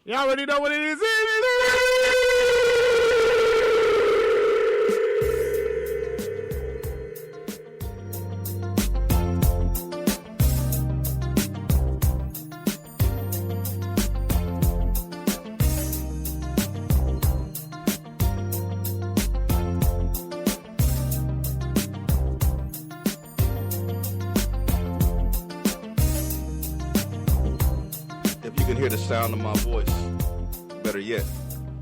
Y'all already know what it is. Hear the sound of my voice. Better yet,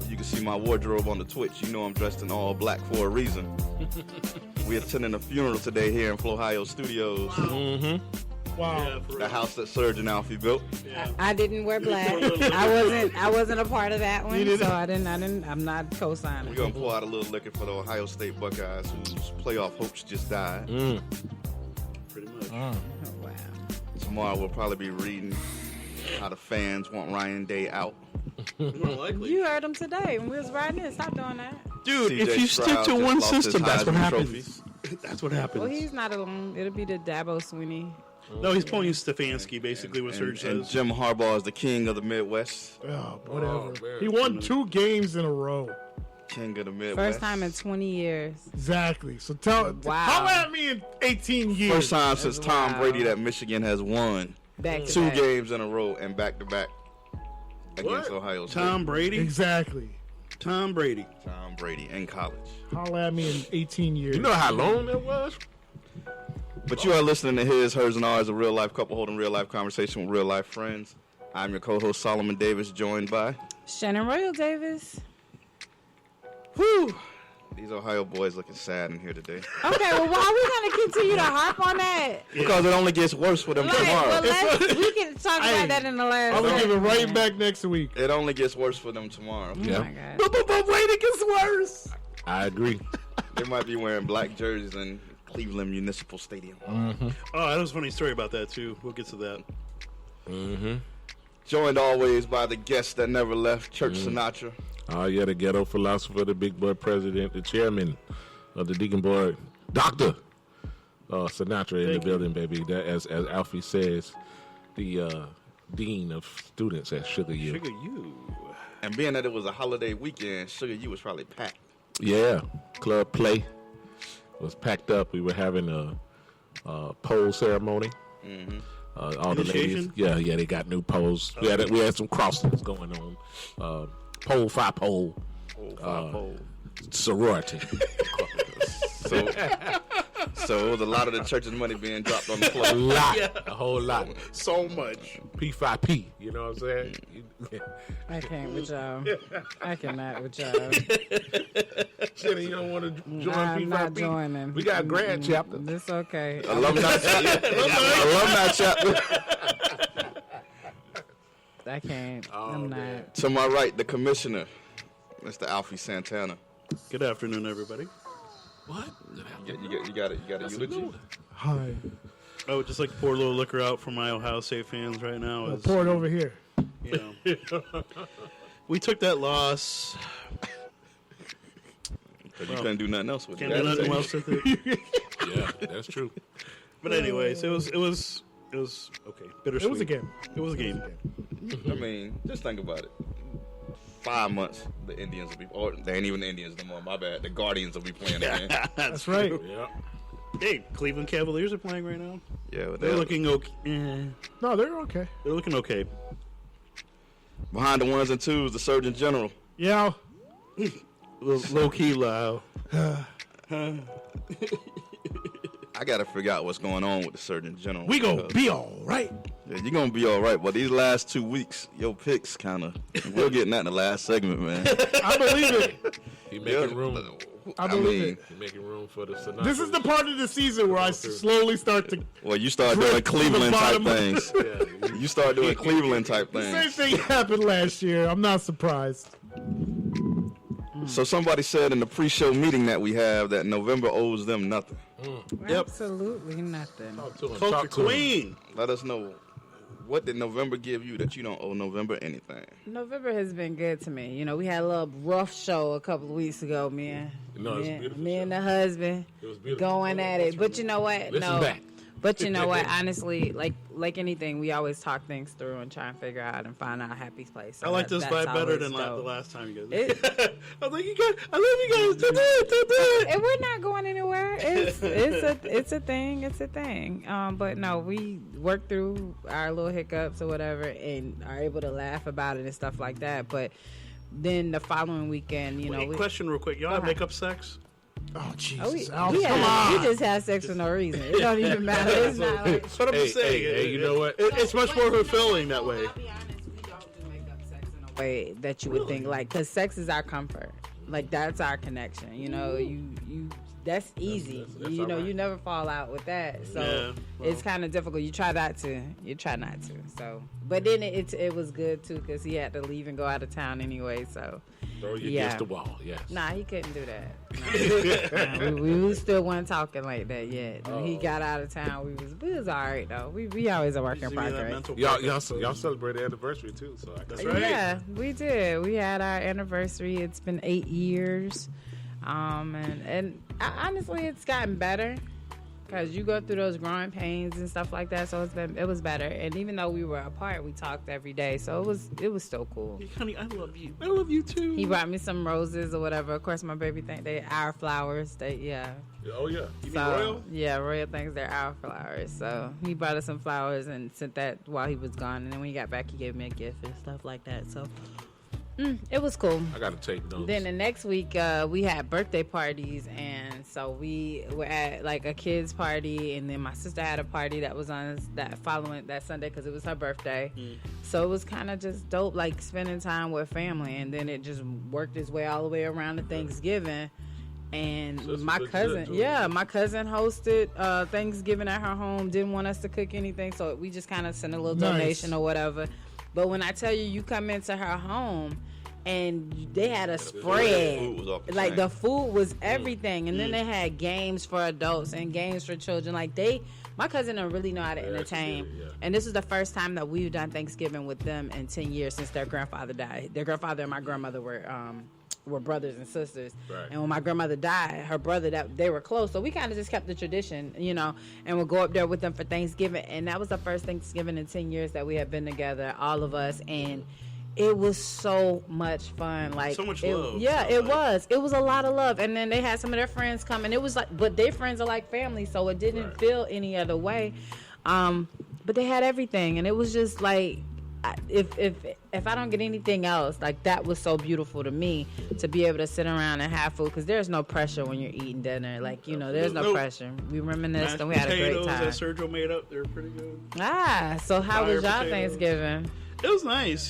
you can see my wardrobe on the Twitch. You know I'm dressed in all black for a reason. We're attending a funeral today here in Flowhio Studios. Wow. Mm-hmm. Wow. Yeah, the house that Surgeon Alfie built. Yeah. I didn't wear black. I wasn't a part of that one, so I'm not co-signing. We're gonna pour out a little liquor for the Ohio State Buckeyes, whose playoff hopes just died. Pretty much. Oh, wow. Tomorrow we'll probably be reading how the fans want Ryan Day out. More likely. You heard him today when we was riding it. Stop doing that. Dude, CJ if you stick to one system, that's what happens. That's what happens. Well, he's not alone. It'll be the Dabo Swinney. No, he's pulling Stefanski, basically, what Serge says. And Jim Harbaugh is the king of the Midwest. Oh, whatever. He won 2 games in a row. King of the Midwest. First time in 20 years. Exactly. So how at me in 18 years. First time since Tom Brady that Michigan has won back 2 games in a row and back-to-back against Ohio State. Tom Brady? Exactly. Tom Brady in college. Holla at me in 18 years. You know how long that was? But you are listening to His, Hers, and Ours, a real-life couple holding real-life conversation with real-life friends. I'm your co-host, Solomon Davis, joined by... Shannon Royal Davis. Whew. These Ohio boys looking sad in here today. Okay, well, why are we going to continue to harp on that? Because it only gets worse for them tomorrow. Well, we can talk about that in the last I'm going to give it right back next week. It only gets worse for them tomorrow. Oh, my God. But wait, it gets worse. I agree. They might be wearing black jerseys in Cleveland Municipal Stadium. Oh, that was a funny story about that, too. We'll get to that. Joined always by the guest that never left, Church Sinatra. Oh, yeah, the ghetto philosopher, the big boy president, the chairman of the Deacon Board, Dr. Sinatra in the building, baby. That, as Alfie says, the dean of students at Sugar U. Sugar U. And being that it was a holiday weekend, Sugar U was probably packed. Yeah, club play was packed up. We were having a pole ceremony. All the ladies, yeah, they got new poles. We had some crossings going on. Pole, 5 pole, sorority. So it was a lot of the church's money being dropped on the floor. A whole lot. So much. P5P, you know what I'm saying? I can't with y'all. I cannot with y'all. Shit, you don't want to join P5P? I'm not joining. We got grad chapter. It's okay. Alumni chapter. I can't. I'm not. To my right, the commissioner, Mr. Alfie Santana. Good afternoon, everybody. What? You got a eulogy? Hi. I would just like to pour a little liquor out for my Ohio State fans right now. I'll pour it over here. You know, we took that loss. Because you couldn't do nothing else with it. Can't do nothing else with it. Yeah, that's true. But anyways, it was okay. Bittersweet. It was a game. It was a game. I mean, just think about it. 5 months, the Indians will be, or they ain't even the Indians no more, my bad. The Guardians will be playing again. That's right. Yeah. Hey, Cleveland Cavaliers are playing right now. Yeah, but They're looking okay. No, they're okay. They're looking okay. Behind the 1s and 2s, the Surgeon General. Yeah. Low key loud. I got to figure out what's going on with the Surgeon General. We gonna be all right. Yeah, you're going to be all right, but these last 2 weeks, your picks kind of, we'll get that in the last segment, man. I believe it. He making room. I believe it. He making room for the Sinatra. This is the part of the season where I slowly start to. Well, you start doing Drift to the Cleveland-type bottom. things. You start doing Cleveland-type The same things. thing happened last year. I'm not surprised. So somebody said in the pre-show meeting that we have that November owes them nothing. Yep. Absolutely nothing. Talk to him. Culture Talk to him. Queen. Let us know, what did November give you that you don't owe November anything? November has been good to me. You know, we had a little rough show a couple of weeks ago, man. No, it's a beautiful Me and show. the husband It was beautiful. going at it. But you know what? Listen back. But you know what? Honestly, like anything, we always talk things through and try and figure out and find our happy place. So I like this that's vibe better than dope. the last time you guys. I was like, I love you guys. Don't do it. And we're not going anywhere. It's a thing. But no, we work through our little hiccups or whatever and are able to laugh about it and stuff like that. But then the following weekend, Question real quick. Y'all have makeup sex? Oh, Jesus. we Come on. just have sex for no reason. It don't even matter. It's not like, That's what I'm just saying. Hey, you know what? It's much more fulfilling that way. I'll be honest, we don't do makeup sex in a way that you would think, like, because sex is our comfort. Like, that's our connection. That's easy. That's You all right. never fall out with that. So Yeah, well. it's kind of difficult. You try not to. So, but then it was good too because he had to leave and go out of town anyway. So Throw you Yeah. against the wall. Yes. nah, he couldn't do that. Nah, we still weren't talking like that yet. When he got out of town, we was all right though. We always a work in Just give me that progress. mental Y'all celebrated anniversary too, so That's right. Yeah, we did. We had our anniversary. It's been 8 years, and honestly, it's gotten better because you go through those growing pains and stuff like that. So it was better. And even though we were apart, we talked every day. So it was still cool. Hey, honey, I love you. I love you too. He brought me some roses or whatever. Of course, my baby think they our flowers. Oh yeah. You mean So, Royal? yeah, Royal thinks they're our flowers. So he brought us some flowers and sent that while he was gone. And then when he got back, he gave me a gift and stuff like that. So it was cool. I gotta take notes. Then the next week, we had birthday parties, and so we were at like a kids party, and then my sister had a party that was on that Sunday because it was her birthday. So it was kind of just dope, like spending time with family, and then it just worked its way all the way around to Thanksgiving. And So it's my legit, cousin, too. my cousin hosted Thanksgiving at her home. Didn't want us to cook anything, so we just kind of sent a little Nice. donation or whatever. But when I tell you, you come into her home and they had a spread, Food was off the like chain. the food was everything, and then they had games for adults and games for children. Like my cousin don't really know how to entertain, yeah. and this is the first time that we've done Thanksgiving with them in 10 years since their grandfather died. Their grandfather and my grandmother were brothers and sisters. Right. And when my grandmother died, her brother, they were close. So we kind of just kept the tradition, and would go up there with them for Thanksgiving. And that was the first Thanksgiving in 10 years that we have been together, all of us. And it was so much fun. Like So much love. Yeah, it was. It was a lot of love. And then they had some of their friends come, and it was like, but their friends are like family, so it didn't feel any other way. But they had everything, and it was just like, if I don't get anything else, like that was so beautiful to me to be able to sit around and have food, because there's no pressure when you're eating dinner. Like, there's no Nope. pressure. We reminisced Mashed and we had a great potatoes time. that Sergio made up, they're pretty good. So how Fire was y'all potatoes. Thanksgiving? It was nice,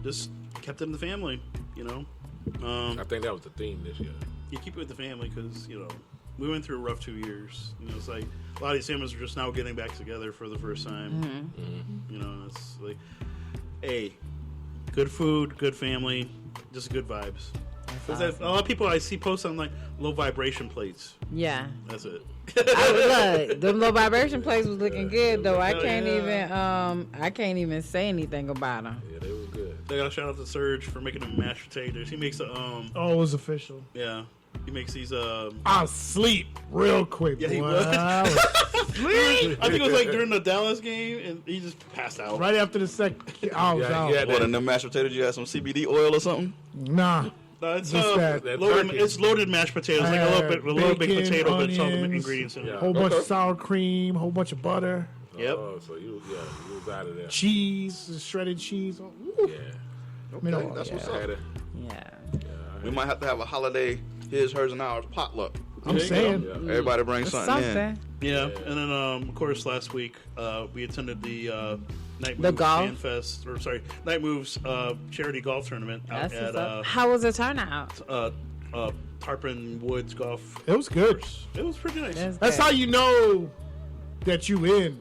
just kept it in the family, I think that was the theme this year. You keep it with the family because, we went through a rough 2 years. It's like a lot of these families are just now getting back together for the first time. It's like, hey, good food, good family, just good vibes. Because a lot of people I see post on like low vibration plates. Yeah. That's it. Look, the low vibration place was looking good though. I Hell can't even say anything about them. Yeah, they was good. I got to shout out to Serge for making them mashed potatoes. He makes Oh, it was official. he makes these I'll sleep real quick. Yeah, he boy. would. I was asleep. I think it was like during the Dallas game, and he just passed out. Right after the second, I was Yeah, out. yeah. What, in the mashed potatoes, you had some CBD oil or something? Nah. No, it's Just that loaded, turkey. it's loaded mashed potatoes, like a little bit Bacon, potato, but it's all the onions, ingredients in it. Yeah. Whole bunch of Okay. sour cream, whole bunch of butter, Yep. Oh, so you was out of there. cheese, shredded cheese. Ooh. Yeah. You know, That's what's I up. had it. Yeah. We might have to have a holiday, his, hers, and ours potluck. I'm saying. Yeah. Everybody brings something in. Something. Yeah, and then of course last week we attended the Night The Moves golf? Fan Fest, or sorry, Night Moves charity golf tournament out That's at what's up. How was the turnout? Tarpon Woods Golf. It was good. It was pretty nice. That's how you know that you in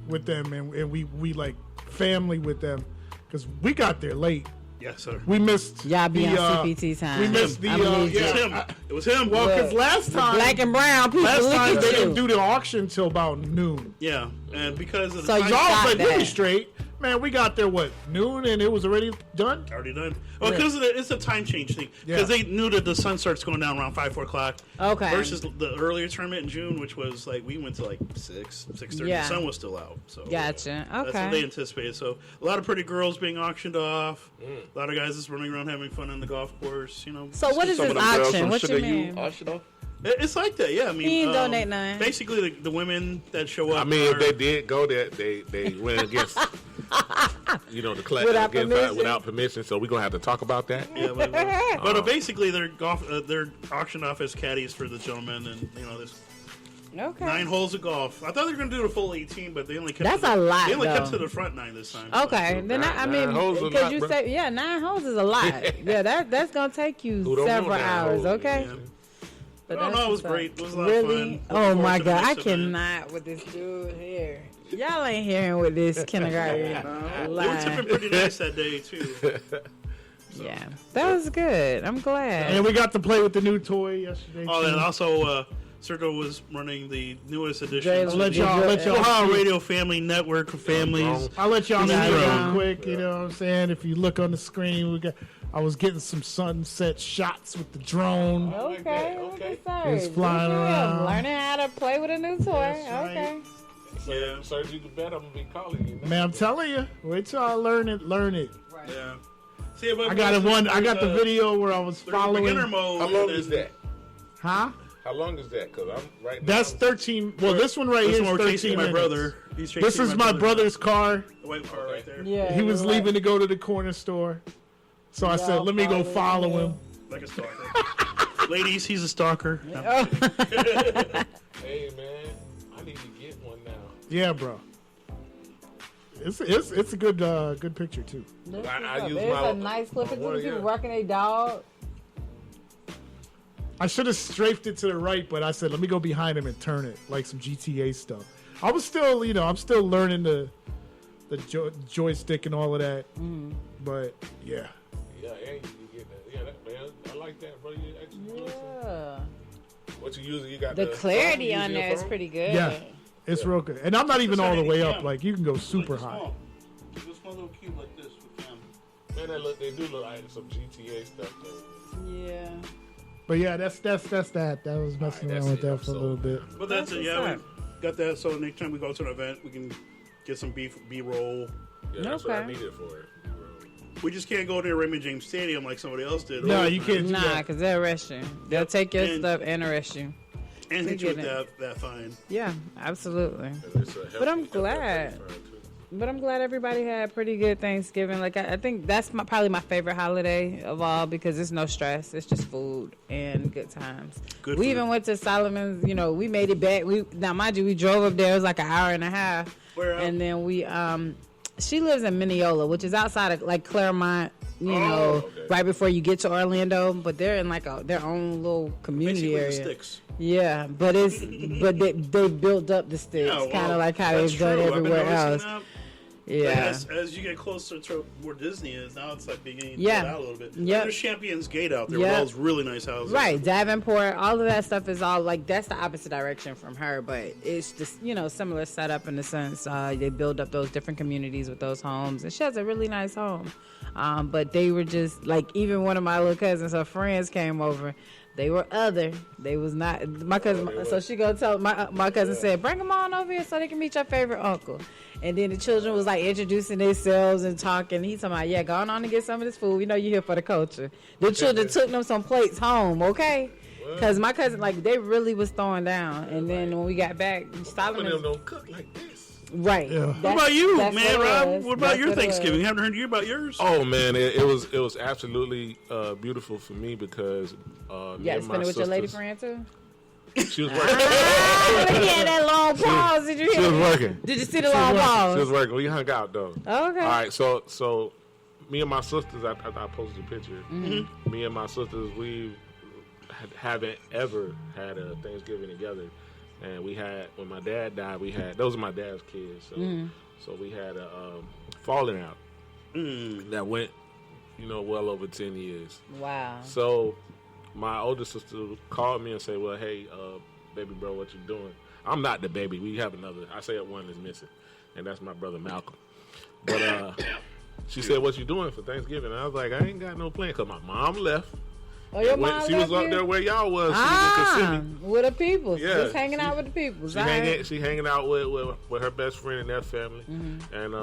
with them, and we like family with them, because we got there late. Yes, sir. We missed. Y'all be the, on CPT time. We missed the. I believe It was Yeah. him. It was him. Well, because Look, last time, Black and brown people. last Look time at they you. didn't do the auction till about noon. Yeah, and because of the So time, you Y'all was got like that. really straight, Man, we got there, noon, and it was already done? Already done. Well, because it's a time change thing. Because they knew that the sun starts going down around 5, 4 o'clock. Okay. Versus the earlier tournament in June, which was we went to 6:30. Yeah. The sun was still out. So Gotcha. That's what Okay. they anticipated. So a lot of pretty girls being auctioned off. A lot of guys just running around having fun on the golf course. So what is Some this of them girls auction? from What you Sugar mean? auctioned off. It's like that, yeah. I mean, He ain't donate none. Basically, the women that show up. I mean, if are- they did go there, they went against, the class Without permission. without permission. So we're gonna have to talk about that. Yeah, but basically they're they're auctioned off as caddies for the gentlemen, and there's Okay. 9 holes of golf. I thought they were going to do the full 18, but they only kept. That's to the, a lot, They only kept though. to the front 9 this time. Okay, then I Nine mean, holes is a because lot, you bro. say 9 holes is a lot. Yeah, that's gonna take you Who don't several know 9 hours. holes? Okay. Yeah. But Oh, that's no, it was what's up. great. It was a lot of Really? fun. Looking Oh forward my to the god, I next event. cannot with this dude here. Y'all ain't hearing with this kindergarten. They were lie. tipping pretty nice that day too. Yeah, that was good. I'm glad. And we got to play with the new toy yesterday. Oh, too. and also, Sergio was running the newest edition Jay- to I'll let the y'all Ohio Radio Family Network for families. I'll let y'all Yeah, see yeah. real quick. You know what I'm saying? If you look on the screen, I was getting some sunset shots with the drone. Okay, Okay. It's flying around. Learning how to play with a new toy. That's right. Okay. Yeah. So you can bet I'm gonna be calling you. Man, I'm telling you, wait till I learn it. Yeah. See, but I got it one. I got the video where I was There's beginner following. mode. How long and is that? Huh? How long is that? Because I'm right now. That's 13. Well, this one right This here is one we're 13 chasing my minutes. brother. He's chasing This is my brother's car. The white car right there. Yeah. He was like- leaving to go to the corner store. So I said, let me go follow him. Like a stalker. Ladies, he's a stalker. Hey man, I need to get one now. Yeah, bro. It's a good picture too. This I is use There's my- a nice clip of one, two people yeah. working a dog. I should have strafed it to the right, but I said let me go behind him and turn it like some GTA stuff. I was still, I'm still learning the joystick and all of that. But yeah, Yeah, and you can get that. Yeah, that, man, I like that, bro. You actually Yeah. what you using? You got The clarity you on using your there is phone? pretty good. yeah, it's real good. And I'm not even all the way up. 780p. Like you can go super Like high. small. Just a small little cube like this with cam. Man, they do look like some GTA stuff though. Yeah. But yeah, that's that. I was messing Alright, around with that's that it. for a little bit. But that's That's it. Yeah, what's we got that. So next time we go to an event, we can get some B-roll. Yeah, that's what I Okay. needed for it. We just can't go to Raymond James Stadium like somebody else did. No, you can't do Nah, that. because they'll arrest you. They'll take your And- stuff and arrest you. And hit you with Get that fine. Yeah, absolutely. And it's a But I'm healthy- glad. healthy fine, too. But I'm glad everybody had a pretty good Thanksgiving. Like I think that's probably my favorite holiday of all because it's no stress. It's just food and good times. Good we food. even went to Solomon's. We made it back. Now mind you, we drove up there. It was like an hour and a half. Where at? And then we she lives in Mineola, which is outside of like Claremont. okay. Right before you get to Orlando, but they're in like their own little community Basically the area. sticks. Yeah, but they built up the sticks, Yeah, well, kind of like how that's they've done true. I've been everywhere noticing else. that. Yeah. As you get closer to where Disney is, now it's like beginning to Yeah. get out a little bit. Yep. There's Champions Gate out there Yep. with all those really nice houses. Right, Davenport, all of that stuff is all like that's the opposite direction from her, but it's just similar setup in the sense they build up those different communities with those homes, and she has a really nice home. But they were just like even one of my little cousins, her friends came over. They were other. They was not my cousin. So she go tell my cousin said, "Bring them on over here so they can meet your favorite uncle." And then the children was like introducing themselves and talking. He's talking about, "Yeah, going on to get some of this food. We know you're here for the culture." The children took them some plates home, okay? Because my cousin, like, they really was throwing down. And then when we got back, Some of them Solomon, don't cook like this. right? Yeah. What about you, that's man, what it Rob? was. What about That's your what it was. Thanksgiving? Haven't heard you about yours. Oh man, it was absolutely beautiful for me because me Yeah, and my spend it with your lady sisters- friend too. She was working. Ah, look at that long pause. Did you She hear? was working. Did you see the long pause? She was working. We hung out though. Okay. All right, so me and my sisters, I posted a picture. Mm-hmm. Me and my sisters, we haven't ever had a Thanksgiving together, and we had when my dad died. We had those are my dad's kids, so Mm-hmm. so we had a falling out Mm. that went, well over 10 years. Wow. So my older sister called me and said, "Well, hey, baby bro, what you doing?" I'm not the baby. We have another. I say one is missing, and that's my brother Malcolm. But she said, "What you doing for Thanksgiving?" And I was like, "I ain't got no plan because my mom left." Oh, your mom She was left up you? there where y'all was. She was in Kissimmee. With the people. Yeah, Just hanging out with the people. She hanging out with her best friend and their family. And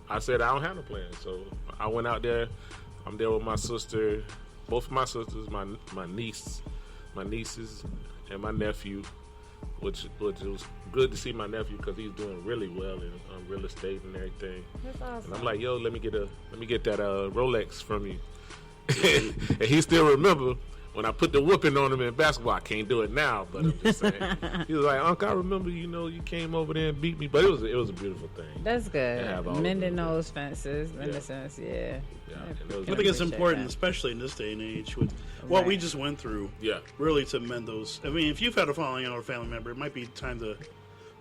I said, I don't have no plan. So I went out there. I'm there with my sister, both of my sisters, my nieces, and my nephew, which was good to see my nephew because he's doing really well in real estate and everything. That's awesome. And I'm like, yo, let me get that Rolex from you. And he still remember when I put the whooping on him in basketball. I can't do it now, but I'm just saying. He was like, Uncle, I remember, you came over there and beat me. But it was a beautiful thing. That's good. have all Mending of those fences, in a sense, yeah. And those- I think it's appreciate important, that. especially in this day and age, with what we Right. just went through. Yeah. Really, to mend those. I mean, if you've had a falling out with a family member, it might be time to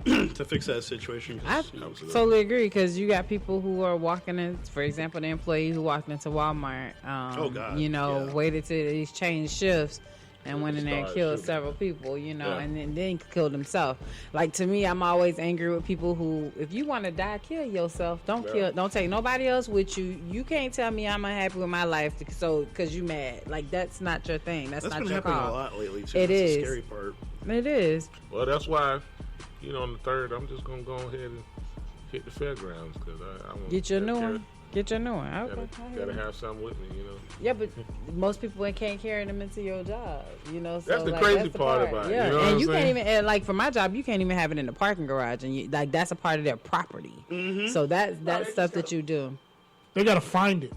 to fix that situation. I 'Cause, you know, totally agree because you got people who are walking in, for example, the employee who walked into Walmart, Oh, God, yeah. waited till these changed shifts and went in there and Started killed shooting. several people, Yeah. and then killed himself. Like, to me, I'm always angry with people who, if you want to die, kill yourself. Don't take nobody else with you. You can't tell me I'm unhappy with my life because you mad. Like, that's not your thing. That's that's not been your happening call. a lot lately, too. It That's is. the scary part. It is. Well, that's why, on the 3rd, I'm just going to go ahead and hit the fairgrounds because I want Get your new one. Get your new one. Okay. I hear Gotta you. have something with me, Yeah, but most people can't carry them into your job, So That's the crazy the part about it, Yeah, you know what and I'm you saying? can't even and like for my job, you can't even have it in the parking garage, and that's a part of their property. Mm-hmm. So that's stuff that you do. They gotta find it.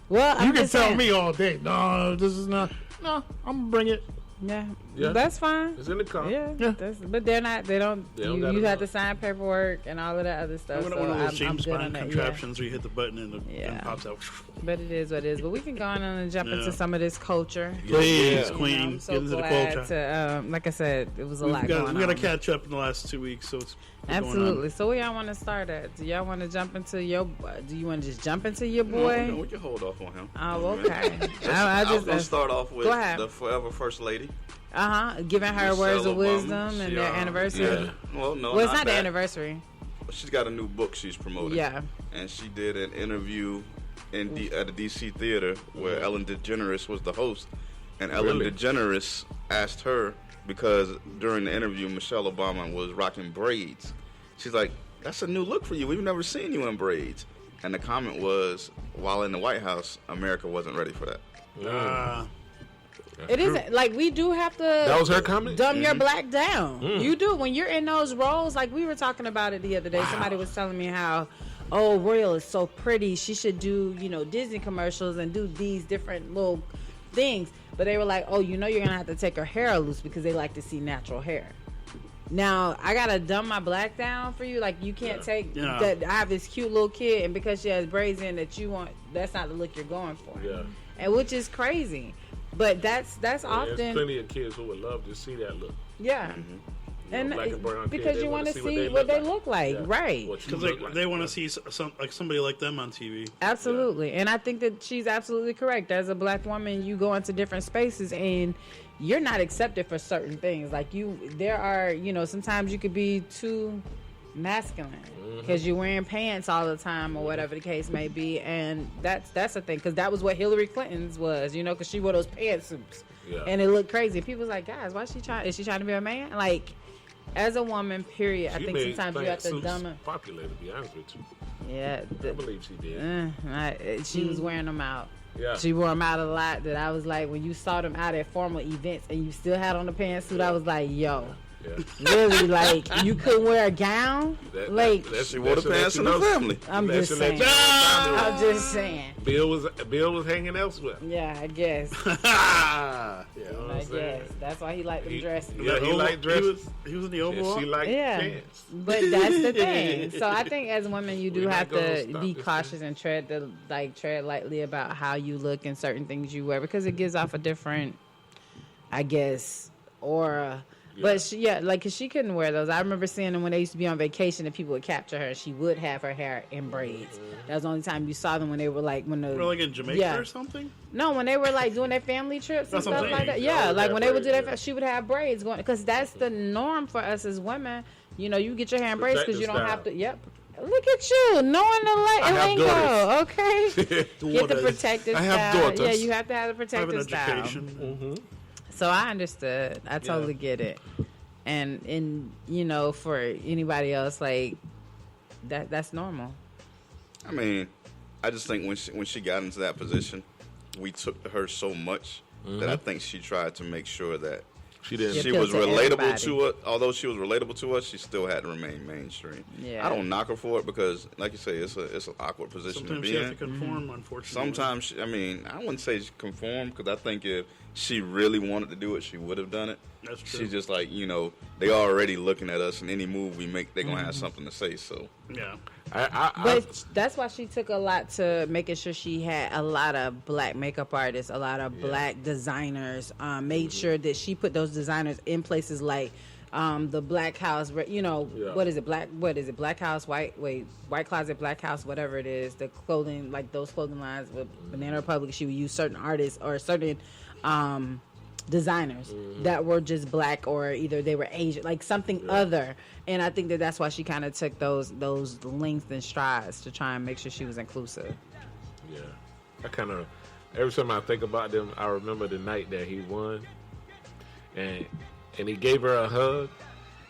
Well, You I'm can just tell saying, me all day. No, this is not. No, I'm gonna bring it. Yeah, Yeah. that's fine. It's in the car. Yeah, Yeah. but they're not. They don't. They don't you gotta you have know. to sign paperwork and all of that other stuff. One So of I'm those James good on Bond that. Yeah. contraptions where you hit the button and it Yeah. pops out. But it is what it is. But we can go on and jump Yeah. into some of this culture. Please, Yeah. Queen, I'm so get into the glad culture. to. Like I said, it was a lot We going on. got to catch up in the last 2 weeks, so it's been going on. Absolutely. So where y'all want to start at? Do y'all want to jump into your? Do you want to just jump into your No, boy? we can hold off on him. Oh, You know what I mean? okay. I was just gonna start off with go ahead. the forever first lady. Giving her Michelle words of Obama. wisdom and She, their anniversary. Yeah. Well, no, Well, it's not the that. anniversary. She's got a new book she's promoting. Yeah. And she did an interview at the DC Theater where Ellen DeGeneres was the host. And Ellen Really? DeGeneres asked her, because during the interview, Michelle Obama was rocking braids. She's like, that's a new look for you. We've never seen you in braids. And the comment was, while in the White House, America wasn't ready for that. That's It true. isn't like we do have to. That was her comment? Dumb your black down. Mm. You do when you're in those roles. Like we were talking about it the other day. Somebody was telling me how, oh, Royal is so pretty. She should do Disney commercials and do these different little things. But they were like, oh, you're gonna have to take her hair loose because they like to see natural hair. Now I gotta dumb my black down for you. Like you can't take Yeah. that. I have this cute little kid, and because she has braids in that you want, that's not the look you're going for. Yeah. And which is crazy. But that's There's often plenty of kids who would love to see that look. yeah. And black and brown kids, because they you wanna want to see see what they look like, Yeah. right? What you Because look like. they want Yeah. to see somebody like them on TV. Absolutely. And I think that she's absolutely correct. As a black woman, you go into different spaces and you're not accepted for certain things. Like there are, sometimes you could be too masculine because you're wearing pants all the time or whatever the case may be. And that's the thing, because that was what Hillary Clinton's was, because she wore those pantsuits. Yeah. And it looked crazy. People was like, guys, why is she trying to be a man? Like, as a woman, period, I She think made sometimes you have to pantsuits dumb it. popular, to be honest with you. Yeah. I believe she did. She was wearing them out. Yeah. She wore them out a lot. That I was like, when you saw them out at formal events and you still had on the pantsuit, I was like, yo, Yeah. really? Like, you couldn't wear a gown? Like, She wore the pants in the family. I'm That just should let saying. you know what time it I'm was. just saying. Bill was hanging elsewhere. Yeah, I guess. yeah. You know what I I'm saying? guess. That's why he liked them dresses. Yeah, he liked dresses. He was in the Oval. And she liked Yeah, pants. but that's the thing. So I think as women, you do We're not have gonna to stop be this cautious and tread lightly about how you look and certain things you wear, because it gives off a different, I guess, aura. But cause she couldn't wear those. I remember seeing them when they used to be on vacation and people would capture her. She would have her hair in braids. That was the only time you saw them, when they were like We're like in Jamaica or something. No, when they were like doing their family trips and That's what I'm stuff like saying. that. She Yeah, always like had when they would do braids, that, yeah. she would have braids going, because that's the norm for us as women. You get your hair in braids because you don't have to. Protective Yep. Look at you, knowing the lingo. Okay. Get the What protective I have style. daughters. Yeah, you have to have the have an protective style. education. So I understood. I totally get it. And you know, for anybody else, like that's normal. I mean, I just think when she got into that position, we took to her so much that I think she tried to make sure that She didn't. she appeal was to relatable everybody. to us. Although she was relatable to us, she still had to remain mainstream. Yeah. I don't knock her for it because, like you say, it's an awkward position Sometimes to you be have to in. conform, unfortunately. Sometimes, I mean, I wouldn't say she conformed because I think if she really wanted to do it, she would have done it. That's true. She's just like, they already looking at us, and any move we make, they're gonna have something to say. So Yeah. But that's why she took a lot to making sure she had a lot of black makeup artists, a lot of black designers, made sure that she put those designers in places like the Black House, what is it? Black House, White Closet, Black House, whatever it is, the clothing, like those clothing lines with Banana Republic, she would use certain artists or certain designers that were just black or either they were Asian, like something other. And I think that's why she kind of took those lengths and strides to try and make sure she was inclusive. Yeah, I kind of every time I think about them, I remember the night that he won, and he gave her a hug,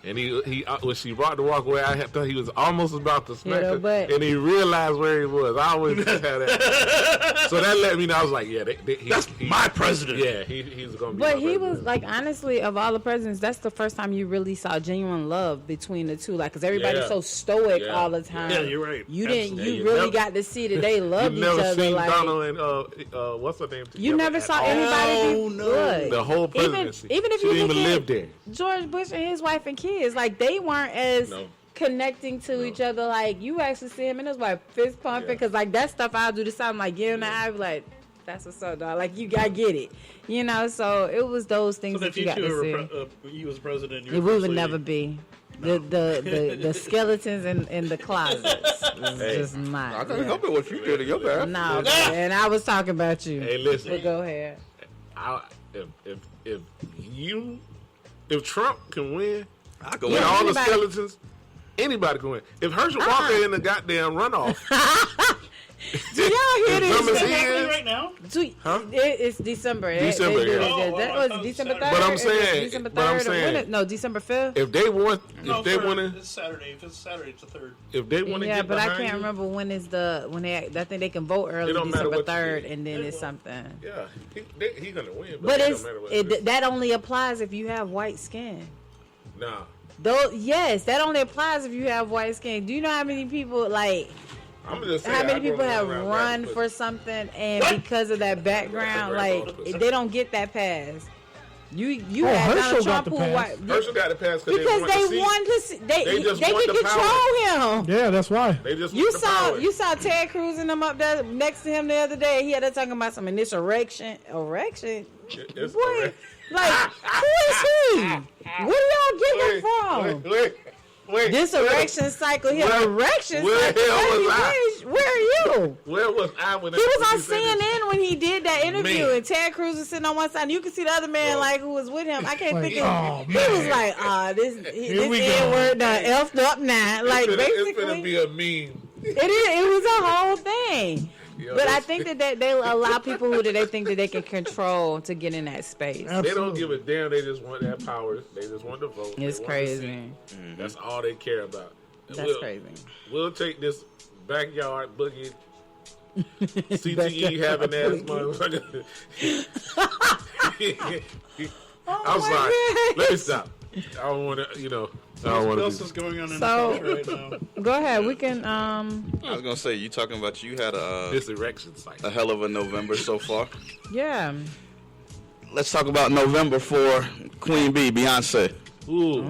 and he when she brought the walk away, I thought he was almost about to smack her, but and he realized where he was. I always had that, so that let me know. I was like, yeah, That's my president. Yeah, he's gonna be. But my he president. was like, honestly, of all the presidents, that's the first time you really saw genuine love between the two. Like, because everybody's Yeah. so stoic Yeah. all the time. Yeah, you're right. You didn't. Absolutely. You You really never- got to see that they love You each never other. seen Like, Donald and what's her name? you together never at saw all. anybody be No. good. The whole Even presidency. if She you didn't look even at live there. George Bush and his wife and kids, like they weren't as No. connecting to each other. Like you actually see him and his wife fist pumping Yeah. because like that stuff I'll do the same. Like give him the eye, be like that's what's up, dog. Like you gotta get it, So it was those So things if that you you got two to see. are you as president, We would never be. The skeletons in the closets. It's Hey. just I not. couldn't help it what you did in your bath. No, and I was talking about you. Hey, listen. But go ahead. If Trump can win, I go with in. all the anybody- skeletons, anybody can win. If Herschel Walker in the goddamn runoff, Do y'all hear If this? Trump is Is that in, happening right now? It's December. December, They do yeah. it. Oh, That I was thought it was December 3rd. Saturday. But I'm Is it saying- December 3rd. but I'm or saying- when it- no, December 5th. if they want, No, if they want to, it's Saturday. If it's Saturday, it's the 3rd. if they want to Yeah, get but I behind can't you, remember when is when they. I think they can vote early It don't matter December what you 3rd, did. and then it's something. Yeah, he's gonna win. But it it's don't matter what it is. that only applies if you have white skin. Nah, Though yes, that only applies if you have white skin. Do you know how many people like? I'm just saying. How many I grew people up have around run that, for something and because of that background, like they don't get that pass. You Oh, had Herschel Donald got Trump the who pass. white Herschel got the pass because they want to see, they just can want the control him. Yeah, that's why. They just You want the saw power. Ted Cruz and them up there next to him the other day. He had to talking about some erection. It's Boy, correct. like who is he? Where y'all getting it from? Wait. This erection cycle here, Where- erection where cycle. the hell was I? Where are you? Where was I when He was on you said this? CNN when he did that interview, Man. and Ted Cruz was sitting on one side. And you can see the other man, Bro. like who was with him. I can't Like, think of. oh, He was man. like, this we go. N-word done effed up now. Like It's basically, gonna be a meme. it was a whole thing. Yo, But I it's- think that they allow people who they think that they can control to get in that space. They don't give a damn. They just want that power. They just want to vote. They It's want to crazy. see. That's all they care about. That's crazy. We'll take this backyard boogie. CTE having ass motherfucker. I'm sorry. gosh. Let me stop. I don't want to. I don't What want else to. is going on in So- the country right now? Go ahead. We can. I was gonna say, you talking about you had This erection cycle. a hell of a November so far. Yeah. Let's talk about November for Queen Bee, Beyonce. Ooh.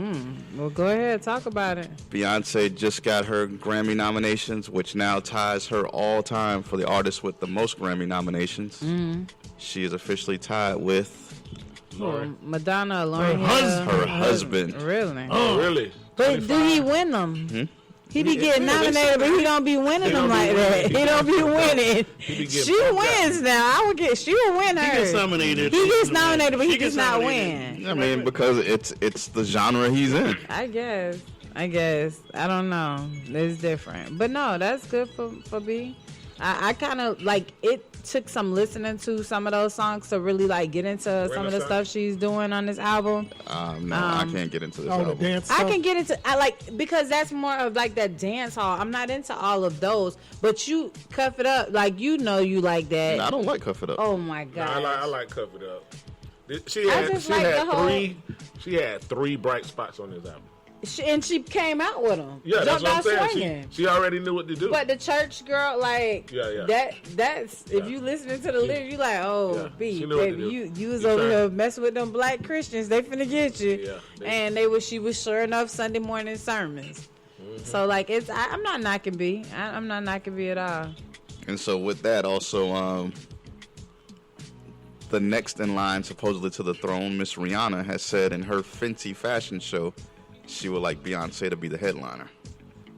Well, go ahead. Talk about it. Beyonce just got her Grammy nominations, which now ties her all time for the artist with the most Grammy nominations. She is officially tied with Lord. Madonna, Lauryn Hill. her husband. Really? Oh, really? But do he win them? He be getting nominated, but he don't be winning them don't be like winning. that. He don't be winning. He be getting She bumped wins now. I would get. She will win her. He gets nominated. He gets She's gonna win. nominated, but he She does gets not nominated. win. I mean, because it's the genre he's in. I guess. I guess. I don't know. It's different. But no, that's good for B. I kind of like it. Took some listening to some of those songs to really like get into some of the stuff she's doing on this album. No, I can't get into this album. The dance I stuff? can get into because that's more of like that dance hall. I'm not into all of those, but you Cuff It Up, like you like that. No, I don't like Cuff It Up. Oh my No, god! I like Cuff It Up. She just like had the whole- She had 3 bright spots on this album. And she came out with them. Yeah, that's Jumped what I'm out saying. swinging. She already knew what to do. But the church girl, like that's if you listening to the lyrics, you like, oh, B, she knew what to baby, do. you was She over tried. here messing with them black Christians. They finna get you. Yeah, And she was sure enough Sunday morning sermons. Mm-hmm. So like I'm not knocking B. I'm not knocking B at all. And so with that, also, the next in line, supposedly to the throne, Miss Rihanna has said in her Fenty fashion show, she would like Beyonce to be the headliner.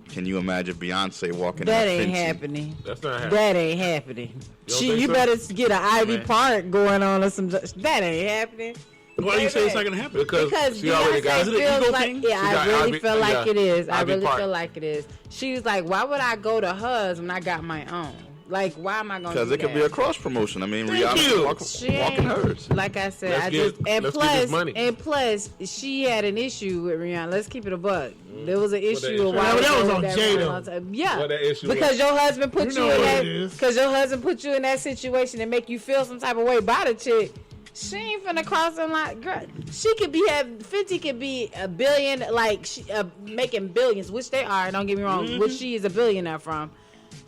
Can you imagine Beyonce walking That in a ain't Fenty? happening. That's not happening. That ain't happening. don't think You so? better get an Ivy Man. Park going on or some. That ain't happening. Why do you say it's not going to happen? Because she already got Beyonce Is it an feels ego like, thing? yeah, She I got really Ivy- feel like yeah, it is. I Ivy really Park. feel like it is. She was like, why would I go to hers when I got my own? Like, why am I going to Because do it could that? be a cross promotion. I mean, Thank Rihanna's you. walking hers. Like I said, Let's get this money. and plus, she had an issue with Rihanna. Let's keep it a buck. There was an issue issue? a while That ago was on with Jada. Rihanna. Yeah, What that issue because was? your husband put You you know in what that. it is. Because your husband put you in that situation and make you feel some type of way about a chick. She ain't finna cross the line, girl. She could be 50 could be a billion, like making billions, which they are. Don't get me wrong, which she is a billionaire from.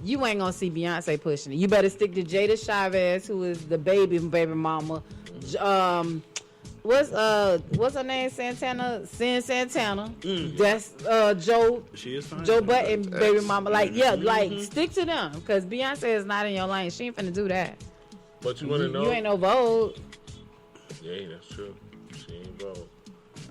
You ain't gonna see Beyonce pushing it. You better stick to Jada Chavez, who is the baby mama. What's her name? Santana. That's Joe. She is fine. Joe Button, baby mama. Like, yeah, like Mm-hmm. stick to them, because Beyonce is not in your lane. She ain't finna do that. But you want to know? You ain't no Vogue. Yeah, that's true. She ain't bold.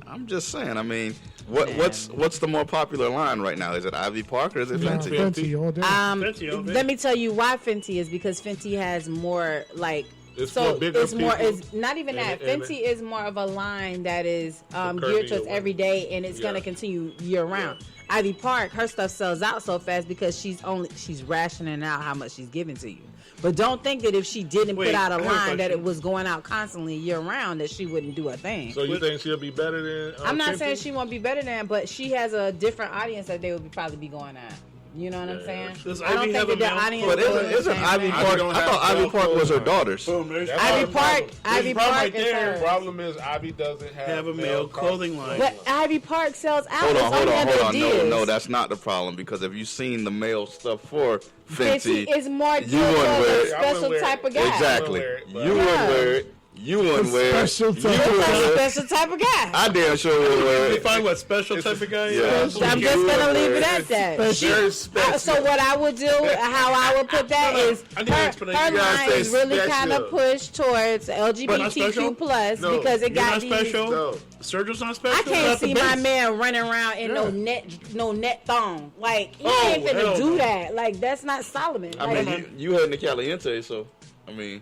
I'm just saying. I mean, what's the more popular line right now? Is it Ivy Park or is it Yeah, Fenty? Fenty all day. Fenty all day. Let me tell you why Fenty is, because Fenty has more like. It's So for bigger it's more. people. It's not even And- that. and- Fenty is more of a line that is curvy geared towards women. every day, and it's Yeah. gonna continue year round. Ivy Park, her stuff sells out so fast because she's rationing out how much she's giving to you. But don't think that if she didn't Wait, put out a I have a line that question. it was going out constantly year round, that she wouldn't do a thing. So you think she'll be better than? I'm not Fenty? saying she won't be better than, but she has a different audience that they would probably be going at. You know what I'm Yeah. saying? Does I don't Ivy think have that a the male- audience. But goes the isn't same Ivy way. Park? don't I have thought Ivy male Park was her clothing. daughter's. Boom, there's That's Ivy our Park. problem. Ivy Problem Park right is there. hers. The problem is Ivy doesn't have a male clothing line. But Ivy Park sells out. Hold It's on. only No, Adidas. no, that's not the problem. Because if you've seen the male stuff for Fenty, Fenty is more you geared wouldn't towards wear a it. special I wouldn't type wear of it. guy. exactly. wear it, but- You wouldn't Yeah. wear it. You wouldn't wear it. Special You type. wouldn't That's a wear it. special type of guy. I damn sure wouldn't wear it. Define what special type of guy? Yeah. I'm just gonna leave it at that. Very special. So what I would do, how I would put that is, I need an her explanation. You gotta line say is really special. kind of pushed towards But not LGBTQ special? plus No, because it You're got not these. special? No. Sergio's not special? I Not can't the see my best. man running around in Yeah. no net thong. Like he Oh, ain't hell finna do no. that. Like that's not Solomon. I Like, mean, you heading to Caliente, so I mean,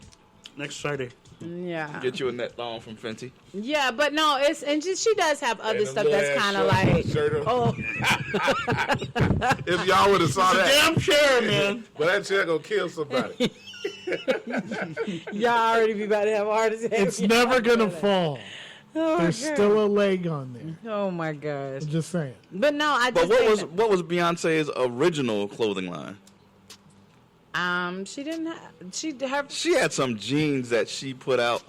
Next Friday. yeah, get you a net thong from Fenty. yeah, but no, it's and just she does have other And stuff them that's little kind of ass like shirt on. oh If y'all would have saw that, Damn chair, man. but that chair gonna kill somebody. y'all already be about to have a heart attack. It's never gonna fall. Oh, There's God. still a leg on there. Oh my gosh. I'm just saying. But no, I But just what was Beyonce's original clothing line? she didn't have her She had some jeans that she put out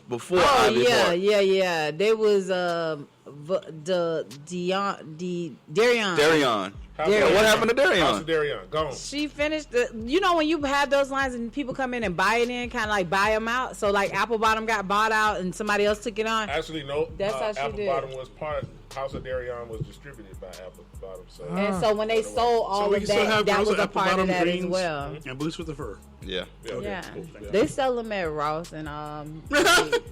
before oh Ivy Park. yeah there was Darion. Darion. Darion. What happened to House Darion? of Darion, gone. She finished you know when you have those lines and people come in and buy it in, kind of like buy them out. So like Apple Bottom got bought out and somebody else took it on. Actually, no. That's how she Apple did. Bottom was part. House of Darion was distributed by Apple Bottom. So And so when they sold all So we of can still that, have that girls was with a apple part of bottom that as greens well. and boots with the fur. Yeah. okay, Yeah, cool. they sell them at Ross and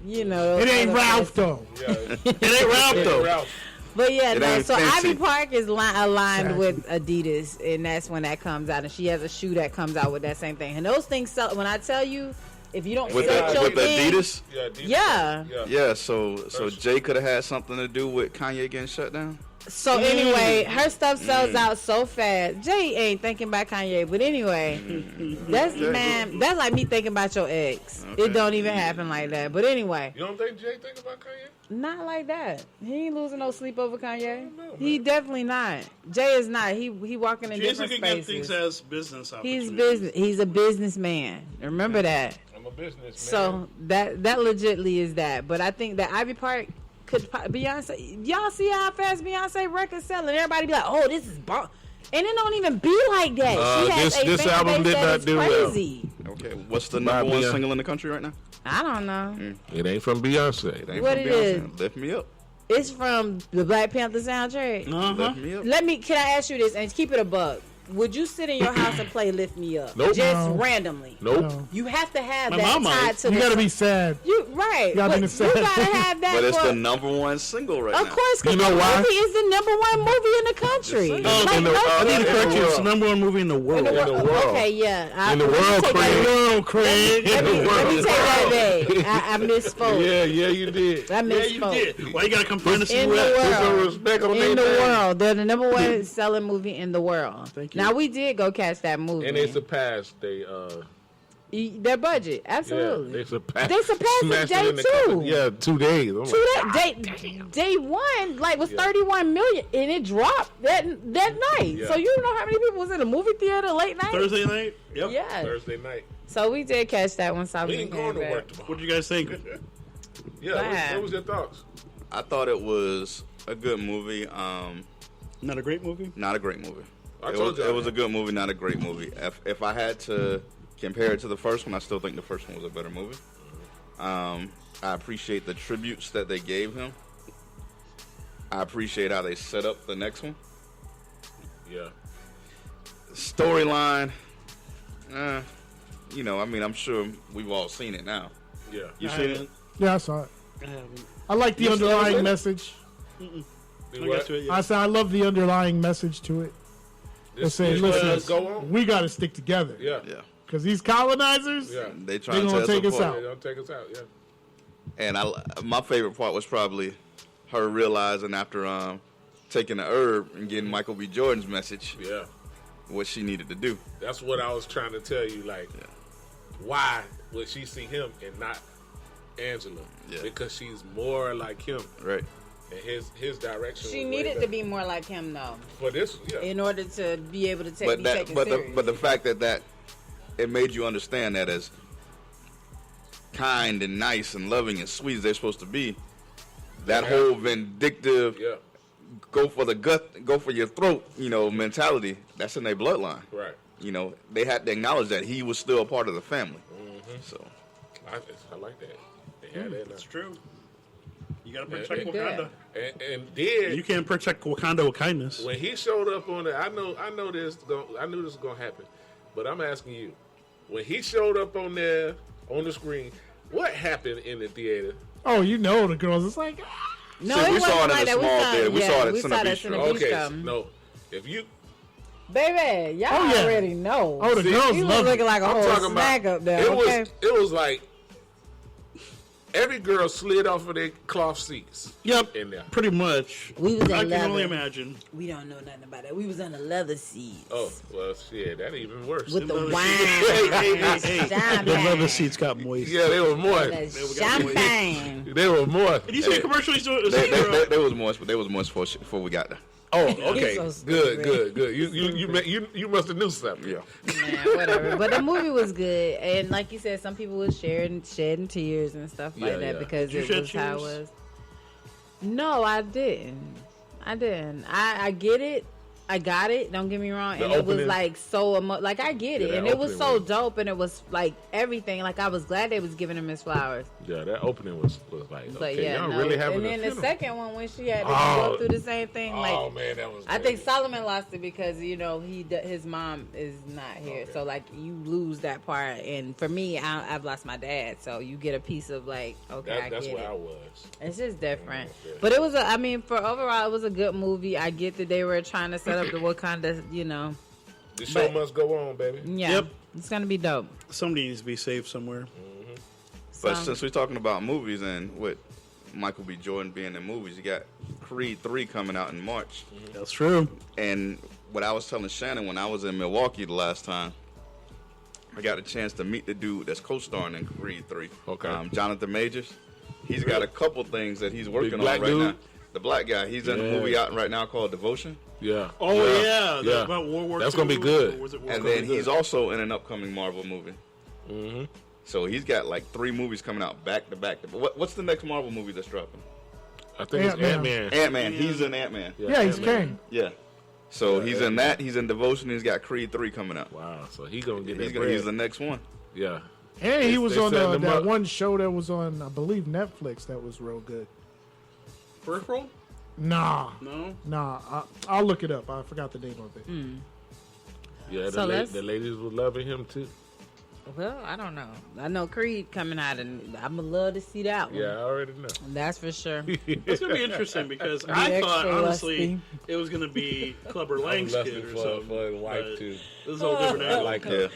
you know It ain't other Ralph places. though. Yeah, It ain't Ralph, though. Ralph. But yeah, It no, ain't so fancy. Ivy Park is aligned Exactly. with Adidas, and that's when that comes out. And she has a shoe that comes out with that same thing. And those things sell. When I tell you, if you don't With, set your with thing, Adidas? Yeah, Adidas. Yeah. yeah. Yeah, so Jay could have had something to do with Kanye getting shut down? So anyway, her stuff sells out so fast. Jay ain't thinking about Kanye, but anyway, that's like me thinking about your ex. Okay. It don't even happen like that. But anyway, You don't think Jay think about Kanye? not like that. He ain't losing no sleep over Kanye. know, He definitely not. Jay is not. He walking in Jay's different looking at things spaces. as business He's opportunities. He's a businessman. Remember that. I'm a businessman. So that legitly is that. But I think that Ivy Park could Beyonce. Y'all see how fast Beyonce records selling? Everybody be like, "Oh, this is bomb," and it don't even be like that. She has this a fan album base did that not is do well. crazy. Okay, what's the number one Beyonce. single in the country right now? I don't know. It ain't from Beyonce. It ain't What from it Beyonce. is? Lift me up. It's from the Black Panther soundtrack. Uh-huh. Lift me up. Can I ask you this and keep it a buck? Would you sit in your house and play "Lift Me Up" Nope. just No. randomly? Nope. No. You have to have My that mama tied is. to You the. gotta be sad. You right. gotta be But the you same. gotta have that. But it's for, the number one single right Of now. course, because You know the why? movie is the number one movie in the country. Oh, Like, in the- no I I need to In the correct you. It's world. the number one movie in the world. In the world. Okay, yeah. In the world, take that- Craig. World, Craig. Let me take that back. I misspoke. Yeah, you did. I Yeah, you misspoke. did. Why you gotta come find us In in the the Put some world. respect on In their the name. world. They're the number one selling movie in the world. Thank you. Now, we did go catch that movie. And they surpassed Their budget. yeah, Absolutely. they surpassed. They surpassed smashed Day it in the two. company. Yeah, 2 days. I'm like, So that day one was 31 million, and it dropped that night. Yeah. So you know how many people was in the movie theater late night? Thursday night. Yep. Yeah. Thursday night. So we did catch that one. We Solomon ain't came going to back. work tomorrow. What did you guys think? Yeah, Wow. what was your thoughts? I thought it was a good movie. Not a great movie. Not a great movie. I It told was, y'all it was that. a good movie, not a great movie. If I had to compare it to the first one, I still think the first one was a better movie. I appreciate the tributes that they gave him. I appreciate how they set up the next one. Yeah. Storyline, I'm sure we've all seen it now. Yeah. You I seen it? haven't. Yeah, I saw it. I haven't. I like the You saw underlying it? message. Do I what? got to it. I Yeah. said I love the underlying message to it. They're This- saying, this listen, go on? we got to stick together. Yeah. Yeah. Because these colonizers, Yeah. They trying They to gonna tell take us apart. out. Don't take us out. Yeah. And my favorite part was probably her realizing after taking the herb and getting Michael B. Jordan's message Yeah. what she needed to do. That's what I was trying to tell you. Like, why would she see him and not Angela? Yeah. Because she's more like him, Right. and his direction. She was way needed to better. be more like him, though, for this. Yeah. in order to be able to be But taken but serious. the fact that it made you understand that as kind and nice and loving and sweet as they're supposed to be, that Yeah. whole vindictive, Yeah. go for the gut, go for your throat, mentality, that's in their bloodline. Right. They had to acknowledge that he was still a part of the family. Mm-hmm. So I like that. They had that. That's true. You gotta Yeah, protect yeah. Wakanda. And then You can't protect Wakanda with kindness. when he showed up on there, I knew this was gonna happen, but I'm asking you, when he showed up on there on the screen, what happened in the theater? oh, the girls. It's like, no, See, it we saw wasn't it in like a that. small theater. We saw it at we Cine saw that Bistro. Cine Okay, Bistro. no, if you Baby, y'all Oh, yeah. already know. oh, the girls he was love looking it. like a I'm whole talking snack about, up there. it Okay, was like every girl slid off of their cloth seats. Yep. In there. Pretty much. We was in I can leather. only imagine. we don't know nothing about that. We was on the leather seats. Oh well, shit, that even worse. With the leather wine, Hey. champagne, The leather seats got moist. Yeah, they were moist. the champagne. They were moist. Did you see the commercial? He's doing? they was moist, but they was moist before we got there. Oh, okay, so stupid. good. You must have knew something. Yeah. Man, whatever. But the movie was good, and like you said, some people was shedding tears and stuff Yeah, like that yeah. because Did it you was shed how it tears? was. No, I didn't. I get it. I got it. Don't get me wrong. The And it was opening- like so like I get it, Yeah, and that it was opening so was- dope, and it was like everything. Like I was glad they was giving him his flowers. Yeah, that opening was like, But okay, yeah, y'all no. really having And a then the funeral. second one when she had to Oh. go through the same thing, like Oh man, that was. I good. think Solomon lost it because his mom is not here, Okay. so like you lose that part. And for me, I've lost my dad, so you get a piece of like, okay, I that's get where it. I was. It's just different, Yeah. but it was for overall, it was a good movie. I get that they were trying to set up the Wakanda, The show But- must go on, baby. yeah, Yep. it's gonna be dope. Somebody needs to be saved somewhere. But So- since we're talking about movies and with Michael B. Jordan being in movies, you got Creed 3 coming out in March. That's true. And what I was telling Shannon when I was in Milwaukee the last time, I got a chance to meet the dude that's co-starring in Creed 3. Okay. Jonathan Majors. He's got a couple things that he's working on black right dude? now. The black guy. He's in a movie out right now called Devotion. Yeah. Oh yeah. That's about World War II. That's gonna be good. Or was it World And War then II? he's also in an upcoming Marvel movie. Mm-hmm. So he's got like 3 movies coming out back to back. What's the next Marvel movie that's dropping? I think it's Ant-Man. Ant-Man. Ant-Man. He's in Ant-Man. Yeah, he's Ant-Man. Kang. Yeah. So he's in that. He's in Devotion. He's got Creed 3 coming out. Wow. So he gonna get He's that going to bread. use the next one. Yeah. And he was they on setting him that up. one show that was on, I believe, Netflix that was real good. Peripheral? Nah. No. I'll look it up. I forgot the name of it. Yeah. So let's- The ladies were loving him too. Well, I don't know. I know Creed coming out, and I'm gonna love to see that one. Yeah, I already know. That's for sure. It's going to be interesting because Be I thought, extra honestly, lusty. it was going to be Clubber Lang's kid or something. for his wife but too. This is a whole different angle. Like Yeah.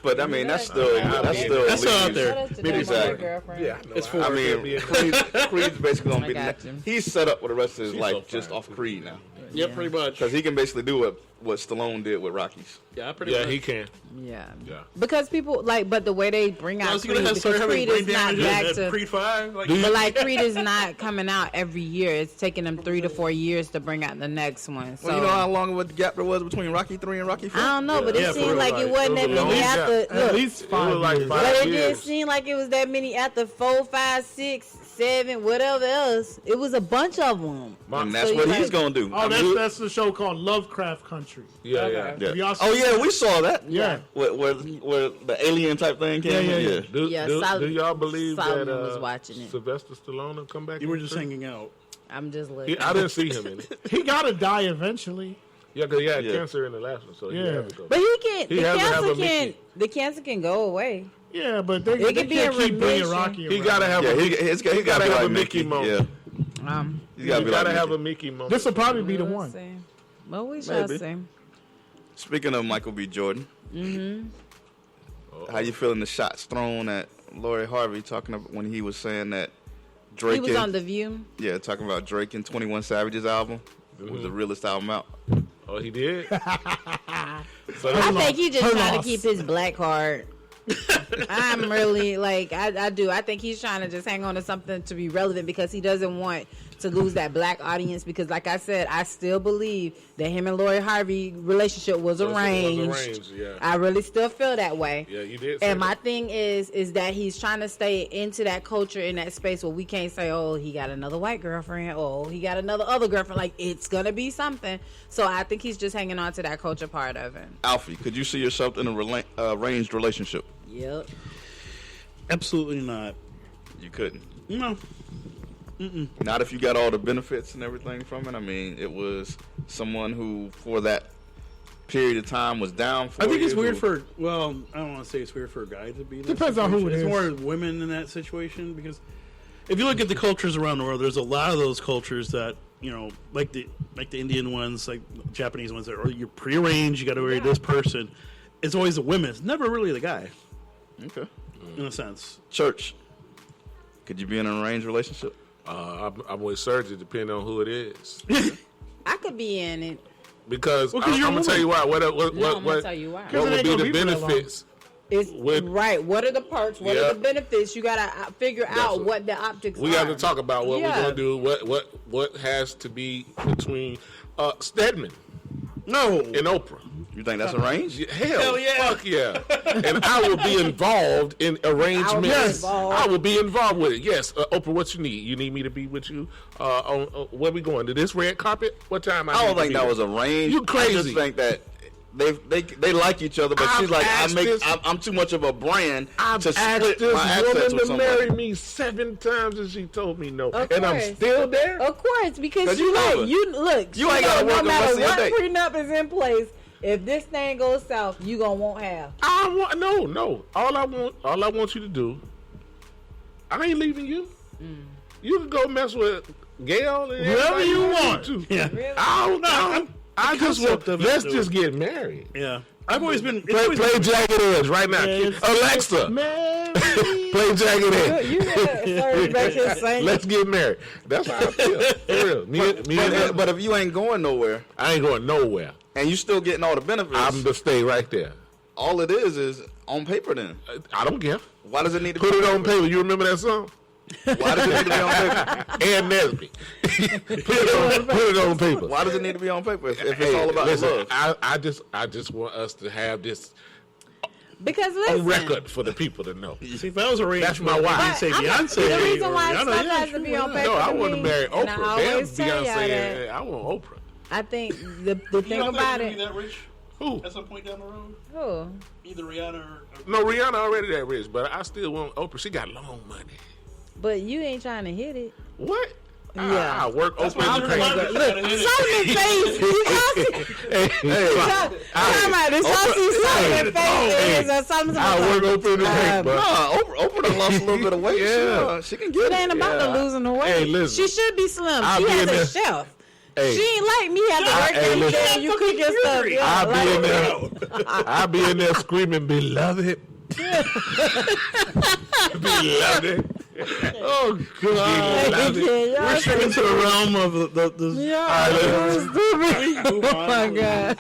But I mean, that's still That's still out there. Shout out to Exactly. my girlfriend. Yeah, no, It's for- I mean, Creed's basically gonna I be. got you. He's set up for the rest of his She's life so just fine. off Creed now, Yeah, pretty much. because he can basically do what Stallone did with Rockies. Yeah, pretty Yeah, much. he can. Yeah. Yeah. Because people like, but the way they bring Now, out is he going Creed, to start because having Creed brain is not damage back at to. Creed 5? Like, But like Creed is not coming out every year. It's taking them 3 to 4 years to bring out the next one. So Well, you know how long of a gap there was between Rocky 3 and Rocky 4? I don't know, but Yeah, it for seemed real, like it like, wasn't it that was a many long after. At Look, least It 5 was like years. 5 but it didn't years. seem like it was that many after 4, 5, 6, 7, whatever else. It was a bunch of them. And that's So what you he's like- gonna do. Oh, that's the show called Lovecraft Country. Yeah, Okay. yeah. Yeah. Y'all Oh seen yeah, that? we saw that. Yeah. Where the alien type thing came. Yeah, in. yeah. Do, Yeah, do, Sol- do y'all believe Solomon that was watching it. Sylvester Stallone will come back? you were in just three? hanging out. I'm just looking. I didn't see him in it. He gotta die eventually. Yeah, because he had Yeah. cancer in the last one, so he Yeah. had to go. But he can. He The has to have cancer a can. Mickey. The cancer can go away. Yeah, but they It could be can't in keep bringing remission. Rocky He around. gotta have Yeah, a he's he gotta gotta be have like a Mickey moment. Yeah, he's He gotta be gotta like have Mickey. a Mickey moment. This will probably be the We'll one. see. Well, we shall Maybe. see. Speaking of Michael B. Jordan, how you feeling the shots thrown at Lori Harvey talking about when he was saying that Drake He was and- on The View. yeah, talking about Drake and 21 Savage's album was the realest album out. Oh, he did. I think he just Her trying to loss. keep his black card. I'm really like I do. I think he's trying to just hang on to something to be relevant because he doesn't want to lose that black audience. Because, like I said, I still believe that him and Lori Harvey relationship was arranged. Yeah. I really still feel that way. Yeah, you did. Say And my that. thing is that he's trying to stay into that culture in that space where we can't say, oh, he got another white girlfriend, oh, he got another other girlfriend. Like, it's gonna be something. So I think he's just hanging on to that culture part of it. Alfie, could you see yourself in a arranged relationship? Yep. Absolutely not. You couldn't. No. Not if you got all the benefits and everything from it. I mean, it was someone who, for that period of time, was down for I think it's you, weird who- for, well, I don't want to say it's weird for a guy to be in that Depends on who situation. it It's is. more women in that situation because if you look at the cultures around the world, there's a lot of those cultures that, you know, like the Indian ones, like Japanese ones, that are you're prearranged, you got to marry this person. It's always the women. It's never really the guy, Okay. in a sense. Church, could you be in an arranged relationship? I'm with Sergi, depending on who it is, I could be in it. because Well, 'cause I'm you're a gonna tell woman. you why. What No, I'm gonna tell you why. what it would ain't be gonna the be for that long. benefits? It's With- right. What are the perks? What Yeah. are the benefits? You gotta figure out what the optics We are. got to talk about what Yeah. we're gonna do. What has to be between Stedman No. and Oprah. You think that's arranged? Hell yeah. fuck yeah! And I will be involved in arrangements. Yes. involved. I will be involved with it. Yes, Oprah, what you need? You need me to be with you on where we going? To this red carpet? What time? I don't need to think be that there? was arranged. You crazy. I just think that they like each other, but I've she's like, asked this- I'm too much of a brand I've to asked split this my assets woman with to somebody. marry me 7 times and she told me no, Of and I'm course. still there. Of course, because 'Cause you you love her. like you look. You ain't gotta no work the matter rest of your what day. prenup is in place. If this thing goes south, you gonna won't have. I want no. All I want you to do. I ain't leaving you. You can go mess with Gail and Whoever everybody you want. to. Yeah. Really? I just want. concept of it, Let's though. just get married. Yeah. I've always been Play Jagged Edge right now. Alexa, play Jagged Edge. You started back here saying. Let's get married. That's how I feel. For real. But if you ain't going nowhere, I ain't going nowhere. and you still getting all the benefits, I'm to stay right there. all it is on paper. Then I don't care. why does it need to Put be it on paper. You remember that song? Why does it need to be on paper? Ann Nesby. put it on paper. Why does it need to be on paper if it's all about listen, love? I just want us to have this Because on listen, record for the people to know. See, if that was arranged, That's my wife. I'd say But Beyonce. the reason why or stuff Rihanna, has to be on paper. No, I to want to me, marry and Oprah. I Damn, always tell y'all Beyonce. that. I want Oprah. I think the thing about it. that rich Who? at some point down the road? Who? Either Rihanna or No, Rihanna already that rich, but I still want Oprah. She got long money. But you ain't trying to hit it. What? Yeah. I work That's Oprah why in the they're paper. lying. Something face. Come on, there's something face or something. I work Oprah in the paper. Nah, Oprah done lost a little bit of weight. Yeah. She can get It ain't about the losing the weight. Hey, listen. She should be slim. I'll She be in has a there. chef. Hey. She ain't like me. Have to work hey, every listen. day. You cook your stuff. Yeah, I'll be in like, there. I'll be in there screaming, "Beloved, beloved." Oh God! We're straight into the realm of the Oh my God.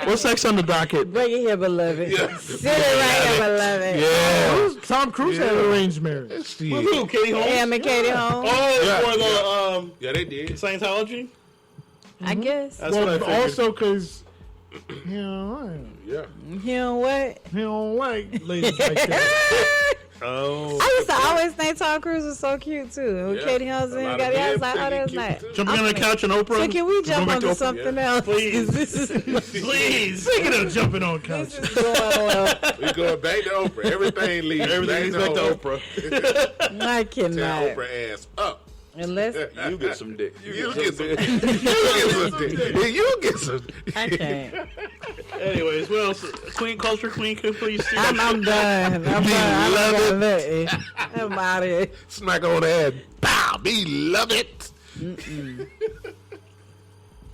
What's next on the docket? Bring it here, beloved. Sit it right here, beloved. Yeah. Tom Cruise had an arranged marriage. Shit. Who? Katie Holmes? Am and Katie Holmes. Oh, Yeah. for the Yeah, they did. Scientology. I guess. That's what I Well, figured. also because you know, Yeah. You know what? he don't like ladies like that. Oh, I used to always think Tom Cruise was so cute too. When Yeah. Katie Holmes A and lot got of I was men like, oh, think that's he nice. cute, too. jumping on the couch and Oprah. So can we jump back to onto Oprah? something else? Please. This is Please. Speaking of jumping on this couches, is going well. We going back to Oprah. Everything leads Everything back leads to back to Oprah. I Tell cannot. Oprah ass up. Unless You get some dick. You get some. You get some. You get some. I can't. Anyways, what else? Queen culture, queen could please see. I'm done. I'm done. I'm done. I'm out of here. Smack on the head. Bow. Beloved.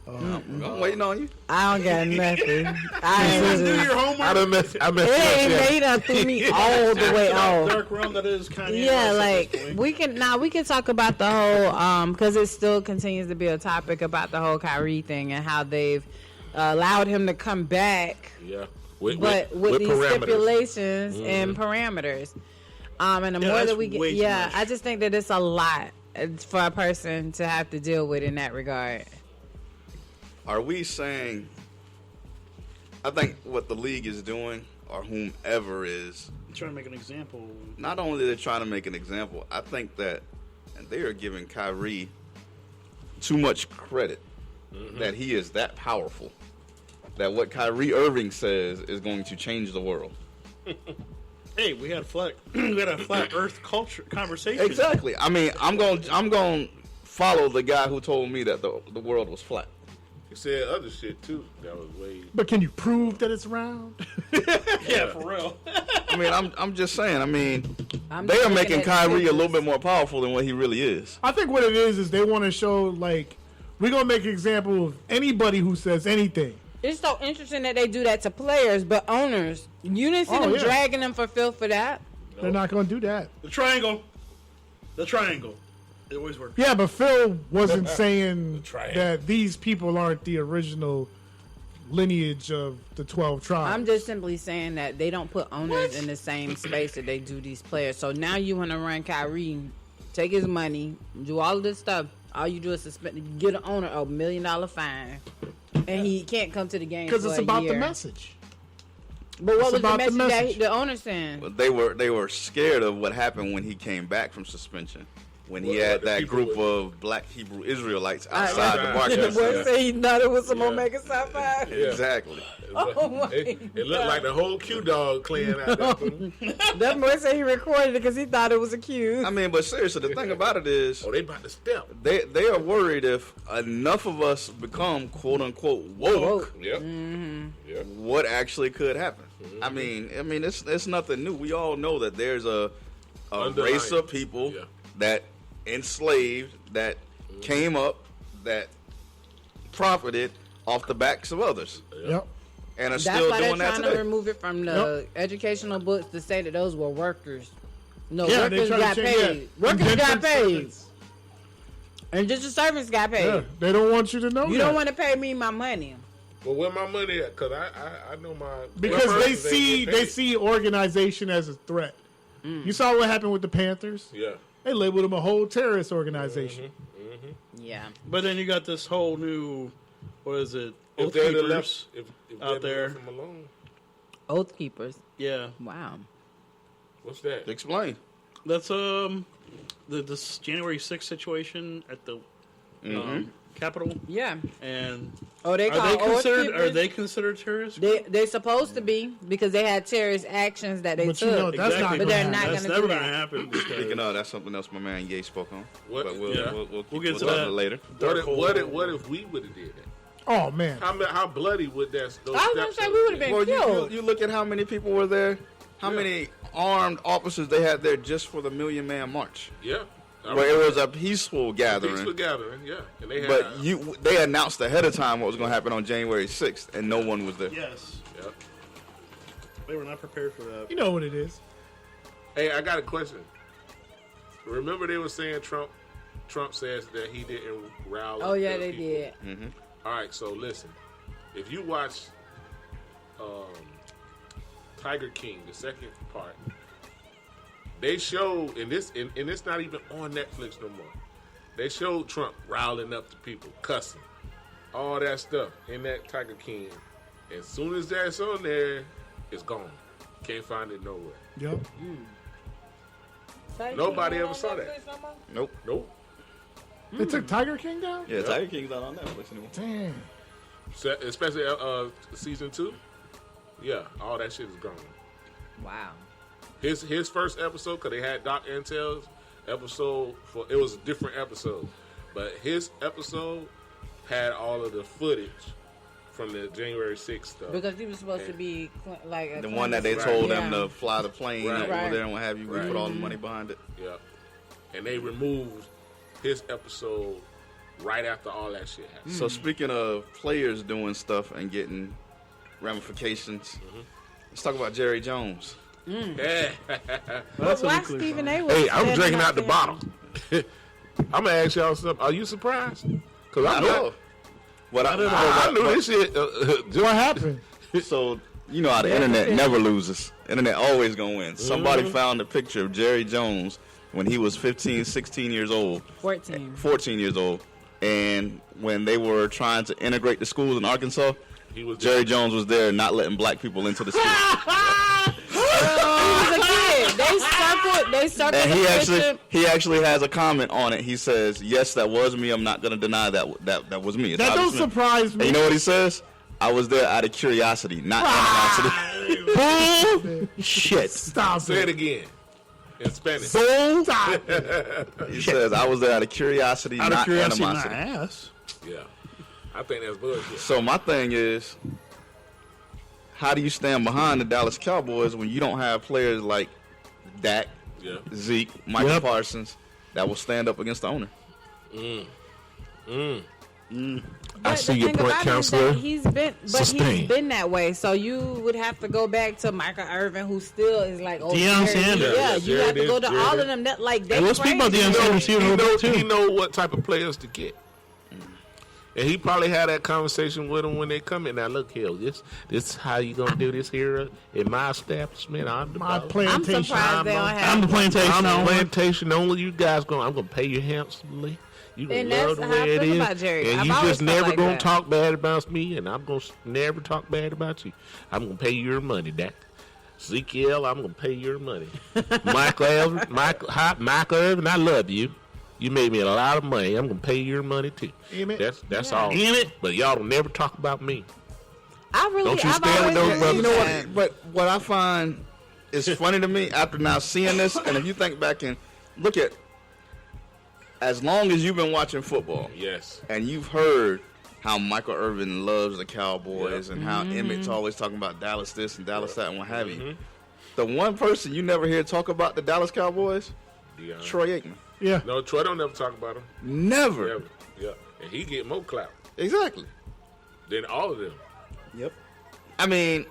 I'm waiting on you. I don't got nothing. I Do ain't your just, homework. I messed it up. ain't Yeah. made up through me all the way off. Dark realm that is Kanye. Yeah, West at like this point. we can talk about the whole because it still continues to be a topic about the whole Kyrie thing and how they've allowed him to come back, Yeah. but with these parameters. stipulations and parameters. And the more that's that we way get, too much. I just think that it's a lot for a person to have to deal with in that regard. Are we saying? I think what the league is doing, or whomever is, I'm trying to make an example. not only they're trying to make an example. I think that they are giving Kyrie too much credit that he is that powerful. That what Kyrie Irving says is going to change the world. Hey, we had a flat Earth culture conversation. Exactly. I mean, I'm going to follow the guy who told me that the world was flat. He said other shit too. That was way. but can you prove that it's round? Yeah, for real. I mean, I'm just saying. I mean, I'm they just are looking making at Kyrie a pictures. little bit more powerful than what he really is. I think what it is they want to show like we're gonna make an example of anybody who says anything. It's so interesting that they do that to players, but owners, you didn't see Oh, them yeah. dragging them for filth for that. They're not gonna do that. The triangle. It always works. Yeah, but Phil wasn't saying triangle. that these people aren't the original lineage of the 12 tribes. I'm just simply saying that they don't put owners in the same space that they do these players. So now you want to run Kyrie, take his money, do all of this stuff. All you do is suspend, get an owner a $1 million fine, and he can't come to the game because for it's a about year. the message. But what It's was the about the message, message. that the owner saying? But they were scared of what happened when he came back from suspension. When he Well, had the that people group of black Hebrew Israelites outside the The broadcast boy center. said he thought it was some Yeah. Omega Psi Phi. Exactly. Oh my It looked like the whole Q dog clan out there. That boy said he recorded it because he thought it was a cue. I mean, but seriously, the thing about it is, Oh, they about to step. they are worried if enough of us become quote unquote woke, Yep. Yep. what actually could happen. I mean, it's nothing new. We all know that there's a Underlying. race of people Yeah. that enslaved, that came up, that profited off the backs of others. Yep. And are That's still why they're doing that trying to today. remove it from the educational books to say that those were workers. No, Yeah, they workers try to got change- paid. yeah. Workers got Indentured paid. servants. And just the servants got paid. Yeah, they don't want you to know You that. don't want to pay me my money. Well, where my money at? Because I know my Because my they persons see ain't getting they paid. see organization as a threat. You saw what happened with the Panthers. Yeah. They labeled them a whole terrorist organization. Yeah. But then you got this whole new, what is it? If Oath they'd have Keepers. left, if out they'd there. have left them alone, Oath keepers. Yeah, Wow. what's that? Explain. that's this January 6th situation at the Capitol, Yeah. and Oh, they are call they oath considered keepers? terrorists? They're supposed to be because they had terrorist actions that they But took. you know, that's not But they're not That's gonna never do gonna that. happen. because- Speaking of, that's something else my man Ye spoke on. What- But we'll yeah. we'll We'll get to talk that. later. What if, Dark what if we would have did that? Oh man, How bloody would that? Those I was gonna steps say we would have been Well, killed. you look at how many people were there, how Yeah. many armed officers they had there just for the Million Man March, Yeah. where it was a peaceful gathering. Peaceful gathering, yeah. And they had, But they announced ahead of time what was going to happen on January 6th, and no one was there. Yes, yeah. they were not prepared for that. you know what it is. Hey, I got a question. Remember they were saying Trump says that he didn't rally. Oh yeah, the they people. did. All right, so listen. If you watch Tiger King, the second part, they showed, and it's not even on Netflix no more. They showed Trump riling up the people, cussing, all that stuff in that Tiger King. As soon as that's on there, it's gone. Can't find it nowhere. Yep. Nobody ever saw that. Nope. Nope. They took Tiger King down. Yeah, Tiger King's not on Netflix anymore. Damn. Especially season 2. Yeah, all that shit is gone. Wow. His first episode, because they had Doc Antel's episode it was a different episode, but his episode had all of the footage from the January 6th stuff. Because he was supposed to be like a The one that they clandestine- told Yeah. them to fly the plane Right. over Right. there and what have you. We Right. put all the money behind it. Yeah, and they removed his episode right after all that shit happened. So speaking of players doing stuff and getting ramifications, let's talk about Jerry Jones. Yeah. That's Why a nuclear Stephen bomb. A. was Hey, I'm standing drinking out the there? bottle. I'm gonna ask y'all something. Are you surprised? Because I'm not. What I I knew this shit. What happened? So you know how the internet never loses. Internet always gonna win. Somebody found a picture of Jerry Jones when he was 15, 16 years old, 14. 14 years old, and when they were trying to integrate the schools in Arkansas, He was Jerry Jones was there not letting black people into the school. He was a kid. They circled And the picture. he actually has a comment on it. He says, "Yes, that was me. I'm not gonna deny that was me." It's That don't obviously me." surprise And me. you know what he says? I was there out of curiosity, not animosity. Bull shit. Stop Say it it. again in Spanish. Bull. Stop it. He says, "I was there out of curiosity, Out of not curiosity, not animosity." ass. Yeah, I think that's bullshit. So my thing is, how do you stand behind the Dallas Cowboys when you don't have players like Dak, Yeah. Zeke, Michael Yep. Parsons that will stand up against the owner? But see the your thing point, about it is that counselor. He's Sustained. been that way. So you would have to go back to Michael Irvin, who still is like, oh, Deion Jerry. Sanders. Yeah, Yeah, you have to Jerry go to Jerry all is. of them. That like they Hey, we'll speak about crazy. Deion Sanders here in a little bit He too. know what type of players to get. And he probably had that conversation with them when they come in. Now, look here, this is how you going to do this here in my establishment. I'm the My boss. I'm plantation. surprised they don't I'm have. the plantation I'm the owner. plantation only. You guys I'm going to pay you handsomely. You And gonna love that's the how I way it feel is. about Jerry. And I've you always just felt never like going that. to talk bad about me, and I'm going to never talk bad about you. I'm going to pay you your money, Dak. Ezekiel, I'm going to pay your money. Michael Irvin, I love you. You made me a lot of money. I'm going to pay your money, too. Damn it. That's Yeah. all. Damn it. But y'all don't never talk about me. I really, Don't you I've stand with always those been brothers? You know that. what? But what I find is funny to me after now seeing this, and if you think back and look at, as long as you've been watching football, Yes. and you've heard how Michael Irvin loves the Cowboys Yeah. and how Mm-hmm. Emmett's always talking about Dallas this and Dallas that and what have you. The one person you never hear talk about the Dallas Cowboys, Deion. Troy Aikman. Yeah. No, Troy don't never talk about him. Never. Never. Yeah. And he get more clout Exactly. than all of them. Yep. I mean,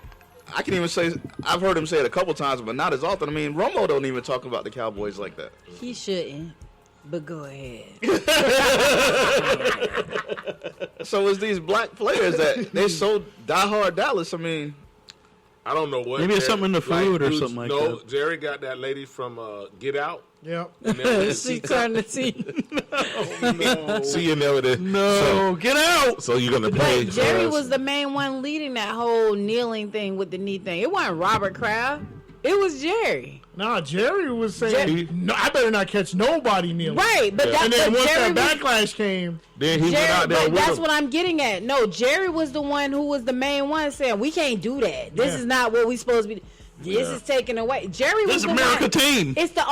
I can even say I've heard him say it a couple times, but not as often. I mean, Romo don't even talk about the Cowboys like that. He shouldn't, but go ahead. So it's these black players that they so diehard Dallas. I mean, I don't know what. Maybe it's something in the food or something like no, that. Jerry got that lady from Get Out. Yep. She turned the tea. See you never did. No, get out. So you're gonna play. But Jerry was the main one leading that whole kneeling thing with the knee thing. It wasn't Robert Kraft. It was Jerry. Nah, Jerry was saying, no, I better not catch nobody kneeling. Right, but Yeah. And then once Jerry that was, backlash came, Then he Jerry, went out there but with that's him. what I'm getting at. No, Jerry was the one who was the main one saying, we can't do that. This Yeah. is not what we supposed to be. This is taken away. Jerry was This the America one. team. It's the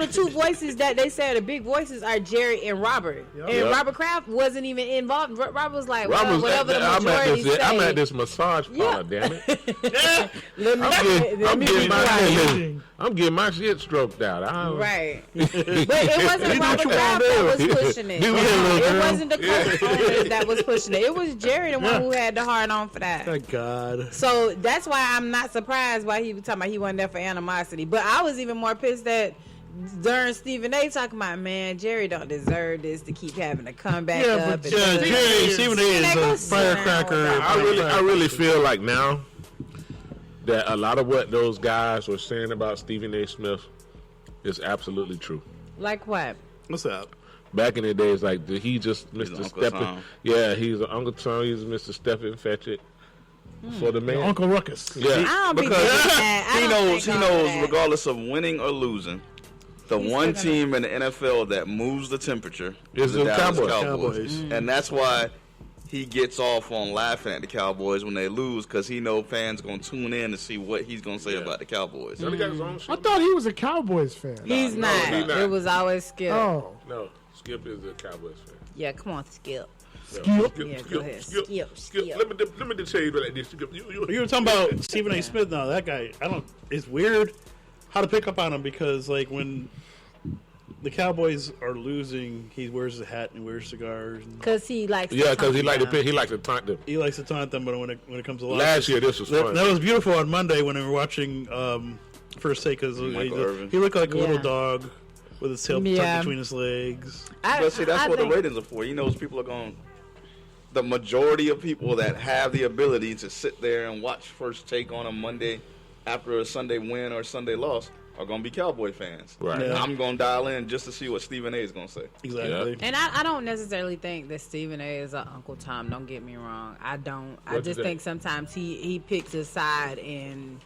the two voices that they say are the big voices are Jerry and Robert. Yep. And Yep. Robert Kraft wasn't even involved. Robert was like, Rob well, was whatever the I'm majority say. I'm at this massage parlor, Yeah. damn it. Let me, I'm let me be getting my quiet. shit. I'm getting my shit stroked out. Right. But it wasn't Robert Kraft that was pushing it. Do it, little It girl. wasn't the co-owners that was pushing it. It was Jerry the one who had the hard on for that. Thank God. So that's why I'm not surprised why he was talking about he wasn't there for animosity. But I was even more pissed that during Stephen A. talking about, man, Jerry don't deserve this to keep having to come back Yeah, up. but and Jerry, Stephen A. is a firecracker. I really feel like now that a lot of what those guys were saying about Stephen A. Smith is absolutely true. Like what? What's up? Back in the days, like he just Mr. Uncle Steppin'. Tom. Yeah, he's an Uncle Tom. He's Mr. Steppin' Fetch It for the man. Uncle Ruckus. Yeah, I don't be Because thinking that. I he don't knows, think all that. regardless of winning or losing, the He's one still gonna- team in the NFL that moves the temperature Is is the the Dallas Cowboys. Cowboys. Cowboys. And that's why he gets off on laughing at the Cowboys when they lose, because he know fans going to tune in to see what he's going to say about the Cowboys. So he got his own I shit. thought he was a Cowboys fan. He's No, not. he's not. It was always Skip. Oh. No, Skip is a Cowboys fan. Yeah, come on, Skip. Skip. Yeah, go ahead. Skip. Let me just tell you like this. Skip, you You were talking about Stephen A. Smith. Now that guy, it's weird how to pick up on him because like when the Cowboys are losing, he wears a hat and wears cigars. And Because he likes to yeah, because he taunt like to them. pick. He likes to taunt them. he likes to taunt them, but when it comes to Last year, this was that, fun. that was beautiful on Monday when we were watching First Take because Michael Irvin. he looked like a little Yeah. dog with his tail Yeah. tucked between his legs. But see, that's I what the think- ratings are for. He knows people are going. The majority of people that have the ability to sit there and watch First Take on a Monday after a Sunday win or Sunday loss are going to be Cowboy fans. Right. Yeah. I'm going to dial in just to see what Stephen A. is going to say. Exactly. And I don't necessarily think that Stephen A. is an Uncle Tom. Don't get me wrong. I don't. I What you just think? think sometimes he picks a side and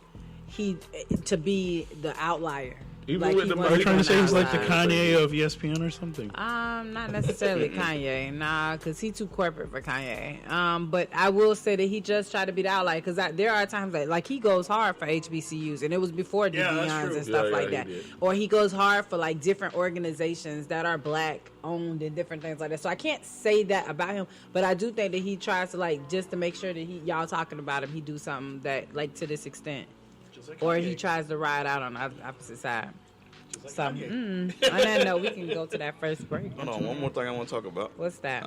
to be the outlier. Even with the wants Are you be trying to an say he's like the outlier. Kanye of ESPN or something? Not necessarily Kanye, nah, because he's too corporate for Kanye. But I will say that he just tried to be the outlier because there are times that like he goes hard for HBCUs, and it was before Yeah, that's DeVions true. and stuff Yeah, like he that. did. Or he goes hard for like different organizations that are black owned and different things like that. So I can't say that about him, but I do think that he tries to like just to make sure that y'all talking about him, he do something that like to this extent, Just like or Kanye. he tries to ride out on the opposite side. So, on that note, we can go to that first break. Hold on, one more thing I want to talk about. What's that?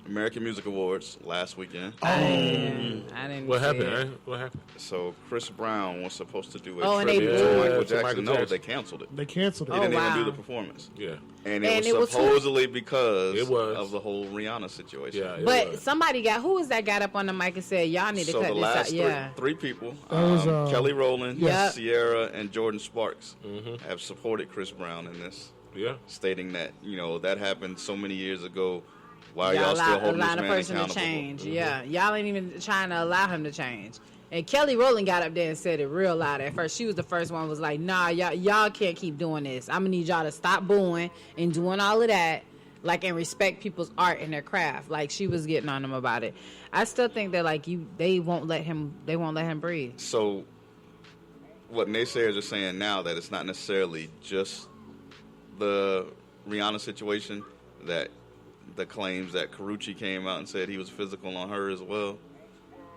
American Music Awards last weekend. I didn't. What see happened? it. Eh? What happened? So Chris Brown was supposed to do Oh, a and they tribute to booed. Michael Yeah, to Jackson. Michael No, Jackson. they canceled it. They canceled it. He Oh, didn't even wow. do the performance. Yeah. And And it it was was supposedly because It was. of the whole Rihanna situation. Yeah. it But was. somebody who was that got up on the mic and said, "Y'all need to So cut the this out." last Yeah. three people, That was, Kelly Rowland, Yep. Sierra, and Jordan Sparks, have supported Chris Brown in this, Yeah. stating that that happened so many years ago. Why Y'all y'all still holding this allowing a man person to accountable? change. Yeah, y'all ain't even trying to allow him to change. And Kelly Rowland got up there and said it real loud at first. She was the first one was like, "Nah, y'all can't keep doing this. I'm gonna need y'all to stop booing and doing all of that, like, and respect people's art and their craft." Like she was getting on them about it. I still think that like they won't let him breathe. So, what naysayers are saying now that it's not necessarily just the Rihanna situation, that the claims that Karrueche came out and said he was physical on her as well.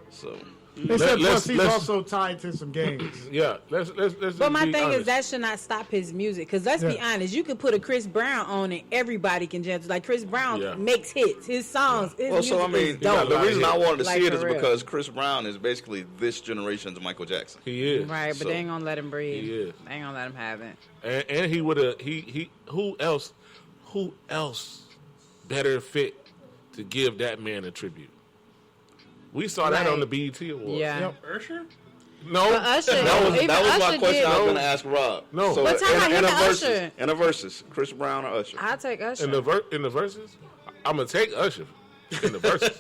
So They said plus he's also tied to some games. Yeah, let's. But my thing honest. is that should not stop his music. Because let's be honest, you could put a Chris Brown on and everybody can jam. Like Chris Brown makes hits. His songs, his music is dope. The reason I wanted to Like, see it is for real. because Chris Brown is basically this generation's Michael Jackson. He is Right, but So- they ain't gonna let him breathe. He is. They ain't gonna let him have it. and he would have. He. Who else better fit to give that man a tribute? We saw that Right. on the BET Awards. Yeah. Usher? No, But Usher, That was even my Usher question did. I was going to ask Rob. No. So But time out, him and Usher. in a versus, Chris Brown or Usher? I'll take Usher. in the verses, I'm gonna take Usher in the verses.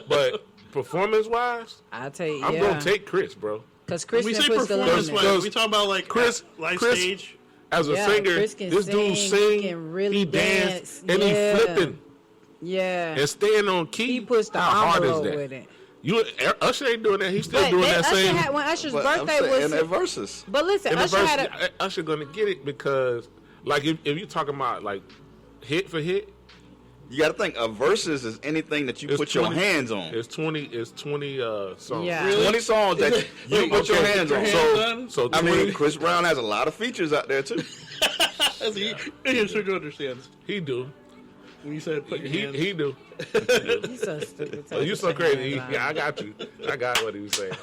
But performance wise, I'll take. I'm gonna take Chris, bro. Because Chris We can say push the performance limit. wise. We talking about like Chris- live Chris- stage. As a Yeah, singer, Chris can this dude sing, sing, he can really he dance, and yeah. he flipping Yeah. and staying on key. He pushed the How hard is envelope that? with it. Usher ain't doing that. He's still But doing they, that Usher same. had, when Usher's But I'm birthday saying was. in their verses. But listen, in the Usher verse, had a. Usher gonna get it because, like, if you're talking about like hit for hit, You got to think a versus is anything that you it's put 20 your hands on. It's 20 songs. Yeah. Really? 20 songs that you put your hands on. So I 20, mean, Chris Brown has a lot of features out there too. He sure do understand. he do. When you said put your hands. He do. He's so stupid. Oh, you so crazy. Yeah, I got you. I got what he was saying.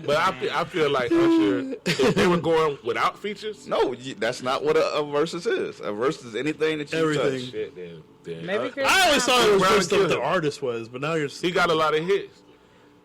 But I feel like Usher, if they were going without features, No, that's not what a versus is. A versus is anything that you Everything. touch. shit, then Maybe Chris I always Brown- thought it was Brown just killed the him. artist was, but now you're. he got a lot of hits.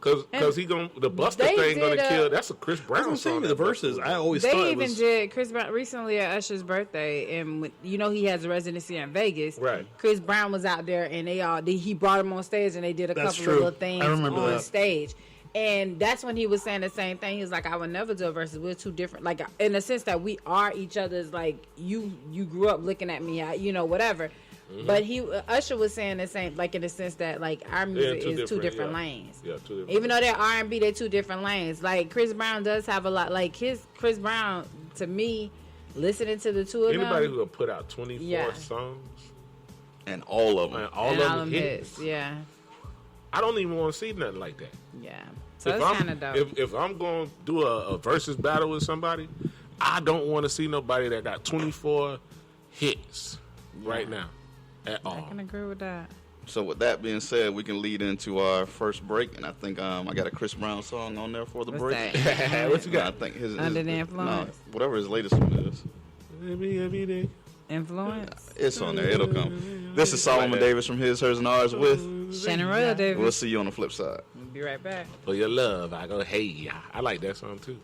Cause he the Buster They thing gonna did, kill. That's a Chris I Brown was saying song. the verses. I always thought They it even was. did Chris Brown recently at Usher's birthday, and you know he has a residency in Vegas. Right. Chris Brown was out there, and he brought him on stage, and they did a That's couple true. of little things I remember on that. stage. And that's when he was saying the same thing. He was like, "I would never do a versus. We're too different. Like in the sense that we are each other's. Like you grew up looking at me, whatever." Mm-hmm. But Usher was saying the same, like in the sense that like our music is two different yeah. lanes. Yeah, two different. Even though they're R&B, they're two different lanes. Like Chris Brown does have a lot. Like Chris Brown, to me, listening to the two of Anybody them, who will put out 24 Yeah. songs And all of them. and all and of all them them hits, hits, yeah, I don't even want to see nothing like that. yeah. So If it's I'm kind of dope. if I'm going to do a versus battle with somebody, I don't want to see nobody that got 24 hits right now at I all. can agree with that. So with that being said, we can lead into our first break, and I think I got a Chris Brown song on there for the What's break. that? What you I got? think his Under the Influence? No, whatever his latest one is, Every day. Influence. it's on there. It'll come. This is Solomon Davis from His, Hers, and Ours with. Shannon Royal Davis. We'll see you on the flip side. We'll be right back. For your love, I go, hey, yeah. I like that song too.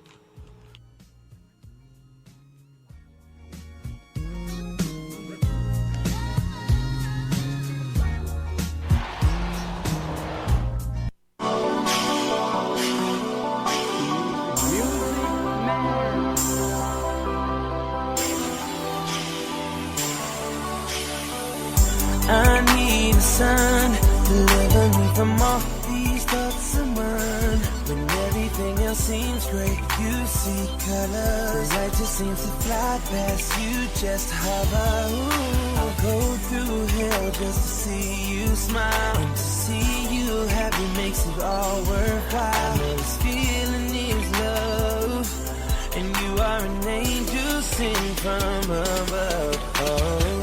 I need a sun to deliver me from all these thoughts of mine. When everything else seems great, you see colors. Light just seems to fly past you, just hover. Ooh, I'll go through hell just to see you smile. And to see you happy makes it all worthwhile. I know this feeling is love, and you are an angel sent from above. Oh,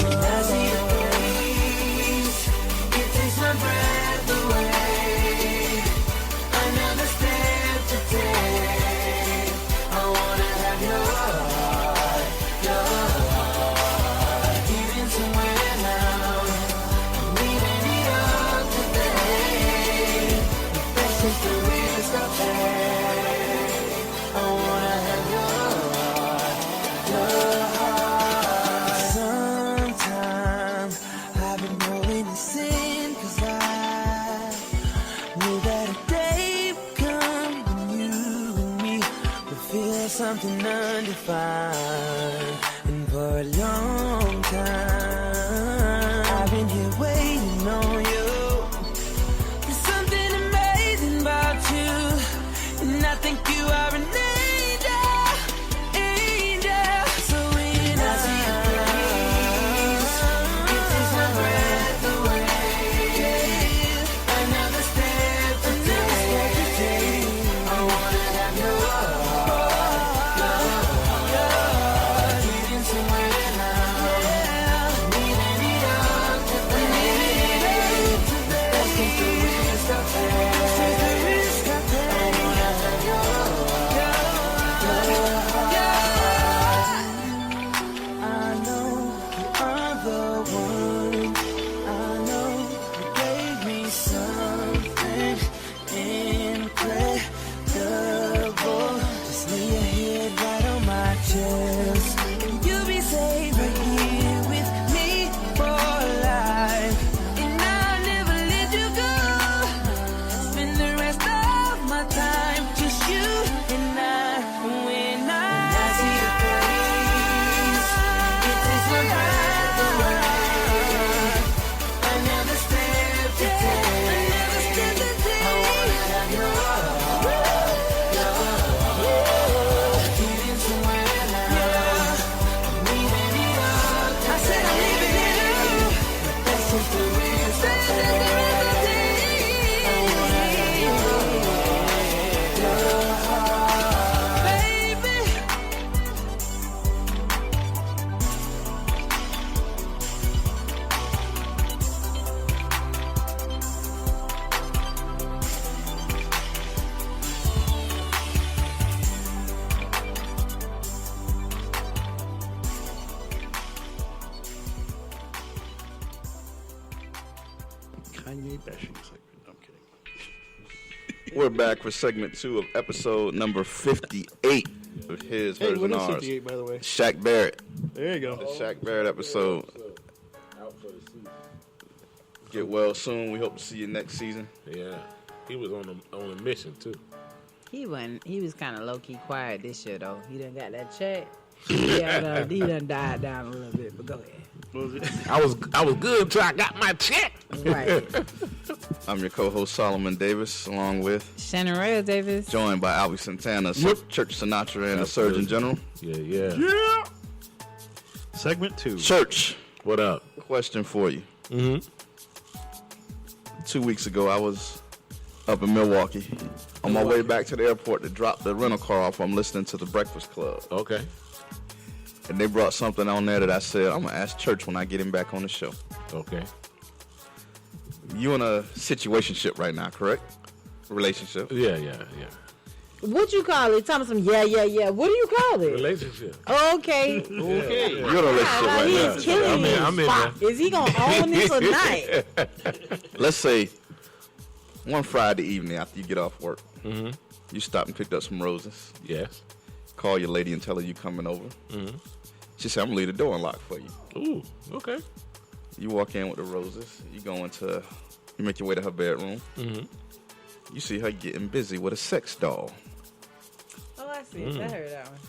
when I see your face, it takes my breath away. Another step to take. I wanna have your heart. Getting somewhere now. I'm leaving it up today. Let's take the risk I'll take. I wanna have your heart. Kanye bashing segment. No, I'm kidding. We're back for segment 2 of episode number 58 of his Hey, version what is ours. 58, by the way? Shaq Barrett. There you go. The Shaq Barrett episode. Get well soon. We hope to see you next season. Yeah, he was on a mission too. He was kind of low key quiet this year though. He done got that check. He done died down a little bit. But go ahead. What was it? I was good until I got my check. Right. I'm your co-host Solomon Davis, along with Shannon Rail Davis. joined by Albie Santana, Church Sinatra, and the Surgeon General. Yeah. Segment 2. Church, What up? question for you. Mm-hmm. 2 weeks ago, I was up in Milwaukee. On my way back to the airport to drop the rental car off, I'm listening to the Breakfast Club. Okay. And they brought something on there that I said, I'm going to ask Church when I get him back on the show. Okay. You in a situationship right now, correct? Relationship. Yeah. What you call it? Tell me some yeah. What do you call it? Relationship. Okay. Okay. You're in a relationship right now. He's killing me. I'm in Fuck. Is he gonna own this or not? Let's say one Friday evening after you get off work, Mm-hmm. you stop and picked up some roses. Yes. Call your lady and tell her you coming over. Mm-hmm. She said, I'm going to leave the door unlocked for you. Ooh. Okay. You walk in with the roses. You make your way to her bedroom. Mm-hmm. You see her getting busy with a sex doll. Oh, I see. I heard that one.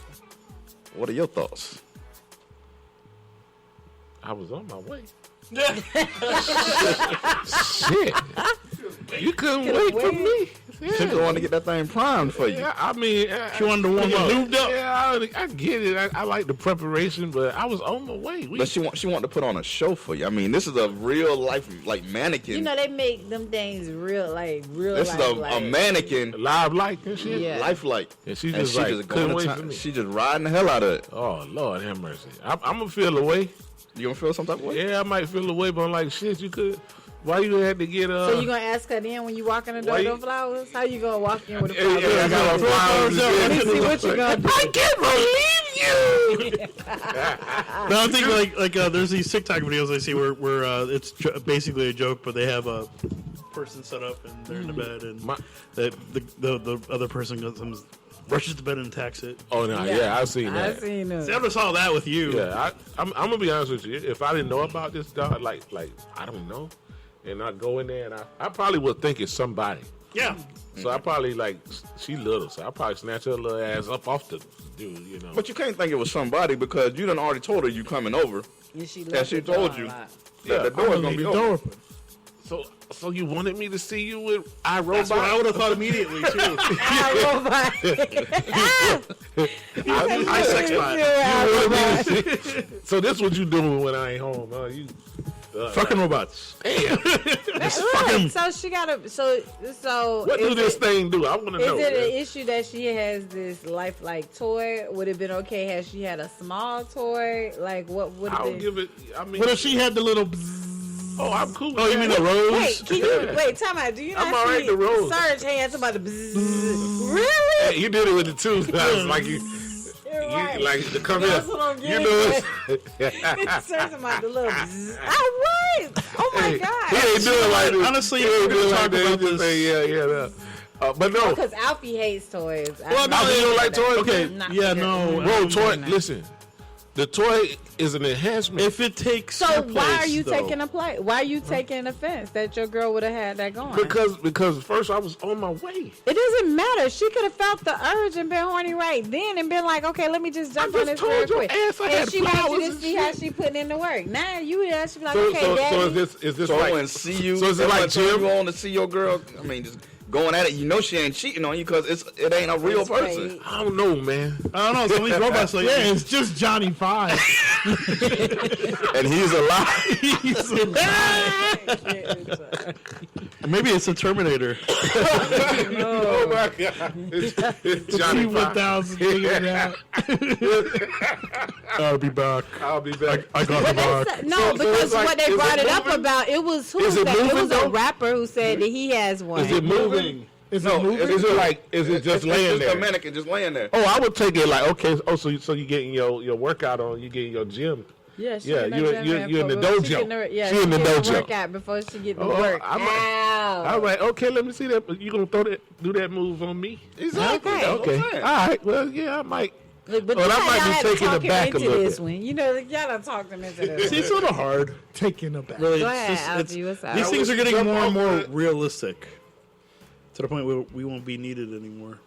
What are your thoughts? I was on my way. Shit. You couldn't wait for me. She going to get that thing primed for you. Yeah, I mean, She wanted to warm up. lubed up. Yeah, I get it. I like the preparation, but I was on my way. But she wanted to put on a show for you. I mean, this is a real life, like, mannequin. You know they make them things real this is life, a mannequin, live like and shit. Yeah. lifelike. And she And just like going couldn't to wait town- for me. She just riding the hell out of it. Oh Lord, have mercy. I'm gonna feel the way. You gonna feel some type of way? Yeah, I might feel the way, but I'm like, shit, you could. Why you had to get So you gonna ask her then when you walk in the door Why with you- them flowers? How you gonna walk in with the Yeah, flowers? I got my flowers. Let me see what you gonna do. I can't believe you. No, I'm thinking like there's these TikTok videos I see where it's basically a joke, but they have a person set up and they're in the bed and My- the other person comes, rushes to bed and attacks it. Oh no, yeah, I've seen that. I seen See, I them. never saw that with you. Yeah, I'm gonna be honest with you. If I didn't know about this dog, like I don't know, and I go in there and I probably would think it's somebody. Yeah. So I probably she little, so I probably snatch her little ass up off the dude, you know. But you can't think it was somebody because you done already told her you coming over. And she, Yeah, she told you that the door's gonna be the door open. open. So you wanted me to see you with iRobot? That's what I would have thought immediately too. I sex bot. So this what you doing when I ain't home? Huh? You Fucking robots. damn. So she got a so. What do is this it- thing do? I want to Is know. it man. an issue that she has this lifelike toy? Would it have been okay had she had a small toy? Like what would have I'll been? give it. I mean, What if she had the little bzzz? oh, I'm cool. Oh, you mean the rose? Wait, can you wait? Time out. Do you I'm not all right, see the rose. Serge hands about the bzzz? Really? Hey, you did it with the tooth. I was like you. You're right. You like to come That's here. what I'm You getting know at. Serge about the little bzzz. I was. Oh my He god. ain't doing like this. Honestly, he if ain't we're doing gonna like talk that. He about just this- say, yeah. But no. Because Alfie hates toys. Well, no, you don't like toys. Okay, Not yeah, good. no. Bro, toy. Listen, the toy is an enhancement. If it takes So your why are place, you though. taking a play? Why are you taking offense that your girl would have had that going? Because first I was on my way. It doesn't matter. She could have felt the urge and been horny right then and been like, okay, let me just jump I on just this real told your quick. ass I And had she wants flowers you to and see how shit. she putting in the work. Now you should be like, So, okay, so daddy. is this So like? when see you, So is it like you Jim? on to see your girl? I mean, just going at it. You know she ain't cheating on you because it ain't a real It's person. fake. I don't know, man. I don't know. Some of these robots like Yeah, it's just Johnny Five. And he's alive. maybe it's a Terminator. Oh my God! It's Johnny Five. T-1000 figured it out. I'll be back. I'll be back. I got the But back. no, So because it's like- what they is brought it it up moving? about, it was who Is it said it moving, was a though? rapper who said that he has one. Is it moving? Is No, it moving? Is it like? Is it just laying It's there? a mannequin just laying there. Oh, I would take it like okay. Oh, so you getting your workout on? You getting your gym? Yeah, she Yeah, in the you- gym you- and you in the for- dojo. She in the, yeah, She in the getting dojo. workout before she get to Oh, work. I'm like, okay, let me see that. You gonna do that move on me? Exactly. Okay. That's what Okay. I'm All saying. right. Well, yeah, I might. Look, but Well, this I how might y'all be had to taking talk it him back a into little this bit. one. You know, y'all done talked him into this. See, it's a little hard. Taking it back. Really, Go it's ahead, just- Alfie, what's up? these Now, things would are you getting jump more and off more the- realistic to the point where we won't be needed anymore.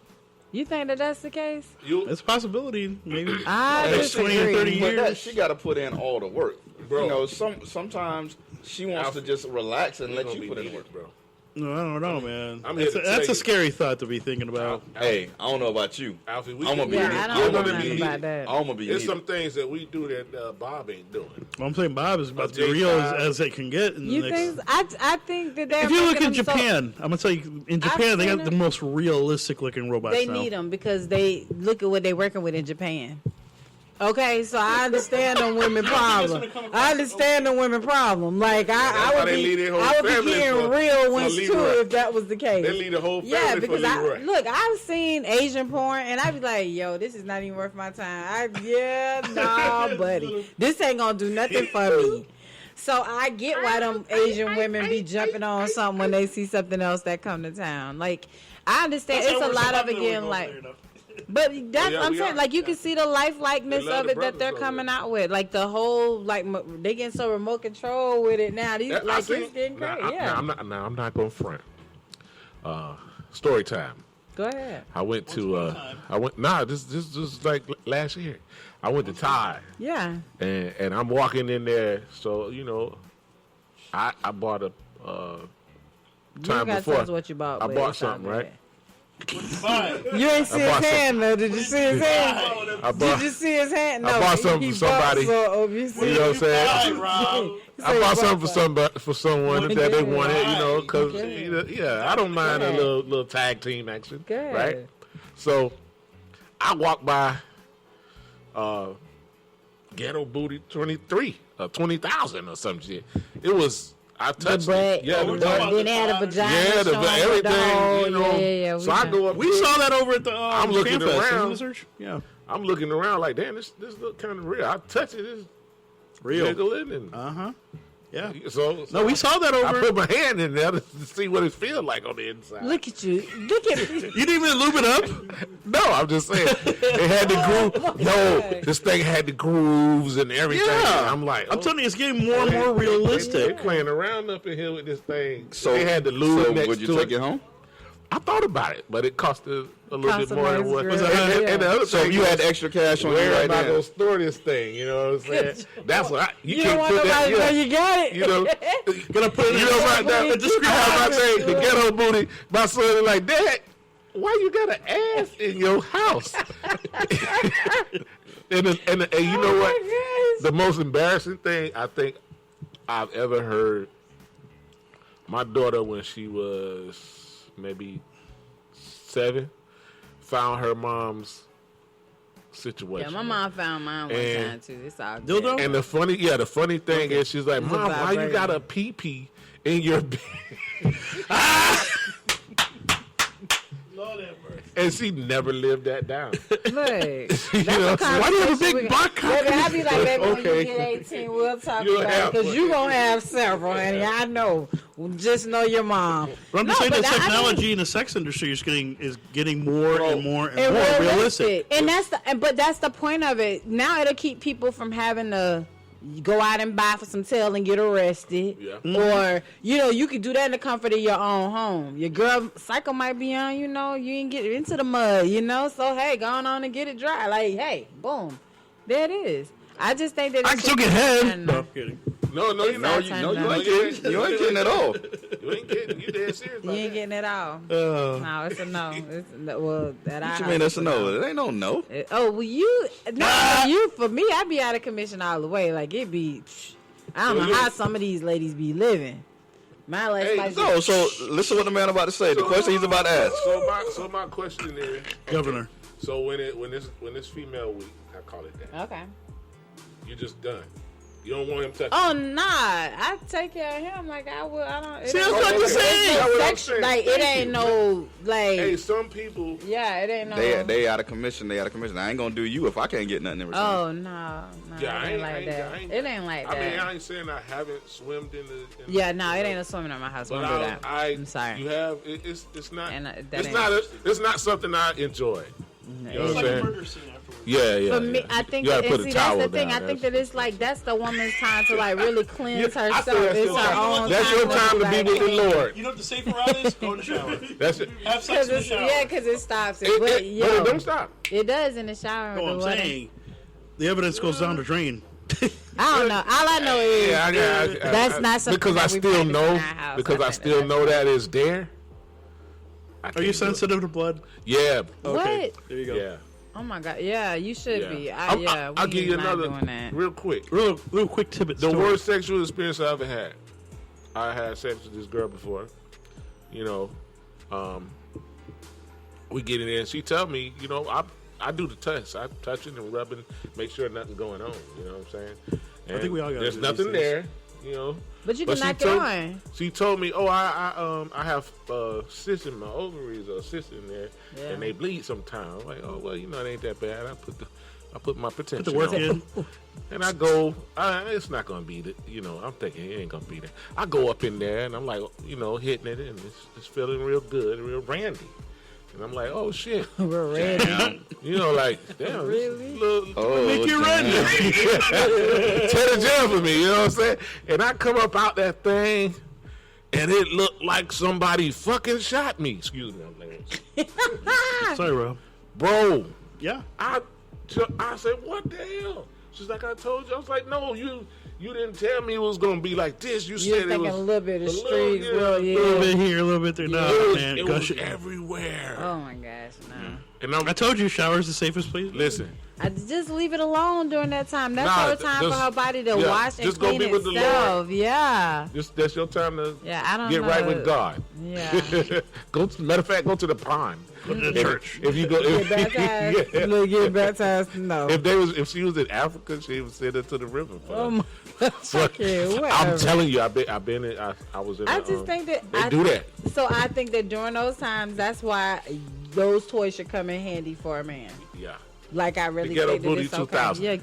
You think that that's the case? It's a possibility, maybe. I Next 20 or 30 disagree. But years. she got to put in all the work. Bro. You know, sometimes she wants to just relax and let you put in the work. bro. No, I don't know, man. I'm here to That's tell a you. scary thought to be thinking about. Hey, I don't know about you. Alfie, I'm gonna be. Yeah, needed. I don't I'm know gonna be nothing needed. about that. I'm gonna be There's needed. some things that we do that Bob ain't doing. Well, I'm saying Bob is about to be Jay real Five. as it can get. In You the next, think? I think that they're. if you look making in them so- Japan, I'm gonna tell you, in Japan they seen got it. the most realistic looking robots They now. need them because they look at what they're working with in Japan. Okay, so I understand the women problem. I understand the women problem. Like I why would they leave be, their whole I would be family getting for real ones too Leroy. if that was the case. They leave the whole Yeah, family for because Leroy. look, I've seen Asian porn and I'd be like, yo, this is not even worth my time. Nah, buddy, this ain't gonna do nothing for me. So I get why them Asian women be jumping on something when they see something else that come to town. Like I understand it's a lot of it getting like. But that's yeah, I'm we saying, are. like you can see the lifelikeness They love of the it that they're brothers over coming there. out with, like the whole like they getting so remote control with it now. These I like seen- it's getting now, great. Yeah, I'm not going to front. Story time. go ahead. I went to this like last year. I went to Thai Yeah, and I'm walking in there. So you know, I bought a you time don't gotta before. tell us what you bought. I but bought it's all something, good. right? You ain't see his bought hand though. Did you see his hand? I Did bought you see his hand? No, I bought something he for somebody. bought some, you see you know what I'm saying? I bought something something for someone that they wanted, you know, because Okay. yeah, I don't mind a Good. little tag team action, Good. right? So I walked by Ghetto Booty 23 or 20,000 or some shit. It was I The touched bread, it. Yeah, then they had a vagina. yeah, showing with everything, whole- you know. Yeah. So I go up. We there, saw that over at the I'm looking Fan Fest, around. isn't it, Serge? Yeah, I'm looking around like, damn, this look kind of real. I touch it, it's real. jiggling and Yeah. so No, we saw that I over. put my hand in there to see what it feels like on the inside. Look at you. Look at You didn't even lube it up. No, I'm just saying it had the groove. Yo, this thing had the grooves and everything. Yeah, I'm like, I'm telling you, it's getting more and more They realistic. playing around up in here with this thing. So they had the lube so next would you to take it home? I thought about it, but it cost a little Cost bit more than what. some And, extra, and the other So thing you had is, extra cash on you where right am I now. gonna store this thing? You know what I'm saying? That's what you You don't can't want put that. nobody to know Yeah, you got it. you know, Gonna put it you in know the right now. Put it in I have my the thing, the ghetto booty. My son is like, Dad, why you got an ass in your house? and you know what? Oh my The most embarrassing thing I think I've ever heard. My daughter, when she was maybe 7, found her mom's situation. Yeah, my mom found mine one And- time too. It's all good. Dildo? And the funny thing is, she's like, It's a Mom, why you vibrator. got a pee-pee in your bed? And she never lived that down. Look, You know, why do you have a big butt cock? Baby, I be like, baby, when Okay. you get 18, we'll talk You'll about it. have Because one. you going to have several, honey. I know. Just know your mom. But I'm just saying but the I think- technology in the sex industry is getting more Bro. and more and and more realistic. realistic. And that's the point of it. Now it'll keep people from having to go out and buy for some tail and get arrested. Yeah. Or, you could do that in the comfort of your own home. Your girl cycle might be on, you ain't get into the mud, So, hey, go on and get it dry. Like, hey, boom. There it is. I just think that I can still get head. And, No, I'm kidding. No, you're No, not. you Time now. ain't getting. You ain't getting at all. You ain't getting. You dead serious. You about ain't that? getting it all. Uh, No, it's a no. Well, that What you mean that's a no? It ain't no no. Oh, well, you for me, I'd be out of commission all the way. Like it be, I don't know how some of these ladies be living. My last Hey, life. So listen what the man about to say. The question he's about to ask. So my question is, Governor. so when this female week, I call it that, Okay. you just done. You don't want him touching. Oh nah, I take care of him like I would. I don't. See, that's what I'm saying. That's what I'm saying. Like it ain't no like. Hey, some people. Yeah, it ain't no. They out of commission. I ain't gonna do you if I can't get nothing in return. Oh no, Yeah, it ain't like that. It ain't like that. I mean, I ain't saying I haven't swimmed in the. Yeah, no, it ain't a swimming in my house. But Won't do that. I'm sorry. You have it's not. And, it's not something I enjoy. You know It's what like I'm a saying? murder scene afterwards. Yeah. For me, I think you that, gotta put and a see, that's towel the thing. down. I think that it's like that's the woman's time to like really cleanse I herself. say that's It's your her time. own That's time. your time to be with the Lord. You know what the safer route is? Go in the shower. That's it. Have sex in the shower. Yeah, because it stops it. But But it don't stop. it does in the shower. No, with I'm the water. saying the evidence goes down the drain. I don't know. All I know is that's not something because I that we still practice in know our house. because I think still that's- know that is there. Are you can't do it. sensitive to blood? Yeah. Okay, What? there you go. Yeah. Oh my god! Yeah, you should be. I'll give you another doing that. real quick. Real quick tidbit. The story. worst sexual experience I ever had. I had sex with this girl before. You know, we get in there and she tell me, you know, I do the test. I touch it and rub it, make sure nothing's going on. You know what I'm saying? And I think we all gotta there's do nothing these things. there. You know. But you can she knock it told- on. She told me, "Oh, I have cysts in my ovaries or cysts in there, Yeah. and they bleed sometimes." I'm like, "Oh, well, you know, it ain't that bad." I put my potential. Put the work on. in. And I go, it's not gonna be the, you know, I'm thinking it ain't gonna be there. I go up in there and I'm like, you know, hitting it and it's feeling real good, real randy. And I'm like, oh shit, We're ready. you know, like damn, Really? Oh, you run. tear the jam for me, you know what I'm saying? And I come up out that thing, and it looked like somebody fucking shot me. Excuse me, I'm like, Sorry, Rob. bro. Yeah. I said, what the hell? She's like, I told you. I was like, no, you didn't tell me it was gonna be like this. You You're said it thinking was a little bit of a little- streets, yeah, well, A little yeah. bit here, a little bit there. No, It was, man. it Gosh, was everywhere. Oh my gosh, no. And I told you, shower's the safest place. listen, I just leave it alone during that time. That's Nah, her time just- for her body to yeah, wash and just go clean be with the itself. Yeah. that's your time to Yeah, I don't get know. right with God. Yeah. Matter of fact, go to the pond. Go to the church. If you go, Get baptized. yeah. Look, get baptized. No. if she was in Africa, she would send her to the river. For Oh that. my gosh, I can't. I'm Whatever. telling you, I was in. I just think that they do that. So I think that during those times, that's why those toys should come in handy for a man. Yeah. Like I really The Ghetto think that Booty it's okay. 2000. Yeah,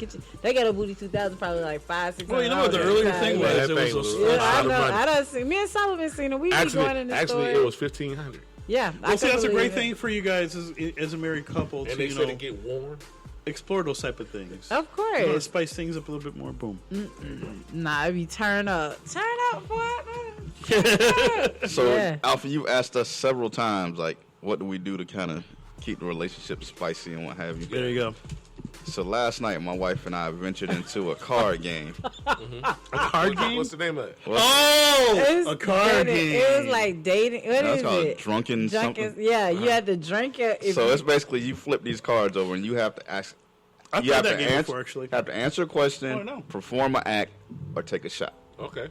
they got a booty 2000 probably like $500-$600. Well, you know what the earlier thing Yeah, was? that It was thing was- those- Yeah, I lot of know. money. I done see. Me and Sullivan seen it. We be going in the Actually, store. it was $1,500, Yeah. I Well, see, can that's a believe great it. thing for you guys as a married couple and to, they you said know, it get warm. explore those type of things. Of You know, to course. spice things up a little bit more. Boom. Nah, it be turn up. Turn up, boy. So, Yeah. Alpha, you asked us several times, like, what do we do to kind of keep the relationship spicy and what have you. There you go. So last night, my wife and I ventured into a card game. A card game? What's the name of it? Oh, It's a card dating. game. It was like dating. What That's is called it? drunken something. Yeah, you had to drink it. if So you- it's basically you flip these cards over and you have to ask. I've you played have that to game answer, before, actually. have to answer a question, Oh, I know. perform an act, or take a shot. Okay.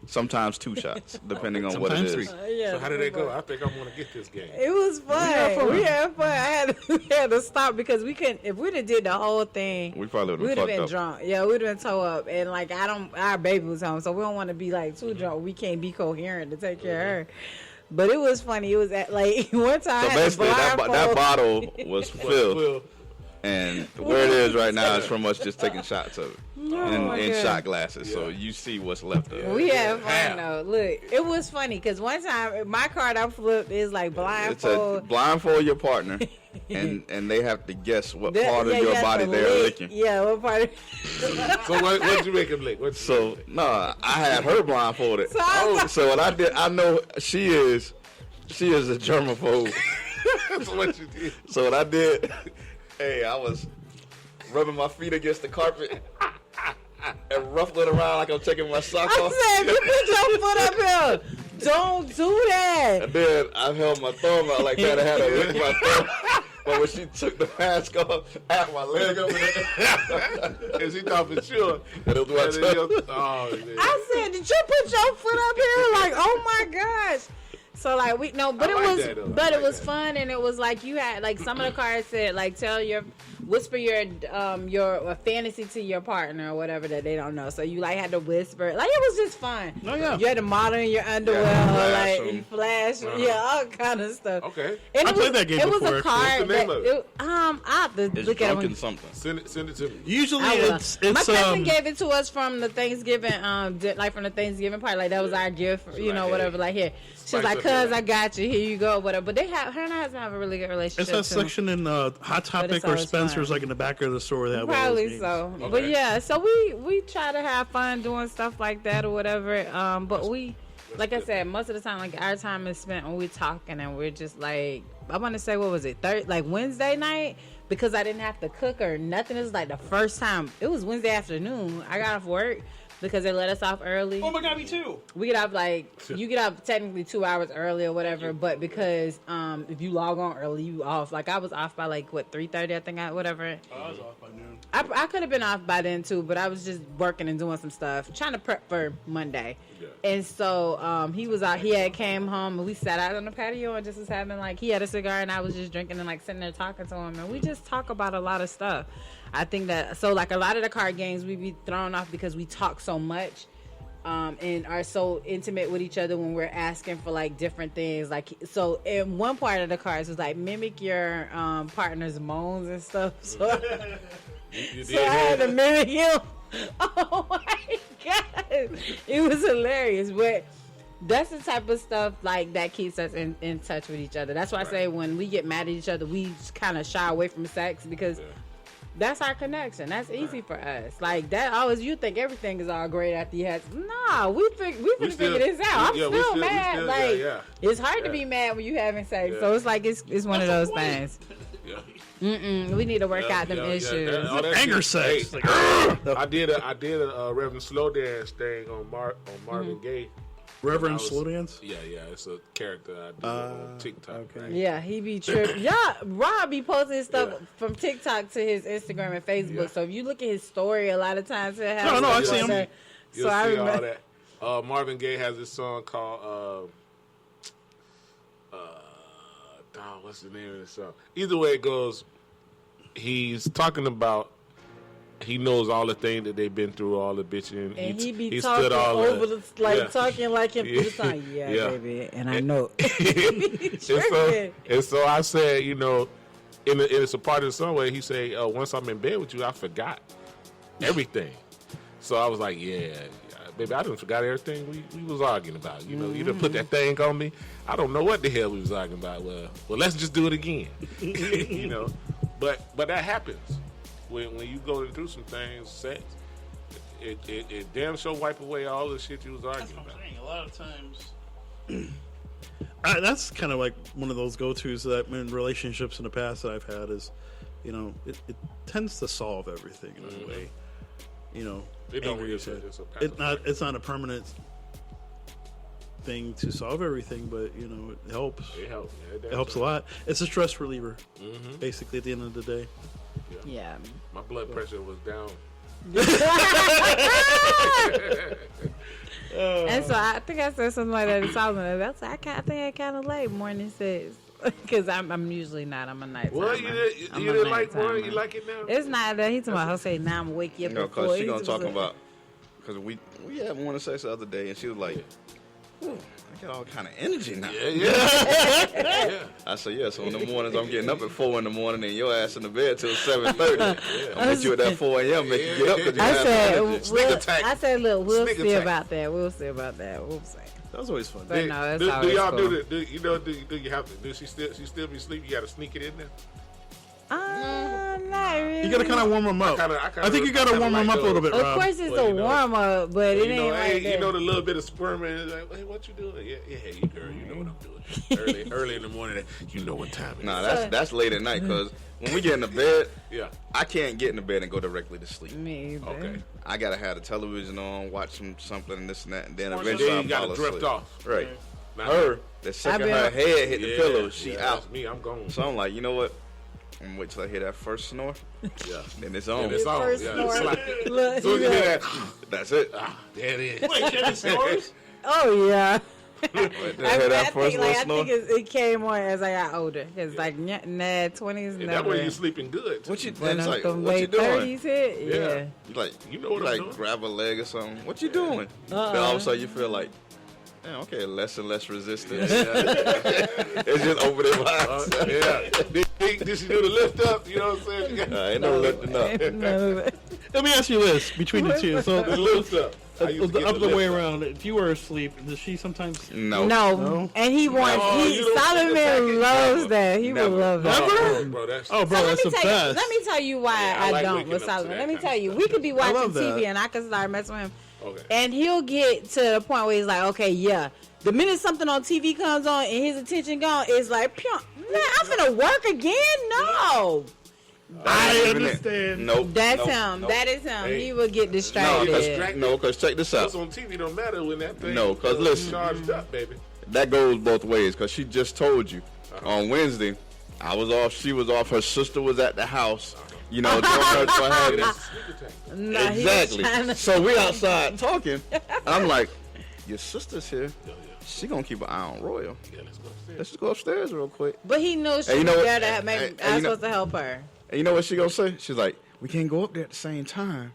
Sometimes 2 shots, depending on what it Sometimes is. 3. yeah, So how did it go? I think I want to get this game. It was fun. We had fun. We had to stop because we couldn't. If we'd have did the whole thing, We probably we'd would have have been fucked up. drunk. Yeah, we'd have been toe up. And like our baby was home, so we don't want to be like too drunk. We can't be coherent to take care of her. But it was funny. It was at like one time. So I had to basically, that blindfold- bottle was filled, Well, and where it is right now is from us just taking shots of it my in God. shot glasses. So you see what's left of it. We had fun Half. though. Look, it was funny because one time my card I flipped is like It's a blindfold. blindfold your partner, and they have to guess what That- part of yeah, your you have body to they're lick. licking. Yeah, what part? so what did you make him lick? So no, I had her blindfolded. So I was like- So what I did, I know she is a germaphobe. That's what you did. So what I did, hey, I was rubbing my feet against the carpet and ruffling around like I'm taking my sock off. I said, you put your foot up here. Don't do that. And then I held my thumb out like that. I had to lick my thumb. But when she took the mask off, I had my leg over there. And she thought for sure. And it was my toe. Oh, man. I said, did you put your foot up here? Like, oh my gosh. So like but I it like was that, though. but I it like was that. fun, and it was like you had like some of the cards said like whisper your fantasy to your partner or whatever that they don't know. So you like had to whisper. Like it was just fun. Oh, yeah. You had to model in your underwear or flash like 'em. you flash, all kind of stuff. Okay. And I it played was, that game it was before, a card What's the name that of it? I have to It's look at it. drunken when- something. Send it to me. Usually I will. it's My cousin um, gave it to us from the Thanksgiving, like from the Thanksgiving party. Like that was our gift, She's you know, like, whatever. hey, Like here, she's spice like, up your "Cuz life." I got you. Here you go, whatever." But her and her husband have a really good relationship. it's that too. section in Hot Topic or always Spencer's, fun. like in the back of the store. They have all those Probably games. so. Okay. But yeah, so we try to have fun doing stuff like that or whatever. But we, like I said, most of the time, like our time is spent when we're talking and we're just like, I want to say, what was it, like Wednesday night? Because I didn't have to cook or nothing. It was like the first time. It was Wednesday afternoon. I got off work because they let us off early. Oh my god, me too. We get off you get off technically 2 hours early or whatever, but because if you log on early, you off. Like I was off by like 3:30, I think, whatever. I was off by noon. I could have been off by then too, but I was just working and doing some stuff, trying to prep for Monday. Yeah. And so he was out. He had came home and we sat out on the patio and just was having like he had a cigar and I was just drinking and like sitting there talking to him and we just talk about a lot of stuff. I think that so like a lot of the card games we be thrown off because we talk so much. And are so intimate with each other when we're asking for like different things. Like so, in one part of the cards was like mimic your partner's moans and stuff. So, You so I had to mimic him. Oh my god, it was hilarious. But that's the type of stuff like that keeps us in touch with each other. That's why I say when we get mad at each other, we kind of shy away from sex because. Yeah. That's our connection. That's easy for us. Like that. Always, you think everything is all great after you had. Nah, we still- figure this out. I'm yeah, we still still- we mad. still- like yeah. it's hard to Yeah. be mad when you having sex. Yeah. So it's like it's one of those things. Yeah. We need to work Yeah, out them yeah, issues. that- all that Anger shit- sex. Hey, Like, I did a Reverend Slow Dance thing on Marvin Gaye. Reverend I was- Slow Dance. Yeah, it's a character I do on TikTok. okay. Right? Yeah, he be tripping. Yeah, Rob be posting his stuff Yeah. from TikTok to his Instagram and Facebook. Yeah. So if you look at his story, a lot of times he'll have No, I stuff see on him. there. You'll So I see all remember. that. Marvin Gaye has this song called what's the name of the song? Either way it goes, he's talking about he knows all the things that they've been through, all the bitching. And he be stood talking all over the yeah. talking like him through the song. Yeah, Yeah. baby, and I know. and so I said, you know, it's a part of the song where he say, once I'm in bed with you, I forgot everything. So I was like, yeah, baby, I done forgot everything we was arguing about. You know, you done put that thing on me. I don't know what the hell we was arguing about. Well, let's just do it again. You know, but that happens when you go through some things. Sex, it damn sure wipe away all the shit you was That's arguing what I'm about. saying. A lot of times, that's kind of like one of those go-tos that in relationships in the past that I've had is, you know, it tends to solve everything in a way. You know, It don't anger really- is it's a it's not a permanent thing to solve everything, but you know, it helps. It helps. Man. It helps a lot. It's a stress reliever, basically. At the end of the day, Yeah. My blood pressure was down. And so I think I said something like that to Solomon. That's I think I kind of like morning sex because I'm usually not. I'm a nighttime. Well, you didn't like one. You like it now? It's not that. He's talking about. He'll say, "Now I'm gonna wake you up." You know, before." because she He's gonna supposed talk to- about, because we had morning sex the other day, and she was like, "Ooh, I got all kind of energy now." Yeah. I said, yeah, so in the mornings I'm getting up at 4 in the morning and your ass in the bed till 7:30. I'm get you at that 4 a.m. make you get up because you I have said, energy. Sneak we'll- attack. I said, look, we'll Sneak see attack. about that. We'll see about that. We'll see. that was always fun. But no, it's do always y'all cool. do the? Do you have to? Do she still be sleeping? You got to sneak it in there. Not really. You gotta kind of warm them up. I think you gotta warm them up a little bit, Of Rob. course, it's Well, a you know- warm up, but it You ain't know, like hey, that. you know the little bit of sperm and like, hey, what you doing? Yeah, hey, you girl, you know what I'm doing. early in the morning, you know what time it is. Nah, that's late at night because when we get in the bed, Yeah. I can't get in the bed and go directly to sleep. Me either. Okay. I gotta have the television on, watch something and this and that, and then And eventually then I you got fall to drift asleep. off. Right. Now, Her, the second been- her head hit the yeah, pillow, she yeah, out. that's me, I'm gone. So I'm like, you know what? I'm gonna wait till I hear that first snore, Yeah. then it's on. And it's on. First Yeah, snore. it's like, Look, as soon as you hear that, That's it. there it is. Wait, Kevin snores? oh yeah. that first little I snore? think it came on as I got older. It's like, nah, 20s And never. that way you're sleeping good. What you When it's like, the what you late doing? 30s hit, Yeah. yeah. You like You know what I'm doing. grab a leg or something. What you doing? Then all of a sudden you feel like, damn, okay, less and less resistance. It's just over there by itself. Did she do the lift up? You know what I'm saying? Ain't no lifting up. Let me ask you this: between the two, so The lift up. I used to the get other lift way up. around. If you were asleep, does she sometimes? No. No. And he wants, No, you don't see the Solomon package. loves Never. that. He Never. would love that. Oh, bro, that's Oh, bro, So that's the best. let me tell you why Yeah, I I, like don't waking with up to Solomon. that Let me kind tell of you, we could be watching love that. TV and I could start messing with him. okay. And he'll get to the point where he's like, okay, yeah. The minute something on TV comes on and his attention gone, it's like, man, I'm finna work again? No. I Even it. understand. Nope. That's nope, him. nope. That is him. Hey. He will get No, distracted. because check this What's out. on TV don't matter when that thing No, 'cause listen. charged up, baby. That goes both ways because she just told you on Wednesday. I was off. She was off. Her sister was at the house. You know, doing her what have you. That's sleep attack. Nah, he was Exactly. trying to- So we outside talking. I'm like, your sister's here. Yeah. She gonna keep an eye on Royal. Yeah, let's go upstairs. Let's just go upstairs real quick. But he knows she Hey, you know was what? there to Hey, make, hey, I was you know- supposed to help her. And you know what she gonna say? She's like, we can't go up there at the same time.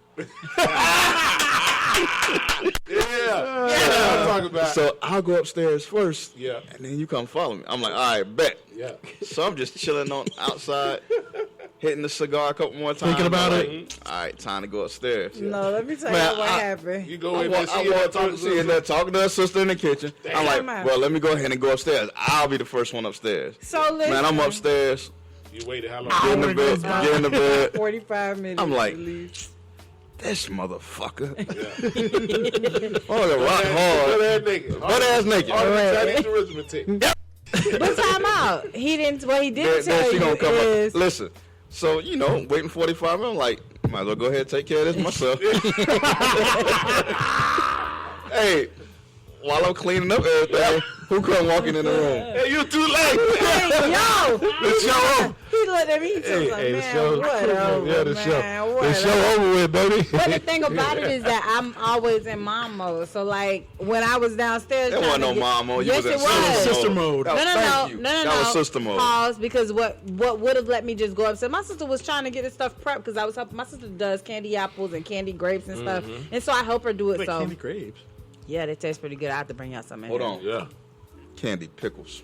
Yeah. I'm talking about. So I'll go upstairs first. Yeah. And then you come follow me. I'm like, all right, bet. Yeah. So I'm just chilling on outside, hitting the cigar a couple more times. Thinking about I'm it. like, all right, time to go upstairs. No, let me tell Man, you what I- happened. You go I in walk, there, I see her walk talking through, see her to there talking to her sister in the kitchen. I'm like, Damn. well, let me go ahead and go upstairs. I'll be the first one upstairs. So listen. Man, I'm upstairs, You waited how long? get in the bed, get in the bed. 45 minutes. I'm like, at least. this motherfucker. Yeah. Oh, the rock Butt hard. ass naked. Butt ass naked. All the Right. Chinese arithmetic. But time out. He didn't. What he Then, didn't then tell she you gonna come is. up. Listen, so, you know, waiting 45 minutes, I'm like, might as well go ahead and take care of this myself. Hey, while I'm cleaning up everything, who come walking in the room? Hey, you too late. Yo, The show over. he looked at me. He was like, the man, show. whatever, Yeah, the man, show. whatever. The show over with, baby. But the thing about it is that I'm always in mom mode. So like when I was downstairs, There trying wasn't to no get- mom mode. You Yes, was it in was. Sister mode. That was- No, thank you. no. That was sister mode. Pause, because what would have let me just go upstairs? My sister was trying to get the stuff prepped because I was helping. My sister does candy apples and candy grapes and stuff, and so I help her do it. Like So candy grapes. yeah, they taste pretty good. I have to bring y'all some in. Hold here. on. Yeah. Candy pickles.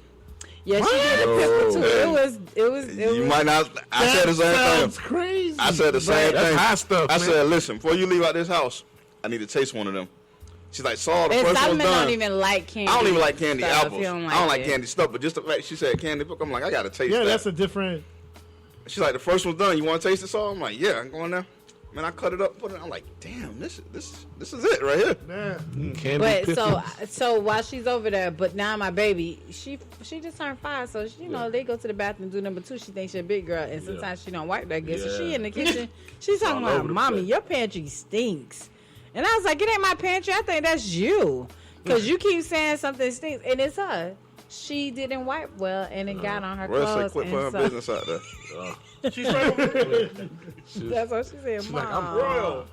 Yeah, she did a pickle too. Oh. It was. You might not. I said the same Sounds thing. crazy. I said the same That's thing. high stuff, I man. said, listen, before you leave out this house, I need to taste one of them. She's like, Saul, the And first one's Solomon done. don't even like candy. I don't even like candy stuff. apples. He I don't like it. candy stuff, but just the fact she said candy pickle, I'm like, I gotta taste Yeah, that. that's a different. She's like, the first one's done. You want to taste it, Saul? I'm like, yeah, I'm going there. Man, I cut it up, put it. I'm like, damn, this is it right here. Man. Candy But pickles. so while she's over there, but now my baby, she just turned 5, so she, you know they go to the bathroom do number 2. She thinks she's a big girl, and sometimes she don't wipe that good. So she Yeah. in the kitchen, she's talking all over about, the "Mommy, place. your pantry stinks," and I was like, "It ain't my pantry. I think that's you, because you keep saying something stinks, and it's her. She didn't wipe well, and it got on her Royal said, clothes, quit putting her and so business out there. She's right over there. that's what she said. She's Mom. like, I'm royal.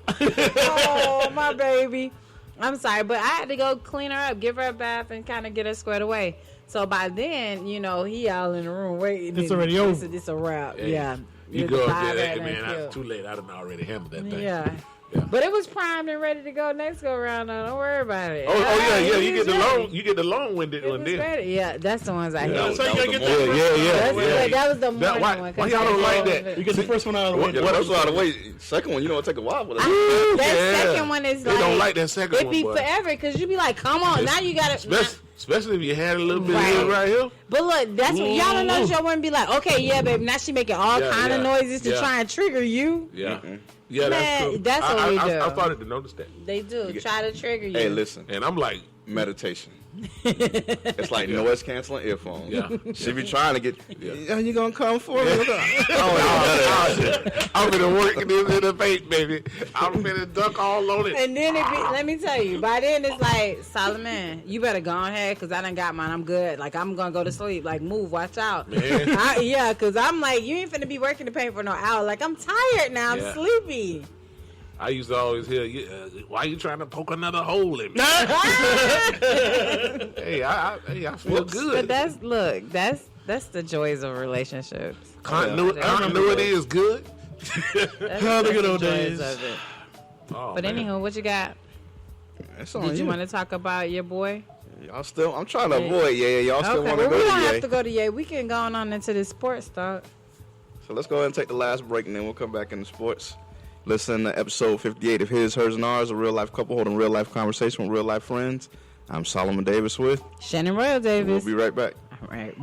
Oh, my baby. I'm sorry, but I had to go clean her up, give her a bath, and kind of get her squared away. So by then, you know, he all in the room waiting. It's already over. It's a wrap. Hey, Yeah. You It's go up live there, at man. and It's killed. too late. I done already handled that thing. Yeah. Yeah. But it was primed and ready to go next go around. Now. Don't worry about it. Oh yeah. It You was get the ready. long. You get the long-winded It one was then. ready. Yeah, that's the ones I hate. That was So you the gotta get morning. That was the That- morning why- one. why y'all don't like that? You get the first one out of the way. Yeah, the first one out of the way. Second one, you know, it'll take a while for that. That Yeah. second one is They like don't like that second it one, be boy. forever because you be like, come on, now you got to. Especially if you had a little bit Right. of it right here. But look, that's what y'all don't know. Y'all wouldn't be like, okay, yeah, baby. Now she making all Yeah, kind of yeah, noises to yeah. try and trigger you. Yeah. Yeah, Man, that's true. that's what we do. I started to notice that. They do try to trigger you. Hey, listen, And I'm like, meditation. It's like noise canceling earphones. Yeah. She be trying to get. Yeah. You gonna come for me? I'm gonna work this in the face, baby. I'm gonna duck all on it. And then let me tell you, by then it's like, Solomon, you better go ahead because I done got mine. I'm good. Like, I'm going to go to sleep. Like, move, watch out. Man. Yeah, because I'm like, you ain't finna be working to pay for no hour. Like, I'm tired now. I'm Yeah. sleepy. I used to always hear, why you trying to poke another hole in me? Hey, I feel good. But that's the joys of relationships. Continuity is good. How the good old days. Oh, But anywho, what you got? Did you want to talk about your boy? Y'all still? I'm trying to avoid. Yeah, y'all still want to well, go we to don't Ye. have to go to Ye. We can go on into the sports talk. So let's go ahead and take the last break, and then we'll come back into sports. Listen to episode 58 of His, Hers, and Ours, a real-life couple holding real-life conversation with real-life friends. I'm Solomon Davis with Shannon Royal Davis. We'll be right back. All right.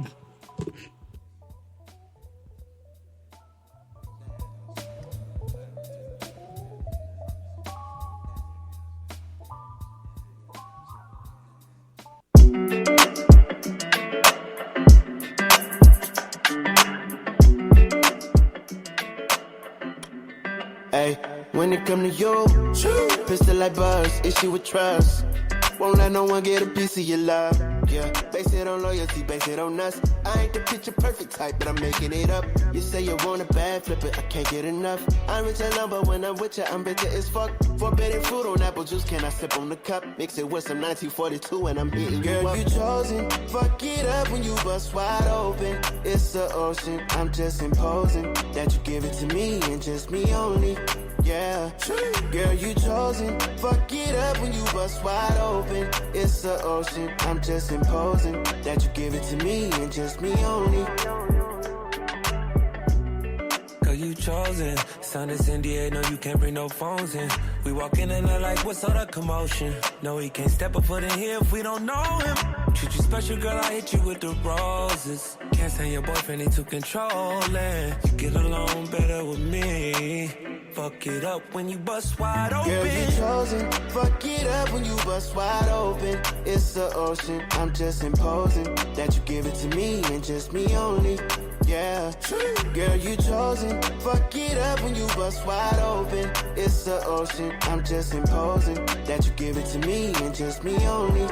Hey, when it come to you, pistol like buzz, issue with trust. Won't let no one get a piece of your love. Yeah, base it on loyalty, base it on us. I ain't the picture perfect type, but I'm making it up. You say you want a bad, flip it, I can't get enough. I'm rich alone, but when I'm with you, I'm bitter as fuck. Forbidden fruit on apple juice, can I sip on the cup? Mix it with some 1942 and I'm hitting you up. Girl, you chosen, fuck it up when you bust wide open. It's the ocean, I'm just imposing that you give it to me and just me only. Yeah, girl, you chosen. Fuck it up when you bust wide open. It's the ocean. I'm just imposing that you give it to me and just me only. Girl, you chosen. Sound is NDA, no, you can't bring no phones in. We walk in and they're like, what's all the commotion? No, he can't step a foot in here if we don't know him. Treat you special, girl, I hit you with the roses. Can't stand your boyfriend, he too controlling. You get along better with me. Fuck it up when you bust wide open. Girl, you chosen. Fuck it up when you bust wide open. It's the ocean. I'm just imposing that you give it to me and just me only. Yeah, girl, you chosen. Fuck it up when you bust wide open. It's the ocean. I'm just imposing that you give it to me and just me only.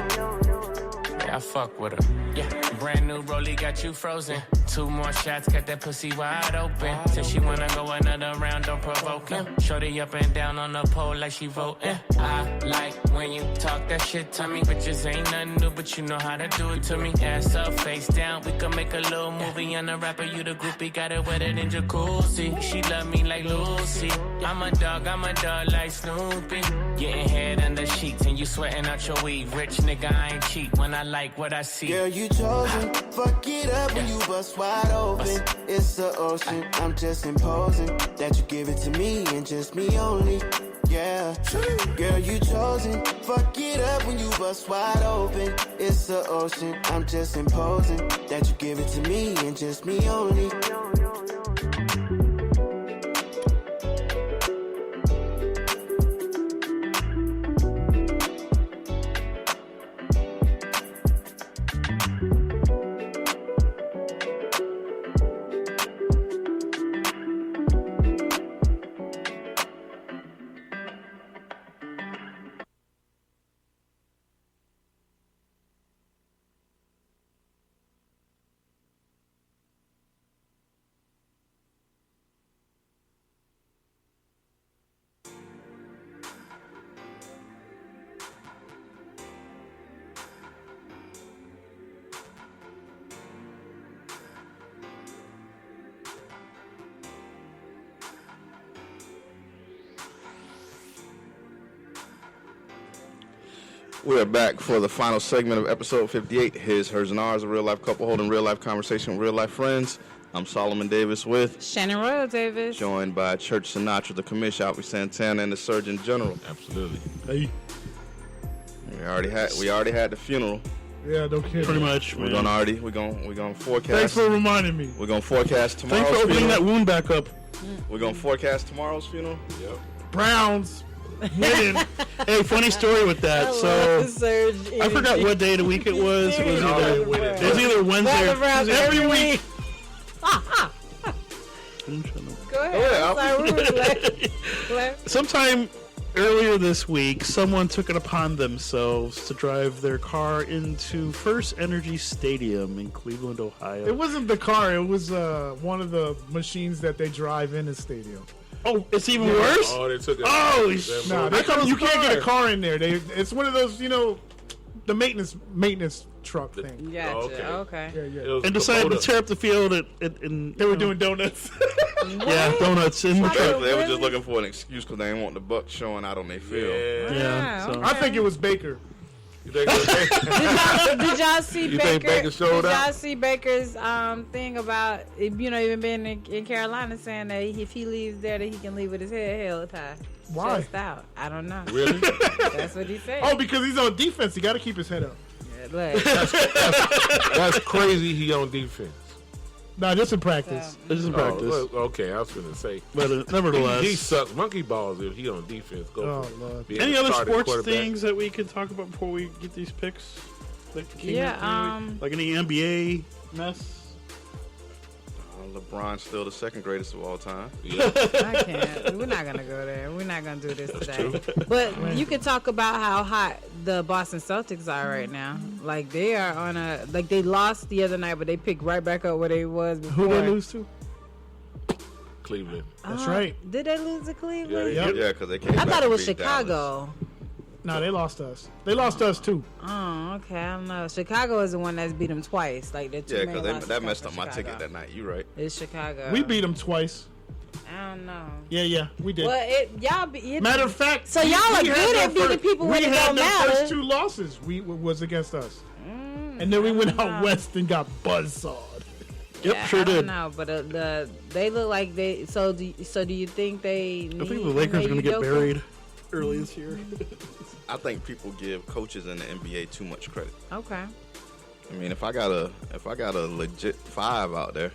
Yeah, I fuck with her. Yeah, brand new rollie got you frozen. 2 more shots, got that pussy wide open. Said she wanna go another round, don't provoke him. Shorty up and down on the pole like she voting. I like when you talk that shit to me. Bitches ain't nothing new, but you know how to do it to me. Ass up, face down, we can make a little movie. On the rapper, you the groupie, got it wetter than jacuzzi. She love me like Lucy. I'm a dog like Snoopy. Getting head under sheets and you sweating out your weed. Rich nigga, I ain't cheat when I like what I see. Girl, you chosen. Fuck it up when you bust wide open. It's the ocean. I'm just imposing that you give it to me and just me only. Yeah, girl, you chosen. Fuck it up when you bust wide open. It's the ocean. I'm just imposing that you give it to me and just me only. We're back for the final segment of episode 58, His, Hers, and Ours, a real-life couple holding real-life conversation with real-life friends. I'm Solomon Davis with Shannon Royal Davis. Joined by Church Sinatra, the Commissioner, Albert Santana, and the Surgeon General. Absolutely. Hey, We already had the funeral. Yeah, no kidding. pretty much. We're gonna forecast. Thanks for reminding me. We're gonna forecast tomorrow's Thanks for opening funeral. that wound back up. We're gonna forecast tomorrow's funeral. Yep. Browns winning. Hey, funny story with that. So I forgot what day of the week it was. It was either Wednesday or every week. Go ahead. I'm sorry. Sometime earlier this week, someone took it upon themselves to drive their car into First Energy Stadium in Cleveland, Ohio. It wasn't the car. It was one of the machines that they drive in the stadium. Oh, it's even worse. Oh, they took it. Oh, Nah, you can't get a car in there. It's one of those, the maintenance truck thing. Gotcha. Oh, Okay. Yeah. And decided to tear up the field. And They were doing donuts. yeah, donuts in the truck. They were just looking for an excuse because they didn't want the Bucks showing out on their field. Yeah. Wow, So. I think it was Baker. You think it was- Did y'all see You Baker? think Baker showed did out? y'all see Baker's thing about even being in Carolina, saying that if he leaves there, that he can leave with his head held high? Why? Chest out. I don't know. Really? That's what he said. Oh, because he's on defense. He got to keep his head up. Yeah, look. That's crazy. He on defense. Nah, just in practice. This is in practice. Oh, okay, I was gonna say. But nevertheless. He sucks monkey balls if he on defense. Go Oh, for it. Lord. Being Any a other starting sports quarterback. things that we could talk about before we get these picks? Like came Yeah, in like any NBA mess? LeBron's still the second greatest of all time. Yeah. I can't. We're not gonna go there. We're not gonna do this today. But you could talk about how hot the Boston Celtics are right now. Like they are on they lost the other night, but they picked right back up where they was before. Who they lose to? Cleveland. That's right. Did they lose to Cleveland? Yeah, Yeah, because they came I back thought it and was beat Dallas. Chicago. Nah, they lost us. They lost us too. Oh, okay. I don't know. Chicago is the one that's beat them twice. Like the two Yeah, main because losses that come messed from up my Chicago. ticket that night. You right. It's Chicago. We beat them twice. I don't know. Yeah, we did. Well, y'all be. Matter of fact, So y'all are we had good our at beating first- people when we it had don't the matter. first two losses was against us, and then we went out west and got buzzsawed. Yep, Yeah, sure I don't did. know, but they look like they. So do you think they? I think the Lakers are going to get buried early this year. I think people give coaches in the NBA too much credit. Okay. I mean, if I got a legit 5 out there,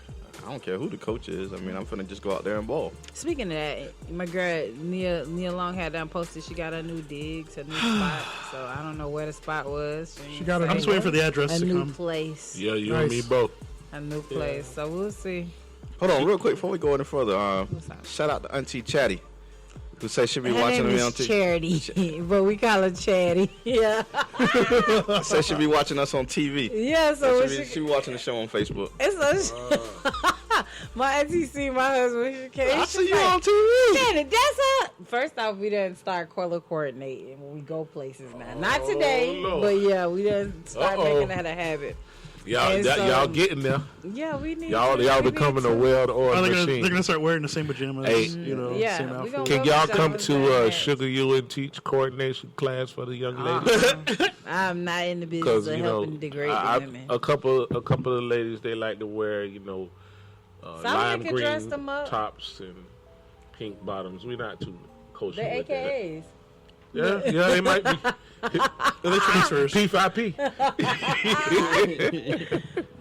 I don't care who the coach is. I mean, I'm finna just go out there and ball. Speaking of that, my girl Nia Long had done posted she got a new digs, a new spot. So I don't know where the spot was. She got I'm just waiting for the address a to new come. place. Yeah, you Nice. and me both. A new place. So we'll see. Hold on, real quick before we go any further. What's up? Shout out to Auntie Chatty, who says she'll be Her watching name me on is TV. Charity, but we call her Chatty. Yeah. Says she'll be watching us on TV. Yeah. So when She'll be watching the show on Facebook. it's my auntie see my husband. She came. I She's see you like, on TV. Shannon, that's her. First off, we didn't start color coordinating when we go places now. Not today, Lord. but yeah, we didn't start Uh-oh. making that a habit. Y'all, And so- y'all getting there. Yeah, we need. Y'all we need becoming to. a well-oiled They're machine. going to start wearing the same pajamas, Hey. Yeah, same we outfit. gonna- Can y'all come Pajamas to and Sugar U and teach coordination class for the young ladies? I'm not in the business Because of you know, helping degrade the women. a couple of the ladies they like to wear, lime can dress green them up. tops and pink bottoms. We're not too kosher They're with that. AKAs. Yeah, they might be. They're transfers. P5P.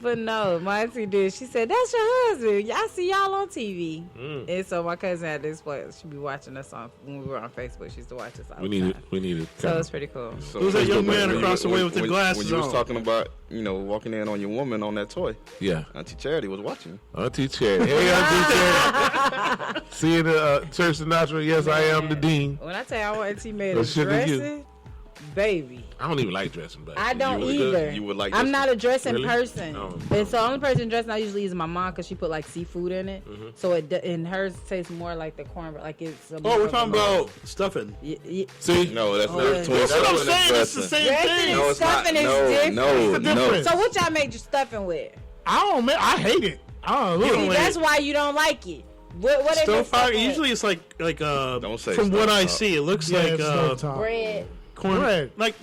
But no, my auntie did. She said, "That's your husband. I see y'all on TV." And so my cousin had this place. She'd be watching us when we were on Facebook. She used to watch us all We the need time. it. So it's pretty cool. So Who's that young man when across the way with the glasses When you was on? talking about, walking in on your woman on that toy, Yeah. Auntie Charity was watching. Auntie Cherry. Hey, Auntie Cherry. Seeing the Church Sinatra, yes, I am the dean. When I tell you I auntie made Well, a sugar you. dressing, baby. I don't even like dressing, but I don't would good- either. you would like I'm this not a dressing Really? person. Oh. And so the only person dressing I usually is my mom because she put like seafood in it. Mm-hmm. So and hers tastes more like the cornbread. Like it's. Oh, we're talking about stuffing. see, No, that's Oh, not. yeah. That's That's what I'm saying. It's the same Dressing thing. and No, it's not. stuffing is No, different. no, It's no. different. So what y'all make your stuffing with? I don't. I hate it. I don't See, know. that's why you don't like it. What they Stir make fry. stuffing with? Usually it's like Don't say from what I stovetop. see, it looks Yeah, like it's stovetop. bread. corn, Bread. like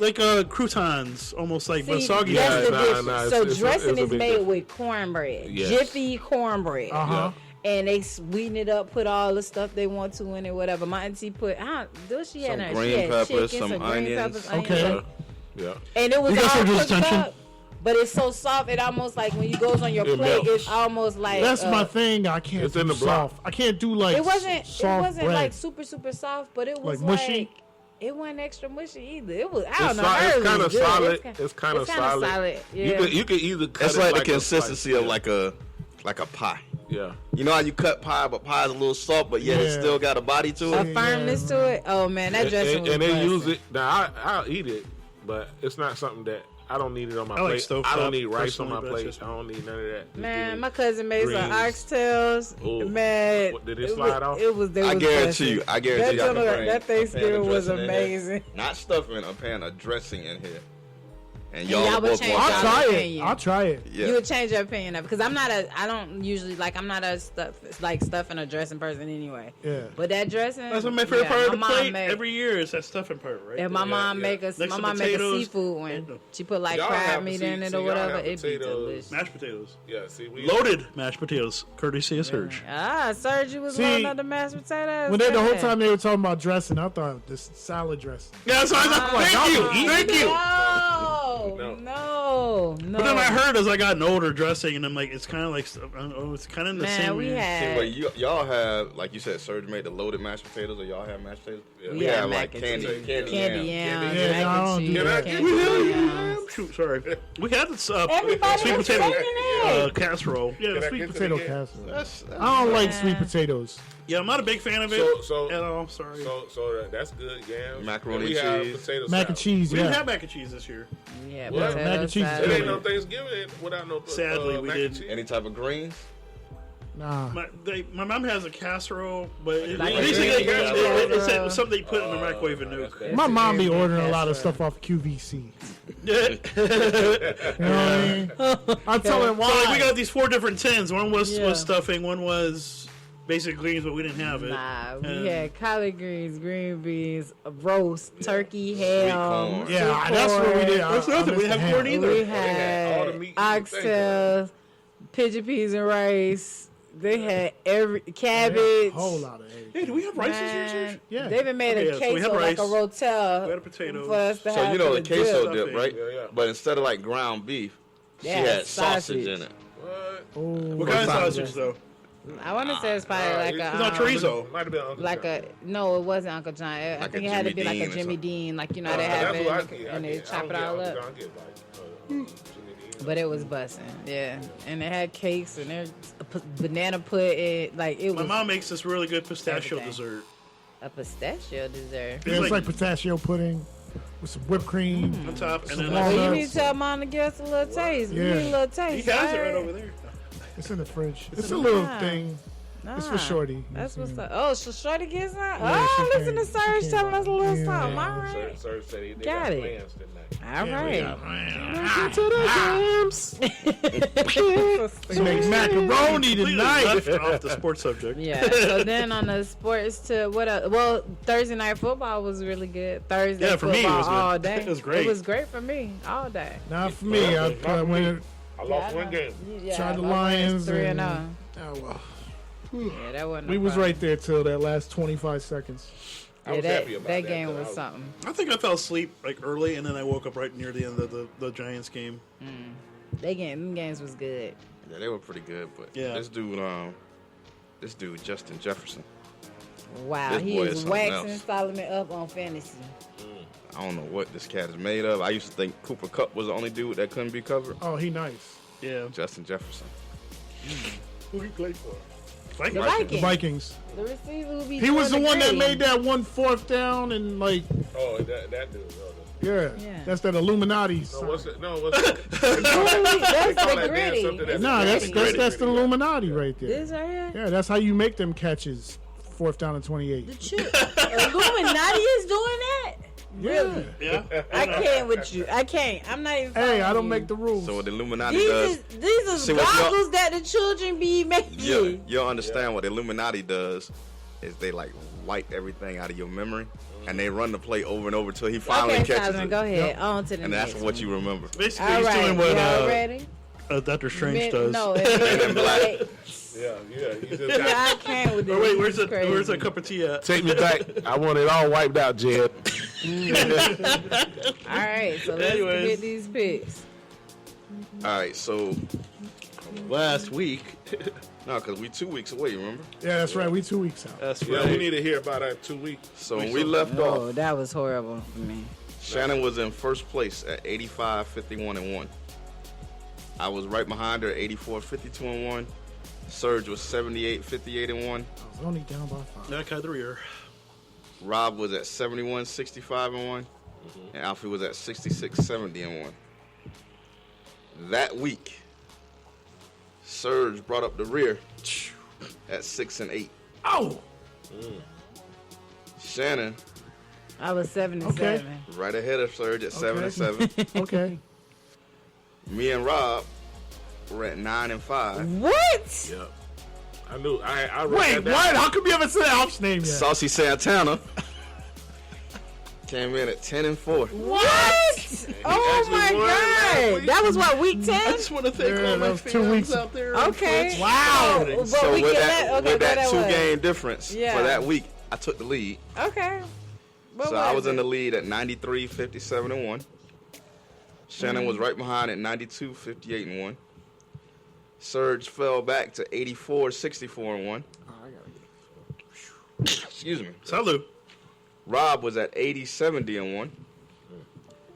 croutons, almost like but See, soggy. that's the nah, difference. nah, so it's dressing a is big made difference. with cornbread, Yes. Jiffy cornbread. Uh-huh. And they sweeten it up, put all the stuff they want to in it, whatever. My auntie put, she had Some her, green she had peppers, chicken, some green onions. peppers, Okay. onions, yeah. and it was You got all some cooked attention? up. But it's so soft, it almost like when you goes on your It plate, melts. it's almost like That's my thing. I can't It's do in the block. soft. I can't do like It wasn't soft bread. like super soft, but it was Like mushy? it wasn't extra mushy either. It was I don't It's, know. so- hers it's was kind of good. solid. It's It's kind of kinda solid. Yeah. You could either cut It's it like the a consistency slice. of like a pie. Yeah. You know how you cut pie, but pie is a little soft, but yet it Yeah. still got a body to a it. firmness to it. Oh man, that dressing was And they busting. use it. Now I'll eat it, but it's not something that I don't need it on my I like plate. stovetop, I don't need rice on my personally, but plate. that's I just don't need none of that. Just give Man, me my cousin made some greens. oxtails. Ooh. Man, What, did it slide off? It was. I guarantee you. I guarantee you. I can bring That a pan of Thanksgiving was dressing in here. amazing. Not stuffing, a pan of dressing in here. And y'all y'all would both change want y'all I'll that. try it. opinion. I'll try it. Yeah. You would change your opinion of it because I'm not a stuffing or dressing person anyway. Yeah. But that dressing. That's my favorite part of the my mom plate made- every year is that stuffing part, right? If my mom yeah. make a Next my to mom make a potatoes. seafood one, she put like Y'all crab have- meat see- in it see, or y'all whatever. have It'd be potatoes. delicious. Mashed potatoes. Yeah, see, we Loaded mashed potatoes, courtesy of Surge. Serge, you was See, loading up the mashed potatoes. When the whole Yeah. time they were talking about dressing, I thought this salad dressing. Yeah, that's what I thought. Thank you. No. But then I heard as I got older dressing, and I'm like, it's kind of like, I don't know, it's kind of in the Man, same we way. had. But y'all have, like you said, Serge made the loaded mashed potatoes, or y'all have mashed potatoes? We had have mac like and candy cheese. yam. yams, Yeah, mac I and don't cheese, do that. candy yams. Shoot, sorry. We had this Everybody sweet was potato taking it. casserole. Yeah, Can I sweet get to potato. the Casserole. That's I don't like Yeah. sweet potatoes. Yeah, I'm not a big fan of it. So- at all. Sorry. So that's good. Yams, Macaroni we have cheese. potato Mac and salad. cheese, we didn't yeah. have mac and cheese this year. Yeah, What? potato Mac and cheese is salad. It ain't no Thanksgiving without no. Sadly, we mac didn't. and cheese. Any type of greens? Nah. My mom has a casserole, but Like basically a green it's casserole. something they put in the microwave and that's nuke. good. My mom be very ordering a lot of casserole. stuff off QVC. Yeah. You know what I mean? I'm telling So like, we why. got these 4 different tins. One was Yeah. stuffing, one was basic greens, but we didn't have it. Nah, we And- had collard greens, green beans, a roast, turkey, ham. corn. Yeah, sweet that's what we did. That's I nothing. We missed didn't the have corn ham. either. We had all the meat had you could think of. oxtails, pigeon peas and rice. They had every cabbage. A whole lot of eggs. Hey, do we have rice this year, Man, Serge? Yeah. They even made Okay, a yeah, so we had queso like a rice. rotel We had potatoes. for us to So have you know for the dip. queso Stuffing. dip, right? Yeah, yeah. But instead of like ground beef, she Yeah, had sausage sausage. in it. What? Oh, What kind of sausage, though? I want to say it's probably like it's a not chorizo. Might have been Uncle like John. a no, it wasn't Uncle John. I Like think a it had to Jimmy be like Dean a or Jimmy something. Dean, like you know they That's have what I it get. and they I chop don't it get all Uncle up. John, I get like, Jimmy Dean. But it was busting, yeah. And it had cakes and there's banana pudding, like it My was mom makes this really good pistachio Everything. dessert. a pistachio dessert. Yeah, it's like pistachio pudding with some whipped cream. on top, and Some then walnuts. Well, you need to tell mom to give us a little taste. Yeah. We need a little he taste. has it right alright? over there. It's in the fridge. It's a little Nah. thing. It's for Nah, Shorty. That's what's Yeah. up. Oh, so Shorty gets that? Yeah, Oh, she listen to came- Serge she telling came us a little yeah. something. Yeah. All right. Sir said they Got got it. plans tonight. All right. They make macaroni Completely tonight. left off the sports subject. Yeah. So then on the sports to what else? Well, Thursday night football was really good. Thursday Yeah, for me, it football was good. all day. It was great. It was great for me all day. Not for me. I went I lost one game. Yeah, Tried the my Lions 3-0. and- oh, well. Yeah, that wasn't. We no was problem. right there till that last 25 seconds. I Yeah, was that, happy about that that, game 'cause was I was- something. I think I fell asleep like early, and then I woke up right near the end of the Giants game. Them games was good. Yeah, they were pretty good, but Yeah. this dude Justin Jefferson. Wow, This he boy is is something waxing else. Solomon up on fantasy. I don't know what this cat is made of. I used to think Cooper Kupp was the only dude that couldn't be covered. Oh, he nice. Yeah. Justin Jefferson. Who he played for? The Vikings. The Vikings. Vikings. The receiver who be He was the doing one that green. made that 1 4th down and like, Oh, that dude. yeah, Yeah. that's that Illuminati. No, what's it? No, what's it? That's the dance something gritty. that's Nah, that's gritty. that's the Illuminati right there. This right here. Yeah, that's how you make them catches. 4th down and 28. Illuminati is doing that. Really? Yeah. I can't with you. I can't. I'm not even. Hey, following I don't you. make the rules. So what the Illuminati These does, is See, what y'all- goggles that the children be making. you'll understand what the Illuminati does is they like wipe everything out of your memory, and they run the play over and over till he finally Okay, catches Solomon, it. go ahead. On to the And next that's what one. you remember. Basically, All he's right, doing what y'all ready? Doctor Strange does. No, in Black. Yeah. He just Yeah, got, I can't with this. Oh, wait, where's This that? is Where's crazy. that cup of tea at? take me back. I want it all wiped out, Jed. All right, so let's Anyways. get these picks. All right, so Last week. no, because we 2 weeks away. Remember? Yeah, that's right. We 2 weeks out. That's Yeah, right. we need to hear about that 2 weeks. So when we left Oh, off, that was horrible for me. Shannon was in first place at 85, 51, and 1. I was right behind her, 84, 52, and 1. Serge was 78, 58, and 1. I was only down by 5. That kind of rear. Rob was at 71, 65, and 1. And Alfie was at 66, 70, and 1. That week, Surge brought up the rear at 6-8. Oh, Shannon I was 7 and Okay. 7. right ahead of Surge at 7-7. okay. Me and Rob were at 9-5. What? Yep. I knew. I wrote Wait, that down. what? How come you haven't said Alf's name yet? Saucy Santana came in at 10-4. What? Oh actually my won last God. week. That was what, week 10? I just want to thank Yeah, all my that was 2 fans weeks. out there. on Okay. Twitch. Wow. But So we with get that, okay, with that what was? 2-game difference Yeah. for that week, I took the lead. Okay. What So I was in it? the lead at 93, 57-1. Shannon was right behind at 92, 58-1. Surge fell back to 84, 64-1. Excuse me. Salud. Rob was at 80, 70-1.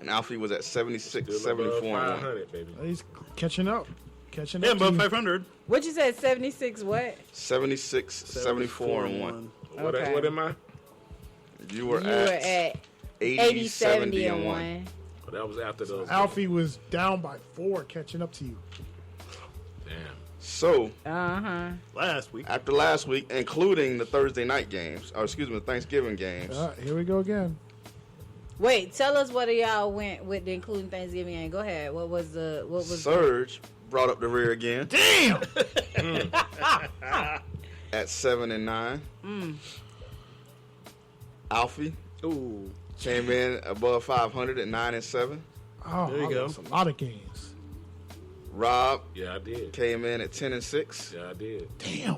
And Alfie was at 76, Still above 74-1. 500, baby. He's catching up. Catching Yeah, up. above to you. 500. What you said, 76 what? 76, 74-1. Okay. What am I? You were You were at at 80, 80, 70, 70 and and 1. 1. Oh, that was after those. Alfie was down by 4, catching up to you. Damn. So, Uh-huh. Last week. after last week, including the Thursday night games, or excuse me, the Thanksgiving games, Here we go again. Wait, tell us what y'all went with the including Thanksgiving game. Go ahead. What was Surge brought up the rear again Damn. at 7-9. Alfie Ooh. came in above 500 at 9-7. Oh, There you go. that's a lot of games. Rob Yeah, I did. came in at 10-6. Yeah, I did. Damn.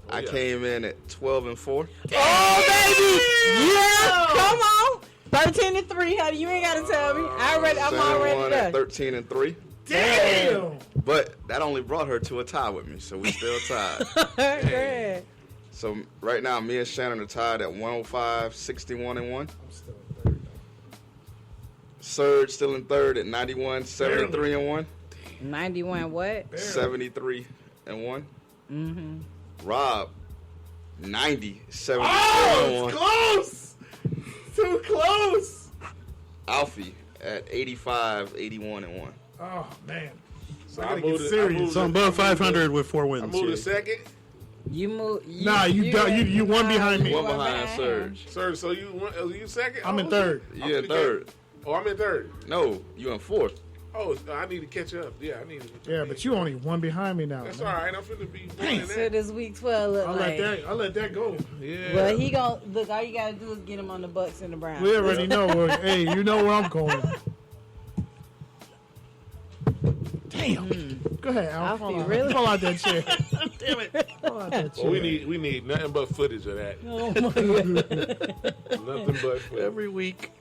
I yeah. came in at 12-4. Oh, baby! Yeah! Come on! 13 and 3, honey. You ain't got to tell me. I'm Shannon already won at done. 13-3. Damn. But that only brought her to a tie with me, so we still tied. Go ahead. So right now, me and Shannon are tied at 105, 61-1. I'm still in third. Surge still in third at 91, 73-1. 91 what? 73-1. Mm-hmm. Rob, 90, 73-1. Oh, it's close. Too close. Alfie at 85, 81-1. Oh, man. So I I gotta moved get it- serious. I moved So I'm it- above 500 with 4 I wins. moved to yeah. second. You move. Nah, you won behind me. One won behind him. Surge. Sir, so you second? I'm in Oh, third. You in third. Oh, I'm in third. No, you in fourth. Oh, I need to catch up. Yeah, I need to. Yeah, but you only one behind me now. That's man. all right. I'm finna be winning So that. this week 12 look I'll like. let that go. Yeah. Well, he gon' look. All you gotta do is get him on the Bucks and the Browns. We already know. Hey, you know where I'm going. Damn. Go ahead, Al. Alfie, Fall out. really? Fall out that chair. Damn it. Fall out that chair. Well, we need nothing but footage of that. Oh my God. Nothing but footage. Every week.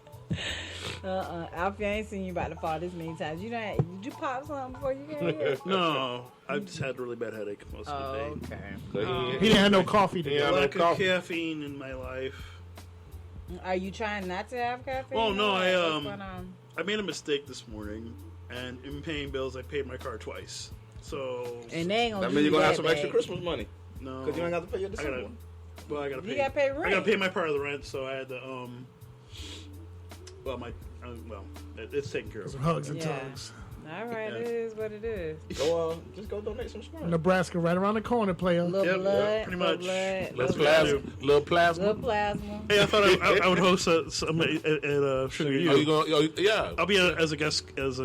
Alfie, I ain't seen you about to fall this many times. Did you pop something before you came here? No, I've just had a really bad headache most of the day. Oh, okay. So He didn't have no coffee Yeah, today. I know Lack of coffee. caffeine in my life. Are you trying not to have caffeine? Well, no, What's going on? I made a mistake this morning, and in paying bills, I paid my car twice. So And they ain't gonna That give means you're you going to have that some back. extra Christmas money. no, Because you ain't got to pay your I December gotta, one. well, I gotta You pay. gotta pay I rent. gotta pay my part of the rent, so I had to well, it's taken care of. Some hugs and Yeah. tugs. All right, Yeah. it is what it is. Go, just go donate some smart. Nebraska right around the corner, player. Little Yep, blood, pretty little much. blood, Little little plasma. Little blood, plasma. little plasma. Hey, I thought I would host some at Sugar Oh, U. you going? Oh, yeah. I'll be as a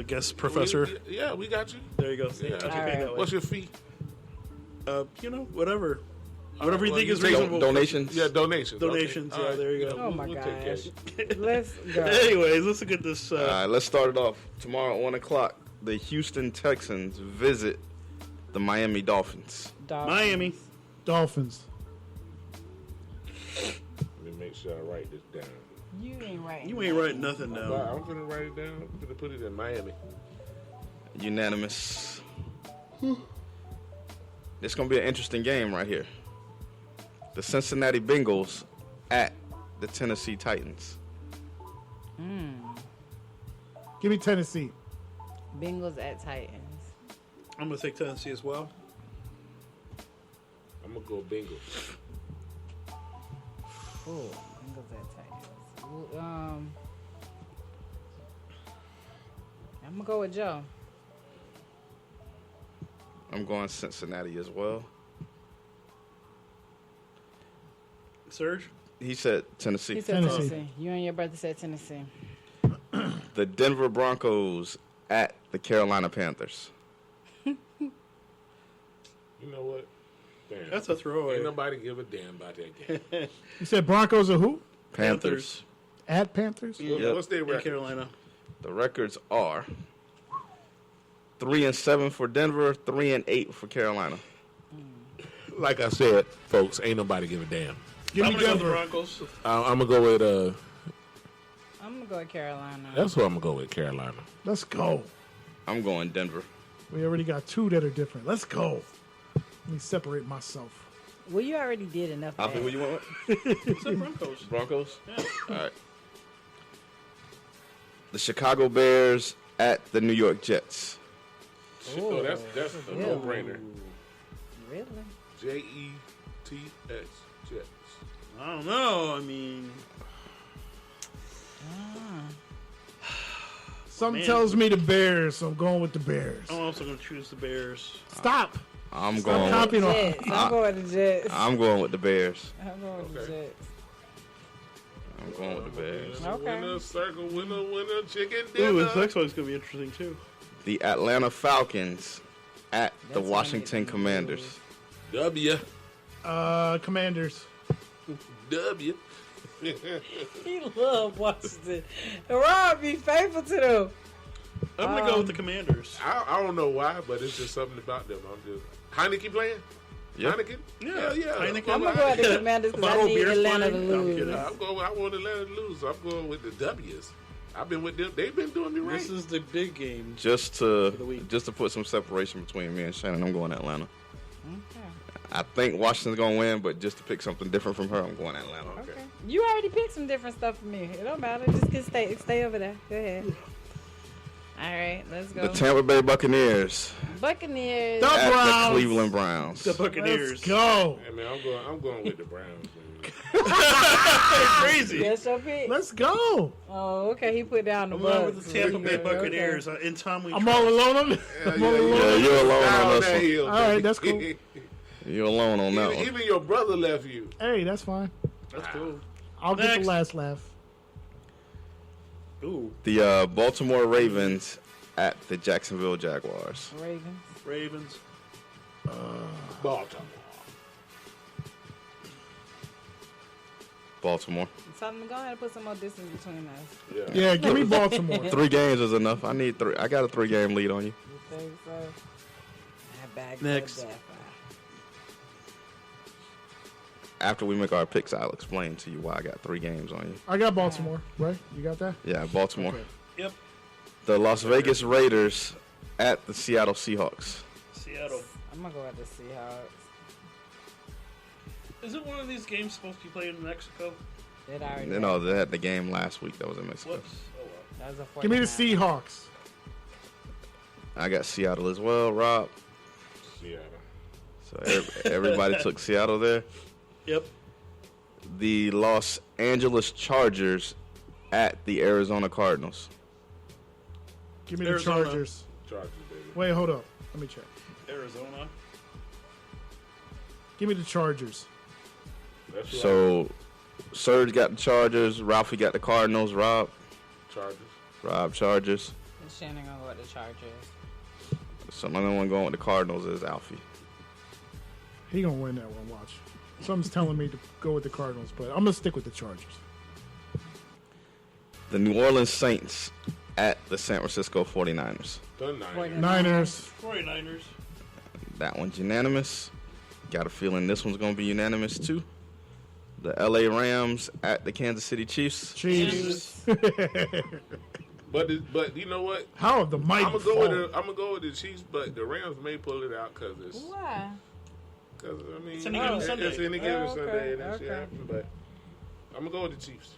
guest professor. Yeah, we got you. There you go. Yeah. I'll All pay right. that way. What's your fee? Whatever you well, think you is take reasonable. Donations. Yeah, donations. Donations, Okay. yeah, All right. there you go. Oh my we'll take care of gosh. it. Let's go. Anyways, let's look at this. All right, let's start it off. Tomorrow at 1 o'clock, the Houston Texans visit the Miami Dolphins. Miami. Dolphins. Let me make sure I write this down. You ain't right. You ain't writing nothing down. I'm gonna write it down. I'm gonna put it in Miami. Unanimous. It's going to be an interesting game right here. The Cincinnati Bengals at the Tennessee Titans. Give me Tennessee. Bengals at Titans. I'm gonna take Tennessee as well. I'm gonna go Bengals. Oh, Bengals at Titans. I'm gonna go with Joe. I'm going Cincinnati as well. Serge? He said Tennessee. He said Tennessee. You and your brother said Tennessee. The Denver Broncos at the Carolina Panthers. You know what? Damn. That's a throwaway. Ain't nobody give a damn about that game. You said Broncos are who? Panthers. At Panthers? Yep. What's their In record? Carolina. The records are 3-7 for Denver, 3-8 for Carolina. Like I said, folks, ain't nobody give a damn. Give I'm me going to go with the Denver. Broncos. I'm gonna go with I'm gonna go with Carolina. That's what I'm gonna go with, Carolina. Let's go. I'm going Denver. We already got two that are different. Let's go. Let me separate myself. Well, you already did enough. Alfie, Of who that. you want with? It's the Broncos. Broncos? Yeah. All right. The Chicago Bears at the New York Jets. Oh, that's a Yeah. no-brainer. Really? Jets. Jets. I don't know. I mean, Something Man. tells me the Bears, so I'm going with the Bears. I'm also going to choose the Bears. Stop. I'm Stop going. copying on. Jets. I'm going with the Jets. I'm going with the Bears. I'm going with the Okay. Jets. I'm going with the Bears. Okay. Winner, circle, winner, chicken Ooh, dinner. this next one's going to be interesting, too. The Atlanta Falcons at the That's Washington funny. Commanders. W. Commanders. W. He love Washington. Rob, be faithful to them. I'm going to go with the Commanders. I don't know why, but it's just something about them. I'm just Heineke playing. Yeah. Heineken? Yeah. yeah. Heineken. I'm gonna go with the Commanders because I Bottle need beer Atlanta to flying? No, I'm lose. kidding. I want Atlanta to lose. I'm going with the W's. I've been with them. They've been doing me right. This is the big game. Just the week. to put some separation between me and Shannon, I'm going Atlanta. Okay. I think Washington's gonna win, but just to pick something different from her, I'm going Atlanta. Okay. You already picked some different stuff for me. It don't matter. Just get stay over there. Go ahead. All right, let's go. The Tampa Bay Buccaneers Buccaneers. The at Browns. the Cleveland Browns. The Buccaneers. Let's go. Hey, man, I'm going with the Browns. Man. Crazy. That's your pick. Let's go. Oh, okay. He put down the I'm going with Bucks. the Tampa Bay Okay. Buccaneers. In Tom, we I'm trust. all alone on it. I'm all alone. Yeah, you're alone Down on that this one. hill, All right, baby. that's cool. You're alone on that one. Even your brother left you. Hey, that's fine. That's cool. I'll get Next. the last laugh. Ooh, The Baltimore Ravens at the Jacksonville Jaguars. Ravens. Ravens. Baltimore. Baltimore. Something. Go ahead and put some more distance between us. Yeah, give me Baltimore. 3 games is enough. I need 3. I got a 3-game lead on you. You think so? I back Next. After we make our picks, I'll explain to you why I got 3 games on you. I got Baltimore, right? You got that? Yeah, Baltimore. Okay. Yep. The Las Vegas Raiders at the Seattle Seahawks. Seattle. I'm gonna go with the Seahawks. Isn't one of these games supposed to be played in Mexico? It already. You know, they had the game last week that was in Mexico. Whoops. Oh, well. That was a Give me the 49. Seahawks. I got Seattle as well, Rob. Seattle. So everybody took Seattle there. Yep. The Los Angeles Chargers at the Arizona Cardinals. Give me Arizona. the Chargers. Chargers, baby. Wait, hold up. Let me check. Arizona. Give me the Chargers. That's right. So Serge got the Chargers, Ralphie got the Cardinals, Rob Chargers. And Shannon gonna go with the Chargers. So another one going with the Cardinals is Alfie. He gonna win that one. Watch. Something's telling me to go with the Cardinals, but I'm gonna stick with the Chargers. The New Orleans Saints at the San Francisco 49ers. The Niners. Niners. 49ers. That one's unanimous. Got a feeling this one's going to be unanimous too. The LA Rams at the Kansas City Chiefs. Chiefs. But you know what? How have the mighty I'm gonna go with the Chiefs, but the Rams may pull it out because it's Why? because I mean It's any given Sunday. It's any given Oh, okay, Sunday and that shit okay. happen. But I'm gonna go with the Chiefs.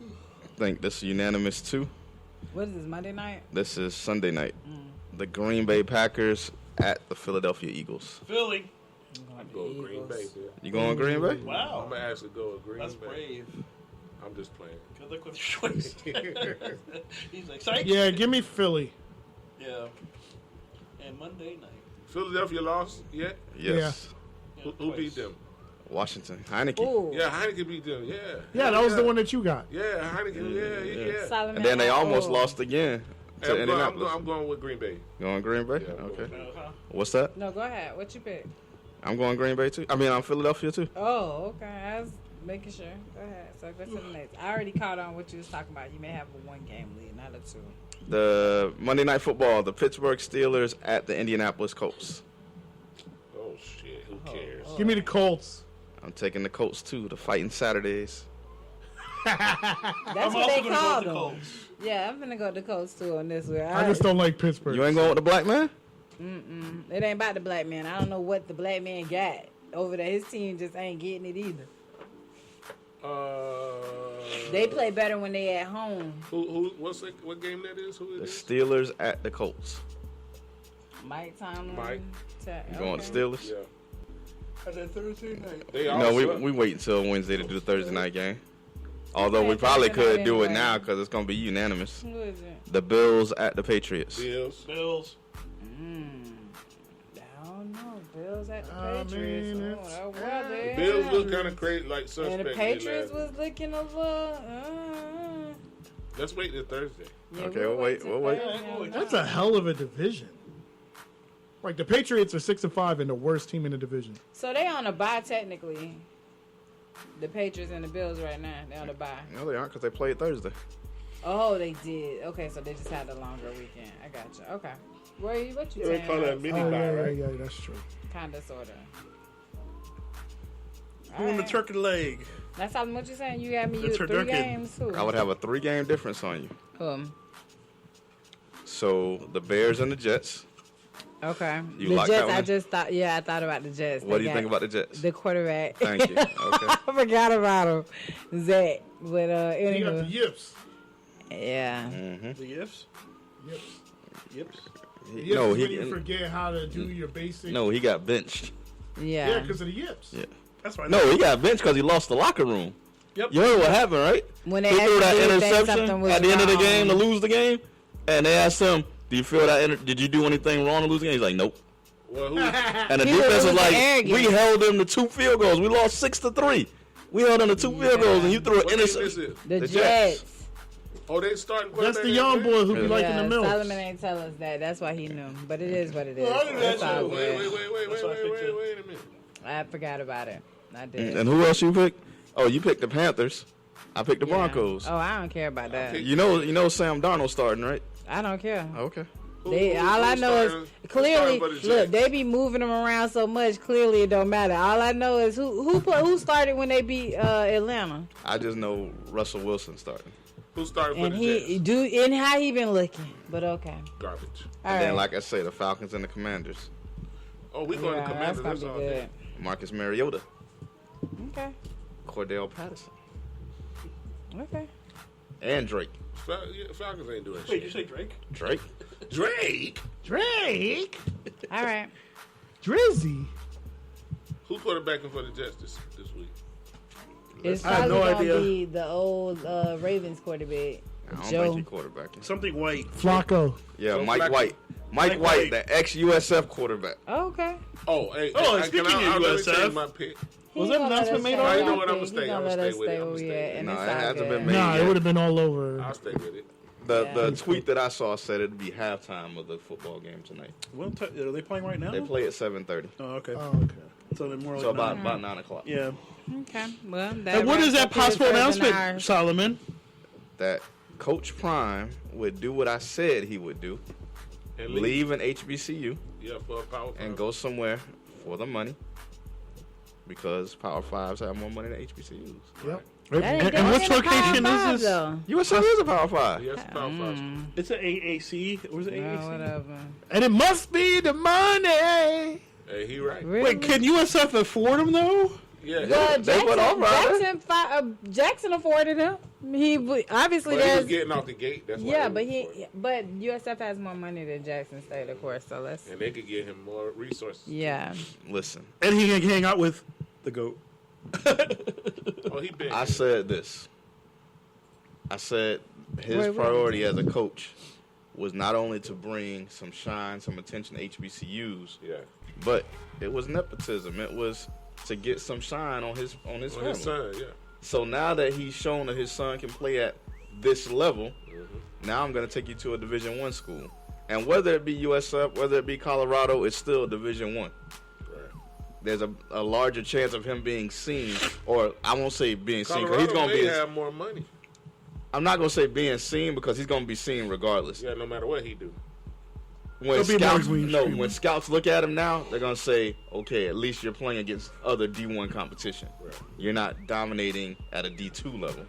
I think this is unanimous too. What is this, Monday night? This is Sunday night. The Green Bay Packers at the Philadelphia Eagles. Philly. I'm going with Green Bay. Yeah. You going Green Bay? I'm Wow. gonna actually go with Green That's Bay. brave. I'm just playing. Good luck with your choice. He's like, psych. Yeah, give me Philly. Yeah. And Monday night. Philadelphia lost yet? Yes. Who beat them? Washington. Heineke. Ooh. Yeah, Heineken beat them. Yeah. Yeah, that was the one that you got. Yeah, Heineken. Yeah. Solomon. And then they almost Oh. lost again to I'm Indianapolis. going with Green Bay. Going Green Bay? Yeah, I'm Okay. going. What's that? No, go ahead. What you pick? I'm going Green Bay too. I mean, I'm Philadelphia too. Oh, okay. I was making sure. Go ahead. So go to the next. I already caught on what you was talking about. You may have a 1-game lead, not a 2. The Monday Night Football, the Pittsburgh Steelers at the Indianapolis Colts. Oh shit! Who cares? Give me the Colts. I'm taking the Colts too. The Fighting Saturdays. That's what they call them. Yeah, I'm gonna go to the Colts too on this one. I just don't like Pittsburgh. You ain't going with the black man? It ain't about the black man. I don't know what the black man got over there. His team just ain't getting it either. They play better when they at home. What game that is? Who The it is? Steelers at the Colts. Mike Tomlin. Mike. You going to Steelers? Yeah. And then Thursday night. They No, also, we wait until Wednesday to do the Thursday night game. Although we Okay, probably Thursday night could do it anyway. now because it's going to be unanimous. Who is it? The Bills at the Patriots. Bills. I don't know. Bills at the I Patriots. mean, Oh, it's- well, The Bills look kind of crazy, like suspect. and the they Patriots last- was looking a little. Let's wait till Thursday. Yeah, Okay, we'll we'll wait, till we'll wait. Thursday. That's a hell of a division. Like the Patriots are 6-5 and the worst team in the division. So they on a bye technically. The Patriots and the Bills right now. They on a bye. No, they aren't because they played Thursday. Oh, they did. Okay, so they just had a longer weekend. I got you. Okay. What you They saying? call that a mini Oh, bye, yeah, right? yeah, that's true. Kinda, sorta. Who in the turkey leg? That's all what you saying. You got me That's you her 3 turkey. games too. I would have a 3-game difference on you. Um. So the Bears and the Jets. Okay. You the like Jets. that one? I just thought. Yeah, I thought about the Jets. What They do you got think about the Jets? the quarterback? Thank you. Okay. I forgot about him. Zach. But You got the anyway. yips. Yeah. The Yips? Yips. Yips. Yips No, is when he you forget how to do your basic. no, he got benched. Yeah, Yeah. because of the yips. Yeah. That's right. No, he got benched because he lost the locker room. Yep. You heard what happened, right? When they He threw that actually did think interception something was at the end of the wrong. game to lose the game, and they asked him, "Do you feel that? Did you do anything wrong to lose the game?" He's like, "Nope." Well, who? And the He was- defense it was was like, arrogant. "We held them to 2 field goals. We lost 6-3. We held them to 2 field goals, and you threw an What team is interception." it? The The Jets. Jets. Oh, they starting. That's the young boy who be Yeah. liking the milk. Solomon ain't tell us that. That's why he knew. But it is what it is. Well, I knew that It's all too. good. Wait a minute. I forgot about it. I did. And who else you picked? Oh, you picked the Panthers. I picked the Yeah. Broncos. Oh, I don't care about that. You know Sam Darnold starting, right? I don't care. Okay. All I know is clearly. Look, they be moving them around so much. Clearly, it don't matter. All I know is who started when they beat Atlanta, I just know Russell Wilson starting. Who started for and the Jets? and how he been looking. But okay, Garbage. all And right. then, like I say, the Falcons and the Commanders. Oh, we going to yeah, Commanders. that's That's gonna all be day. good. Marcus Mariota. Okay, Cordell Patterson. okay. And Drake. Falcons ain't doing Wait, you shit. say Drake? Drake? Drake? Drake. All right. Drizzy. Who quarterbacking for the Jets this week? It's I have probably no gonna idea. be the old Ravens quarterback, I don't Joe. think he quarterbacking. Something white. Flacco. Yeah, Joe Mike Flacco. White. Mike White, the ex-USF quarterback. Oh, okay. Oh, hey. Oh, hey, speaking I'll of let me USF. change my pick. Was He that gonna let announcement us made stay already? where You know we what, at. I'ma He stay. gonna I'ma let stay us with it. stay I'ma where we stay. at, and No, it's it all hasn't good. been made. Nah, it would have been all over. I'll stay with it. The Yeah. tweet that I saw said it'd be halftime of the football game tonight. Are they playing right now? They play at 7:30. Oh, okay. Oh, okay. So they're more So like about 9. 9 o'clock. Yeah. Okay. Well, And what is that possible announcement, Solomon? That Coach Prime would do what I said he would do. And Leave an HBCU Yeah, for a power and go somewhere for the money. Because Power 5s have more money than HBCUs. Yep. And which location is this? USF is a Power 5. Yes, power five. It's an AAC. Where's the No, AAC? whatever. And it must be the money. Hey, he right. Really? Wait, can USF afford them though? Yeah. Well, They went off, right? Jackson afforded him. Obviously But he was there's getting off the gate. That's why yeah, they but was for it. but USF has more money than Jackson State, of course. So let's And they could get him more resources. yeah. Listen, And he can hang out with the GOAT. Oh, he big. I said this. I said his Wait, what? priority as a coach was not only to bring some shine, some attention to HBCUs, Yeah. but it was nepotism. It was to get some shine on his On family. his son, yeah. So now that he's shown that his son can play at this level, now I'm going to take you to a Division I school. And whether it be USF, whether it be Colorado, it's still Division I. Right. There's a larger chance of him being seen, or I won't say being seen, because Colorado he's going to may be. have more money. I'm not going to say being seen because he's going to be seen regardless. Yeah, no matter what he do. When There'll be scouts, more mainstream. when scouts look at him now, they're going to say, okay, at least you're playing against other D1 competition. Right. You're not dominating at a D2 level.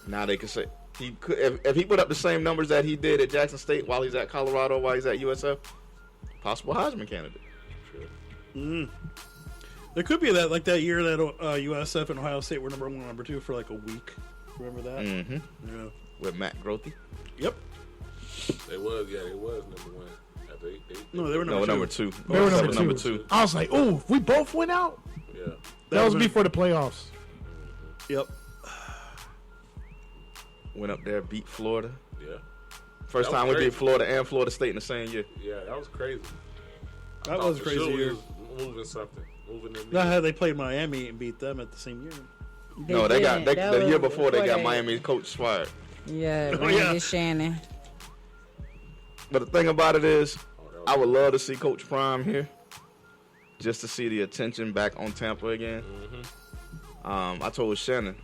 Now they can say, he could, if he put up the same numbers that he did at Jackson State while he's at Colorado, while he's at USF, possible Heisman candidate. There could be that, like that year that USF and Ohio State were number 1 and number 2 for like a week. Remember that? Mm-hmm. Yeah. With Matt Grothe. Yep. They was number 1. After No, they were No, number 2. number 2. They were USF number was two. I was like, oh, if we both went out? Yeah. That was was before the playoffs. Yep. Went up there, beat Florida. Yeah. First That was time we crazy. beat Florida and Florida State in the same year. Yeah, that was crazy. That was a For crazy sure we year. was moving something. Moving in Not how they played Miami and beat them at the same year. No, they got didn't. That the year was before they got Miami coach fired. Yeah, Oh, Randy yeah. Shannon. But the thing about it is, I would love to see Coach Prime here, just to see the attention back on Tampa again. I told Shannon,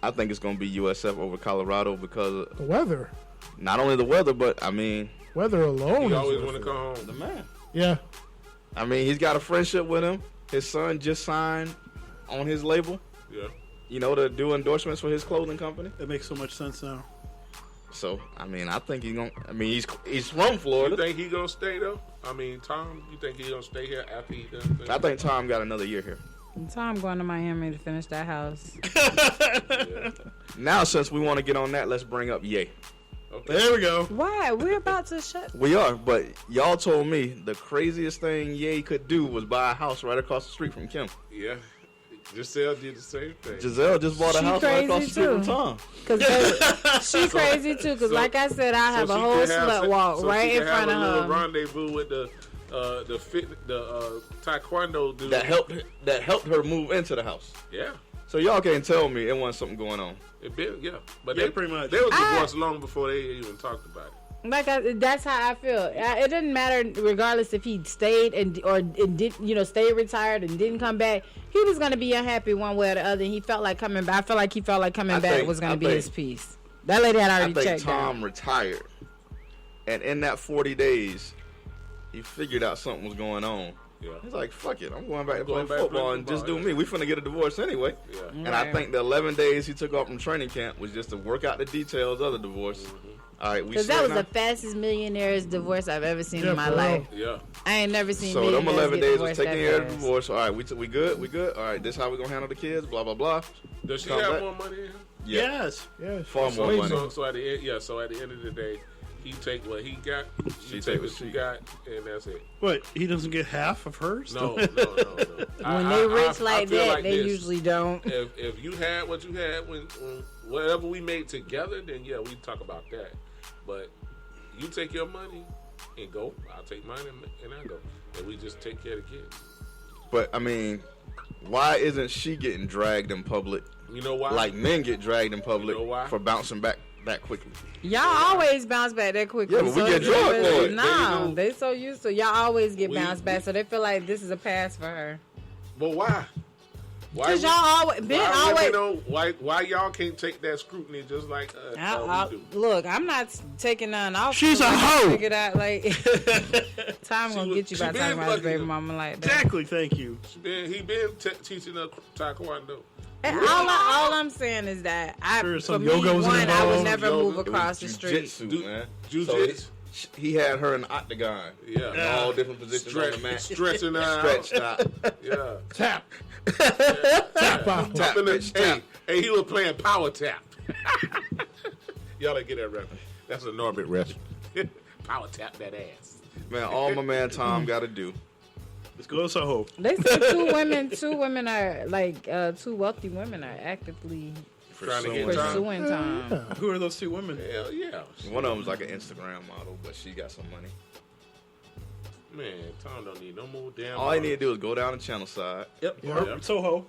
I think it's going to be USF over Colorado because The weather. not only the weather, but I mean, Weather alone. He is always worth want to it. come home. the man. Yeah. I mean, he's got a friendship with him. His son just signed on his label, Yeah. you know, to do endorsements for his clothing company. It makes so much sense now. So, I mean, I think he's going to, I mean, he's from You Florida. think he gonna stay though? I mean, Tom, you think he gonna stay here after he done? I think Tom got another year here. Tom going to Miami to finish that house. Now, since we want to get on that, let's bring up Ye. Okay. There we go. Why? We're about to shut. We are, but y'all told me the craziest thing Ye could do was buy a house right across the street from Kim. Yeah. Giselle did the same thing. Giselle just bought a She house right across the crazy street from too. Tom. Cause she crazy too. Cause So- like I said, I have So a she whole could have slut some- walk so right she in could have front a little of her. rendezvous with the taekwondo dude. That helped her move into the house. Yeah. So y'all can't tell me it wasn't something going on. It been, yeah. But Yeah, they pretty much. They was divorced long before they even talked about it. That's how I feel. It didn't matter regardless if he stayed and did stayed retired and didn't come back. He was gonna be unhappy one way or the other. And he felt like coming back. I felt like he felt like coming I back think- was gonna I be think- his piece. That lady had I already think checked Tom out. retired, and in that 40 days, he figured out something was going on. Yeah. He's like, "Fuck it, I'm going back to Going play back to football play and just do football, me. We finna get a divorce anyway." Yeah. And I Right. think the 11 days he took off from training camp was just to work out the details of the divorce. All right, we Because that set was now. the fastest millionaire's divorce I've ever seen Yeah, in my for real. life. Yeah. I ain't never seen So them millionaires 11 get days was divorced taking that care of the fast. divorce. All right, we good. All right, this how we gonna handle the kids. Blah blah blah. Does she Come have back. more money than him? Yeah, Yes. Yeah. far more Way money. So at the end, so at the end of the day, he take what he got. She You take take what what she you got, and that's it. What? He doesn't get half of hers? No. When they rich like feel that, they this. usually don't. If you had what you had when whatever we made together, then yeah, we talk about that. But you take your money and go. I'll take mine and I go, and we just take care of the kids. But I mean, why isn't she getting dragged in public You know why? like men get dragged in public You know why? for bouncing back that quickly? Y'all always bounce back that quickly. Yeah, but we so get it's drugged really- for it. No, There you they so used to. Y'all always get We- bounced back, so they feel like this is a pass for her. But why? Why? Because y'all always been always. Why y'all can't take that scrutiny just like we do? Look, I'm not taking none off. She's a I hoe. Figured out like time She gonna was- get you she by been talking about his fucking baby him. mama like that. Exactly. Thank you. He been teaching her taekwondo. And all I'm saying is that Sure, for some me, yoga was one, I would involved. never Yoga. move It was across the street. Jiu-jitsu, man. Jiu-jitsu. So he had her in the octagon. Yeah. In all different positions on the mat. Stretching out. Stretched out. Yeah. Tap. Tap out. Tap, Up in the- bitch, tap. Hey, he was playing power tap. Y'all didn't get that reference. That's a Norbit reference. Power tap that ass. Man, all my man Tom got to do. Let's go to Soho. They say two women are like two wealthy women are actively Trying to get time. Pursuing time. Who are those two women? Hell yeah. One of them's like an Instagram model, but she got some money. Man, Tom don't need no more damn. All he need to do is go down to Channel Side, Yep. Yep. Soho.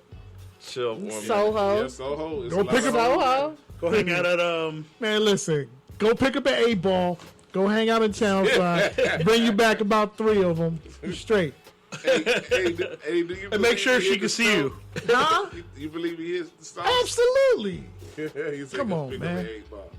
chill for a minute. Soho. Yeah, Soho. It's Go a lot pick of- up Soho. Go hang out at Man, listen. Go pick up an 8-ball. Go hang out in Channel Side. Bring you back about 3 of them. You straight. Hey, do you and make believe sure he she hit can the see you. Huh? You believe he is the star? Absolutely. He said Come go on, pick up man. the 8-ball.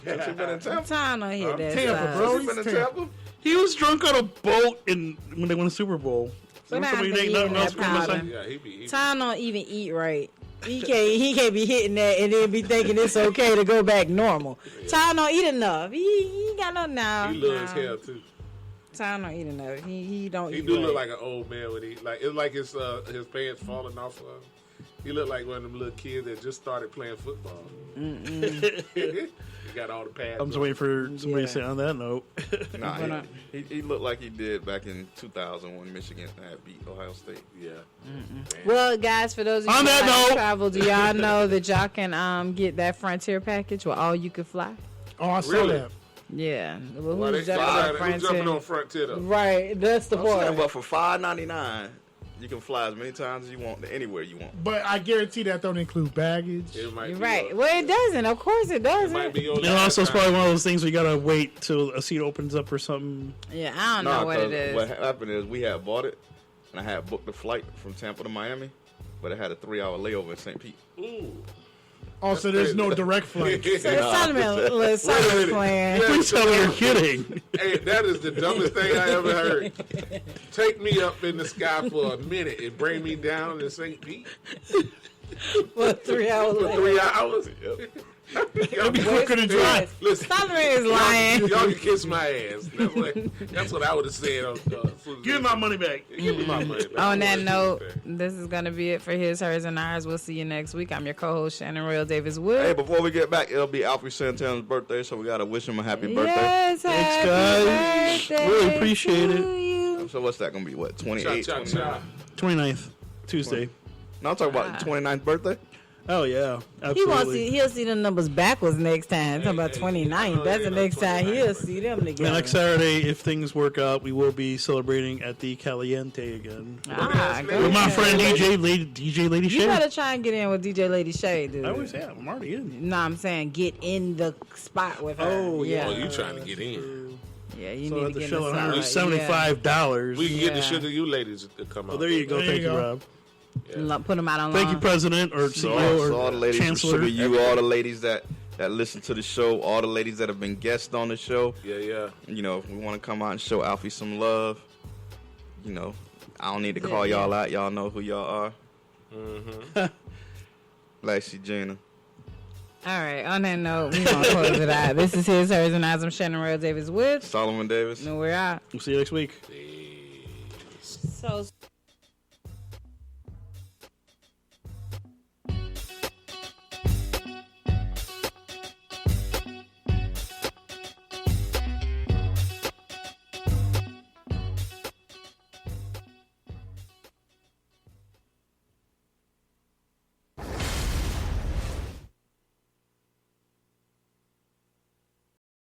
Have you been in Tampa? Time don't hit that Tampa, side. bro. You been in He's Tampa? He was drunk on a boat when they won the Super Bowl. But Remember I somebody think ain't he nothing in else that going to powder. say? Yeah, he be. Time don't even eat right. He can't be hitting that and then be thinking it's okay to go back normal. Time don't eat enough. He ain't got no now. He loves hell too. Time don't eat enough. He don't He eat do right. look like an old man when he like it's like his pants falling off of him. He look like one of them little kids that just started playing football. He got all the pads. I'm just on. waiting for somebody Yeah. to say on that note. Nah, he looked like he did back in 2000 when Michigan had beat Ohio State. Yeah. Well, guys, for those of you On who that like to note- travel, do y'all know that y'all can get that Frontier package where all you can fly? Oh, I saw Really? that. Yeah. Well, Why they who's jumping fly? on Who's jumping on Frontier? Frontier though? Right, that's the I'm saying, part. but for $5.99, you can fly as many times as you want to anywhere you want. But I guarantee that don't include baggage. It might You're be right. your- Well, it doesn't. Of course, it It might doesn't. be your And last also, it's time. probably one of those things where you gotta wait till a seat opens up or something. Yeah, I don't know what it is. What happened is we had bought it, and I had booked the flight from Tampa to Miami, but it had a 3-hour layover in St. Pete. Ooh. Also, there's no direct flight. So Solomon playing. Please tell me you're kidding. Hey, that is the dumbest thing I ever heard. Take me up in the sky for a minute and bring me down to St. Pete For 3 hours for later. 3 hours. Y'all be quicker to drive. Listen, Solomon is lying. y'all can kiss my ass. That's what I would have said. Give me my money back. Give me my money back. On that I note, wanna do this is going to be it for His, Hers, and Ours. We'll see you next week. I'm your co-host, Shannon Royal Davis Wood. Hey, before we get back, it'll be Alfie Santana's birthday, so we gotta wish him a happy birthday. Yes, Thanks, happy guys. birthday Really appreciate to it. you. So what's that gonna be? What, Cha 28? cha cha. 29th, Tuesday. No, I'm talking about 29th birthday. Oh, yeah. He won't Absolutely. see. He'll see the numbers backwards next time. Talking about hey, 29. That's the next time he'll see them together. And next Saturday, if things work out, we will be celebrating at the Caliente again. Ah, go With my ahead. friend DJ Lady You Shay. better try and get in with DJ Lady Shay, dude. I always have. I'm already in. No, I'm saying get in the spot with her. Oh, yeah. Oh, you trying to get in? Yeah, you So I need have to to get shell in the spot. $175. We can get the Yeah. shit to you ladies to come out. Well, there you go. There Thank you you, go. Rob. Put them out on Thank you, lawn. President or So, CEO so all the or ladies Chancellor. from you, all the ladies that listen to the show, all the ladies that have been guests on the show. Yeah. You know, if we want to come out and show Alfie some love, you know, I don't need to call y'all out. Y'all know who y'all are. Mm-hmm. Lacey Gina. All right, on that note, we're going to close it out. This is His, Hers, and Ours. I'm Shannon Royal Davis Wood. Solomon Davis. And we're out. We'll see you next week. So